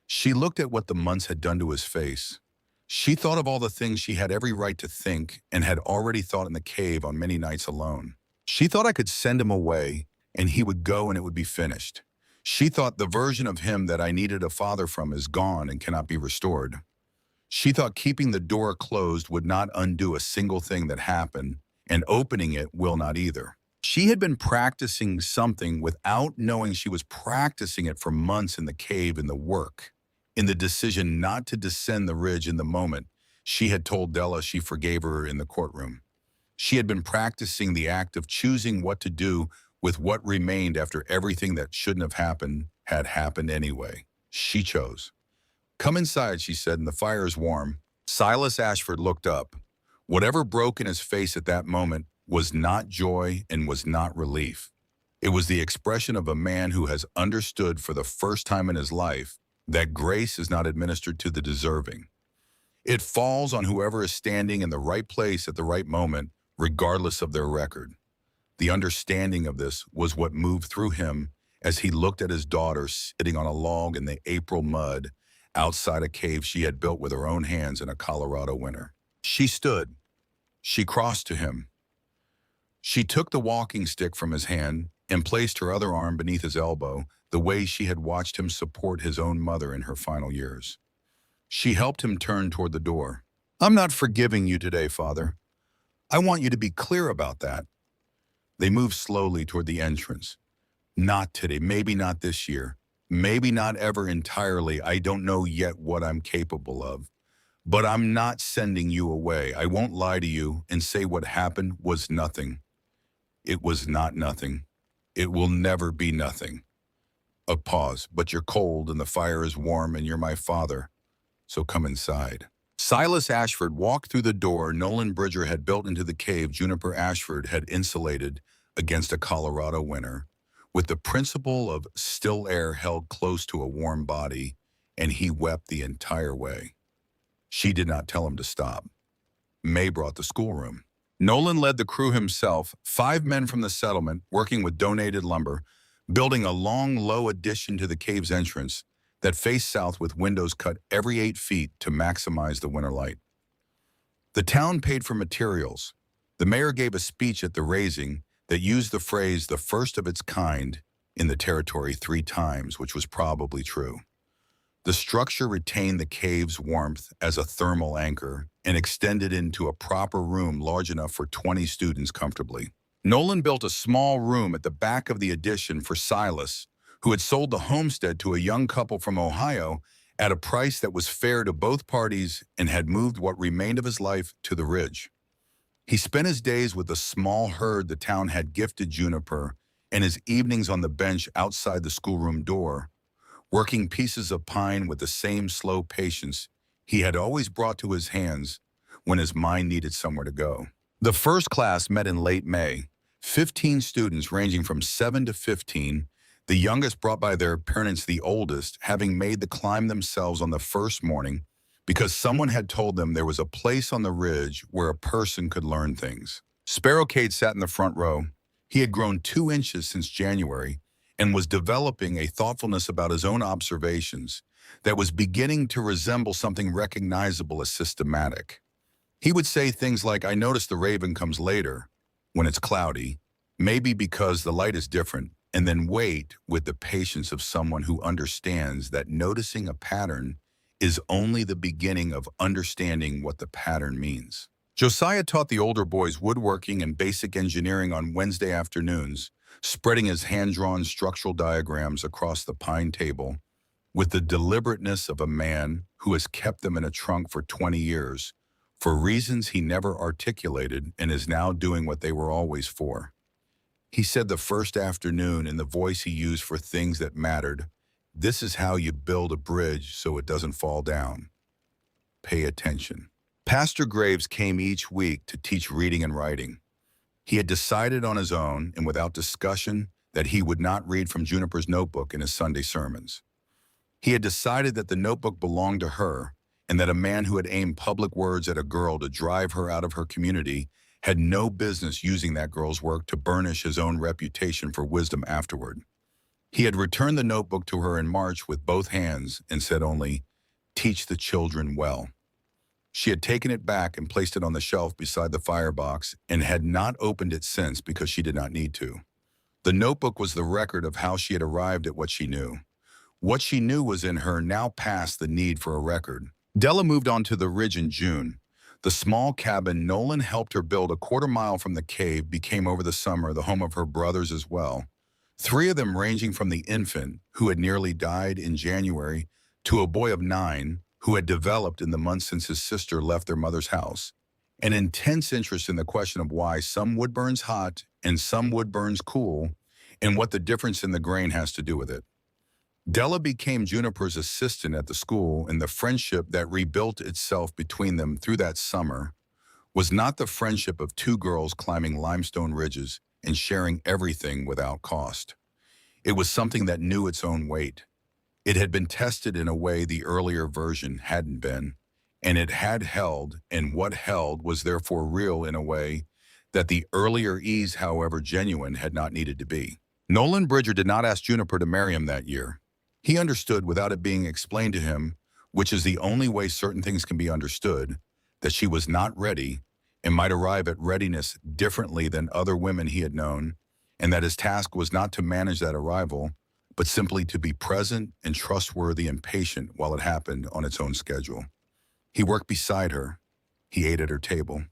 She looked at what the months had done to his face. She thought of all the things she had every right to think and had already thought in the cave on many nights alone. She thought, I could send him away and he would go and it would be finished. She thought, the version of him that I needed a father from is gone and cannot be restored. She thought keeping the door closed would not undo a single thing that happened, and opening it will not either. She had been practicing something without knowing she was practicing it for months in the cave, in the work, in the decision not to descend the ridge in the moment. She had told Della she forgave her in the courtroom. She had been practicing the act of choosing what to do with what remained after everything that shouldn't have happened had happened anyway. She chose. "Come inside," she said, "and the fire is warm." Silas Ashford looked up. Whatever broke in his face at that moment was not joy and was not relief. It was the expression of a man who has understood for the first time in his life that grace is not administered to the deserving. It falls on whoever is standing in the right place at the right moment, regardless of their record. The understanding of this was what moved through him as he looked at his daughter sitting on a log in the April mud outside a cave she had built with her own hands in a Colorado winter. She stood. She crossed to him. She took the walking stick from his hand and placed her other arm beneath his elbow, the way she had watched him support his own mother in her final years. She helped him turn toward the door. "I'm not forgiving you today, Father. I want you to be clear about that." They moved slowly toward the entrance. "Not today, maybe not this year, maybe not ever entirely. I don't know yet what I'm capable of. But I'm not sending you away. I won't lie to you and say what happened was nothing. It was not nothing. It will never be nothing." A pause. "But you're cold and the fire is warm and you're my father. So come inside." Silas Ashford walked through the door Nolan Bridger had built into the cave Juniper Ashford had insulated against a Colorado winter, with the principle of still air held close to a warm body, and he wept the entire way. She did not tell him to stop. May brought the schoolroom. Nolan led the crew himself, 5 men from the settlement working with donated lumber, building a long, low addition to the cave's entrance that faced south with windows cut every 8 feet to maximize the winter light. The town paid for materials. The mayor gave a speech at the raising that used the phrase "the first of its kind" in the territory 3 times, which was probably true. The structure retained the cave's warmth as a thermal anchor and extended into a proper room large enough for 20 students comfortably. Nolan built a small room at the back of the addition for Silas, who had sold the homestead to a young couple from Ohio at a price that was fair to both parties and had moved what remained of his life to the ridge. He spent his days with the small herd the town had gifted Juniper and his evenings on the bench outside the schoolroom door, working pieces of pine with the same slow patience he had always brought to his hands when his mind needed somewhere to go. The first class met in late May, 15 students ranging from 7 to 15, the youngest brought by their parents, the oldest having made the climb themselves on the first morning because someone had told them there was a place on the ridge where a person could learn things. Sparrow sat in the front row. He had grown 2 inches since January and was developing a thoughtfulness about his own observations that was beginning to resemble something recognizable as systematic. He would say things like, "I noticed the raven comes later when it's cloudy, maybe because the light is different," and then wait with the patience of someone who understands that noticing a pattern is only the beginning of understanding what the pattern means. Josiah taught the older boys woodworking and basic engineering on Wednesday afternoons, spreading his hand-drawn structural diagrams across the pine table with the deliberateness of a man who has kept them in a trunk for 20 years, for reasons he never articulated, and is now doing what they were always for. He said the first afternoon in the voice he used for things that mattered, "This is how you build a bridge so it doesn't fall down. Pay attention." Pastor Graves came each week to teach reading and writing. He had decided on his own and without discussion that he would not read from Juniper's notebook in his Sunday sermons. He had decided that the notebook belonged to her and that a man who had aimed public words at a girl to drive her out of her community had no business using that girl's work to burnish his own reputation for wisdom afterward. He had returned the notebook to her in March with both hands and said only, "Teach the children well." She had taken it back and placed it on the shelf beside the firebox and had not opened it since because she did not need to. The notebook was the record of how she had arrived at what she knew. What she knew was in her now past the need for a record. Della moved on to the ridge in June. The small cabin Nolan helped her build a quarter-mile from the cave became over the summer the home of her brothers as well, 3 of them ranging from the infant, who had nearly died in January, to a boy of 9, who had developed in the months since his sister left their mother's house, an intense interest in the question of why some wood burns hot and some wood burns cool, and what the difference in the grain has to do with it. Della became Juniper's assistant at the school, and the friendship that rebuilt itself between them through that summer was not the friendship of two girls climbing limestone ridges and sharing everything without cost. It was something that knew its own weight. It had been tested in a way the earlier version hadn't been, and it had held, and what held was therefore real in a way that the earlier ease, however genuine, had not needed to be. Nolan Bridger did not ask Juniper to marry him that year. He understood without it being explained to him, which is the only way certain things can be understood, that she was not ready and might arrive at readiness differently than other women he had known, and that his task was not to manage that arrival, but simply to be present and trustworthy and patient while it happened on its own schedule. He worked beside her. He ate at her table.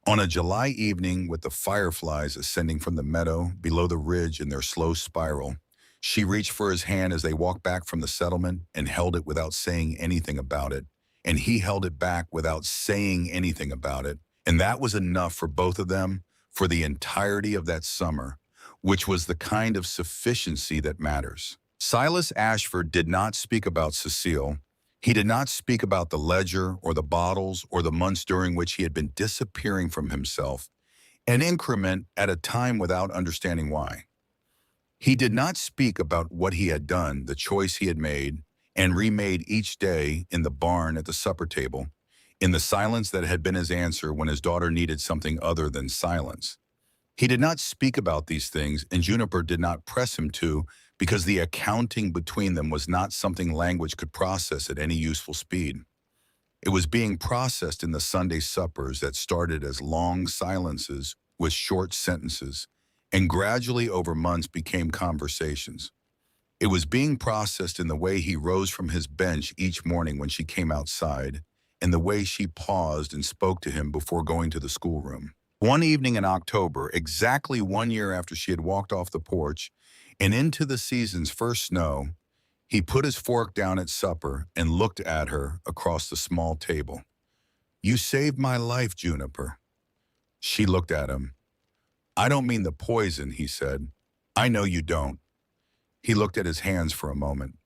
On a July evening with the fireflies ascending from the meadow below the ridge in their slow spiral, she reached for his hand as they walked back from the settlement and held it without saying anything about it, and he held it back without saying anything about it, and that was enough for both of them for the entirety of that summer, which was the kind of sufficiency that matters. Silas Ashford did not speak about Cecile. He did not speak about the ledger or the bottles or the months during which he had been disappearing from himself, an increment at a time without understanding why. He did not speak about what he had done, the choice he had made, and remade each day in the barn at the supper table, in the silence that had been his answer when his daughter needed something other than silence. He did not speak about these things, and Juniper did not press him to, because the accounting between them was not something language could process at any useful speed. It was being processed in the Sunday suppers that started as long silences with short sentences, and gradually over months became conversations. It was being processed in the way he rose from his bench each morning when she came outside, and the way she paused and spoke to him before going to the schoolroom. One evening in October, exactly 1 year after she had walked off the porch and into the season's first snow, he put his fork down at supper and looked at her across the small table. "You saved my life, Juniper." She looked at him. "I don't mean the poison," he said. "I know you don't." He looked at his hands for a moment.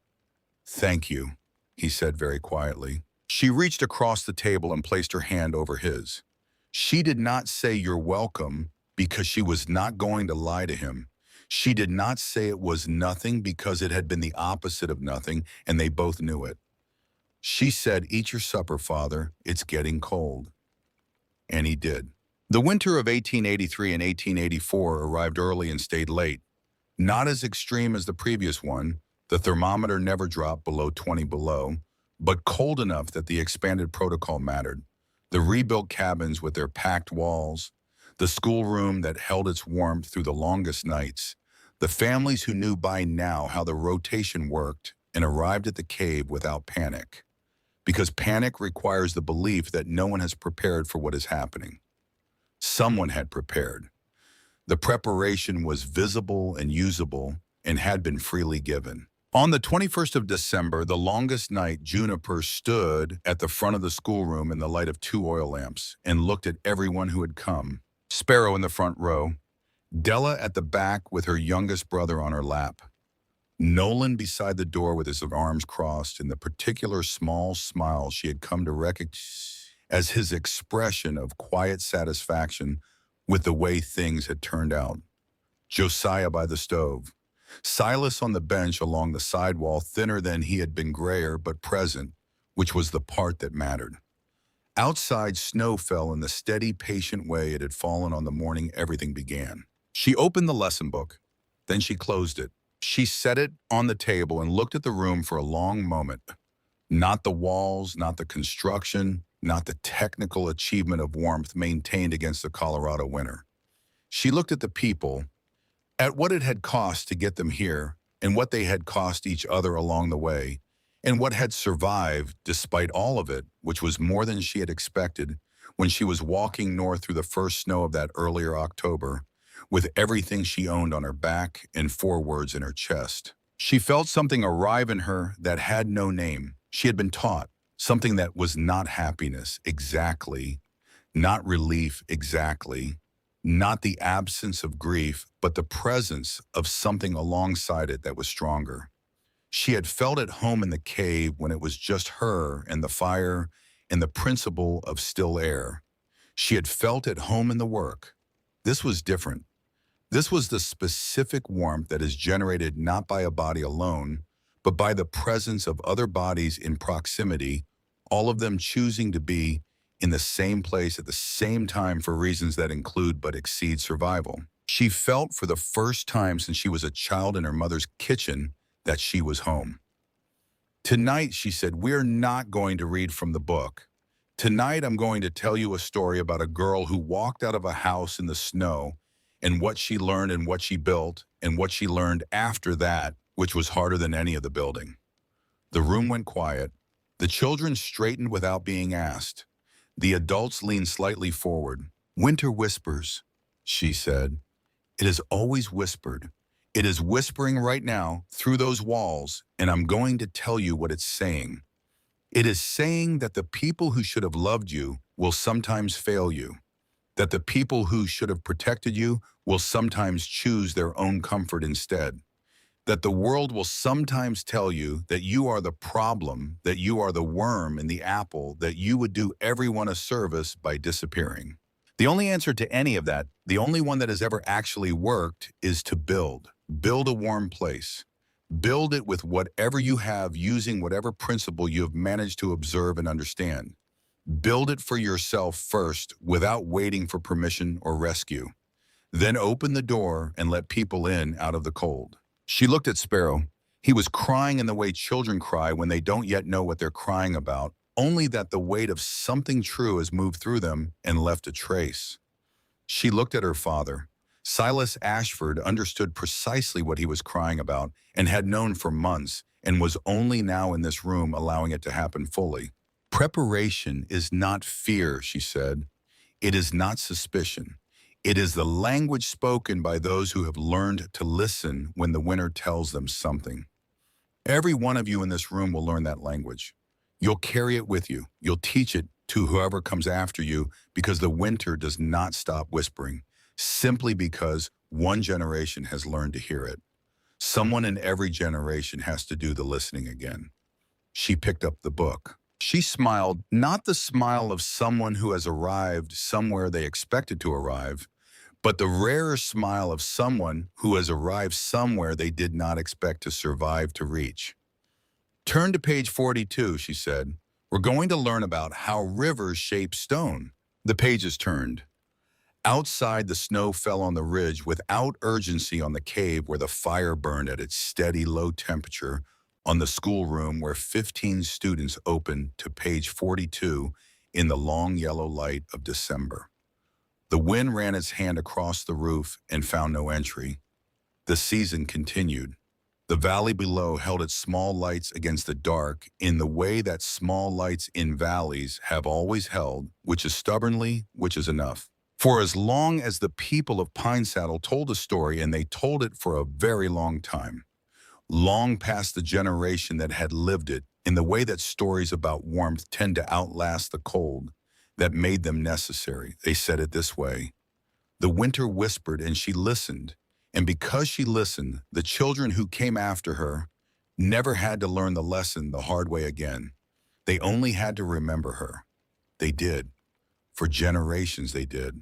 "Thank you," he said very quietly. She reached across the table and placed her hand over his. She did not say "you're welcome" because she was not going to lie to him. She did not say it was nothing because it had been the opposite of nothing, and they both knew it. She said, "Eat your supper, Father. It's getting cold." And he did. The winter of 1883 and 1884 arrived early and stayed late. Not as extreme as the previous one, the thermometer never dropped below 20 below, but cold enough that the expanded protocol mattered. The rebuilt cabins with their packed walls, the schoolroom that held its warmth through the longest nights, the families who knew by now how the rotation worked and arrived at the cave without panic. Because panic requires the belief that no one has prepared for what is happening. Someone had prepared. The preparation was visible and usable and had been freely given. On the 21st of December, the longest night, Juniper stood at the front of the schoolroom in the light of 2 oil lamps and looked at everyone who had come. Sparrow in the front row, Della at the back with her youngest brother on her lap, Nolan beside the door with his arms crossed and the particular small smile she had come to recognize as his expression of quiet satisfaction with the way things had turned out. Josiah by the stove. Silas on the bench along the sidewall, thinner than he had been, grayer but present, which was the part that mattered. Outside, snow fell in the steady, patient way it had fallen on the morning everything began. She opened the lesson book. Then she closed it. She set it on the table and looked at the room for a long moment. Not the walls, not the construction, not the technical achievement of warmth maintained against the Colorado winter. She looked at the people, at what it had cost to get them here, and what they had cost each other along the way, and what had survived despite all of it, which was more than she had expected when she was walking north through the first snow of that earlier October, with everything she owned on her back and 4 words in her chest. She felt something arrive in her that had no name. She had been taught. something that was not happiness exactly, not relief exactly, not the absence of grief, but the presence of something alongside it that was stronger. She had felt at home in the cave when it was just her and the fire and the principle of still air. She had felt at home in the work. This was different. This was the specific warmth that is generated not by a body alone, but by the presence of other bodies in proximity, all of them choosing to be in the same place at the same time for reasons that include but exceed survival. She felt for the first time since she was a child in her mother's kitchen that she was home. Tonight, she said, we're not going to read from the book. Tonight, I'm going to tell you a story about a girl who walked out of a house in the snow and what she learned and what she built and what she learned after that, which was harder than any of the building. The room went quiet. The children straightened without being asked. The adults leaned slightly forward. Winter whispers, she said. It has always whispered. It is whispering right now through those walls, and I'm going to tell you what it's saying. It is saying that the people who should have loved you will sometimes fail you, that the people who should have protected you will sometimes choose their own comfort instead, that the world will sometimes tell you that you are the problem, that you are the worm in the apple, that you would do everyone a service by disappearing. The only answer to any of that, the only one that has ever actually worked, is to build. Build a warm place. Build it with whatever you have, using whatever principle you have managed to observe and understand. Build it for yourself first without waiting for permission or rescue. Then open the door and let people in out of the cold. She looked at Sparrow. He was crying in the way children cry when they don't yet know what they're crying about, only that the weight of something true has moved through them and left a trace. She looked at her father. Silas Ashford understood precisely what he was crying about and had known for months, and was only now in this room allowing it to happen fully. Preparation is not fear, she said. It is not suspicion. It is the language spoken by those who have learned to listen when the winter tells them something. Every one of you in this room will learn that language. You'll carry it with you. You'll teach it to whoever comes after you, because the winter does not stop whispering, simply because one generation has learned to hear it. Someone in every generation has to do the listening again. She picked up the book. She smiled, not the smile of someone who has arrived somewhere they expected to arrive, but the rarer smile of someone who has arrived somewhere they did not expect to survive to reach. Turn to page 42, she said. We're going to learn about how rivers shape stone. The pages turned. Outside, the snow fell on the ridge without urgency on the cave where the fire burned at its steady low temperature, on the schoolroom where 15 students opened to page 42 in the long yellow light of December. The wind ran its hand across the roof and found no entry. The season continued. The valley below held its small lights against the dark in the way that small lights in valleys have always held, which is stubbornly, which is enough. For as long as the people of Pine Saddle told a story, and they told it for a very long time, long past the generation that had lived it, in the way that stories about warmth tend to outlast the cold that made them necessary. They said it this way. The winter whispered and she listened, and because she listened, the children who came after her never had to learn the lesson the hard way again. They only had to remember her. They did. For generations they did.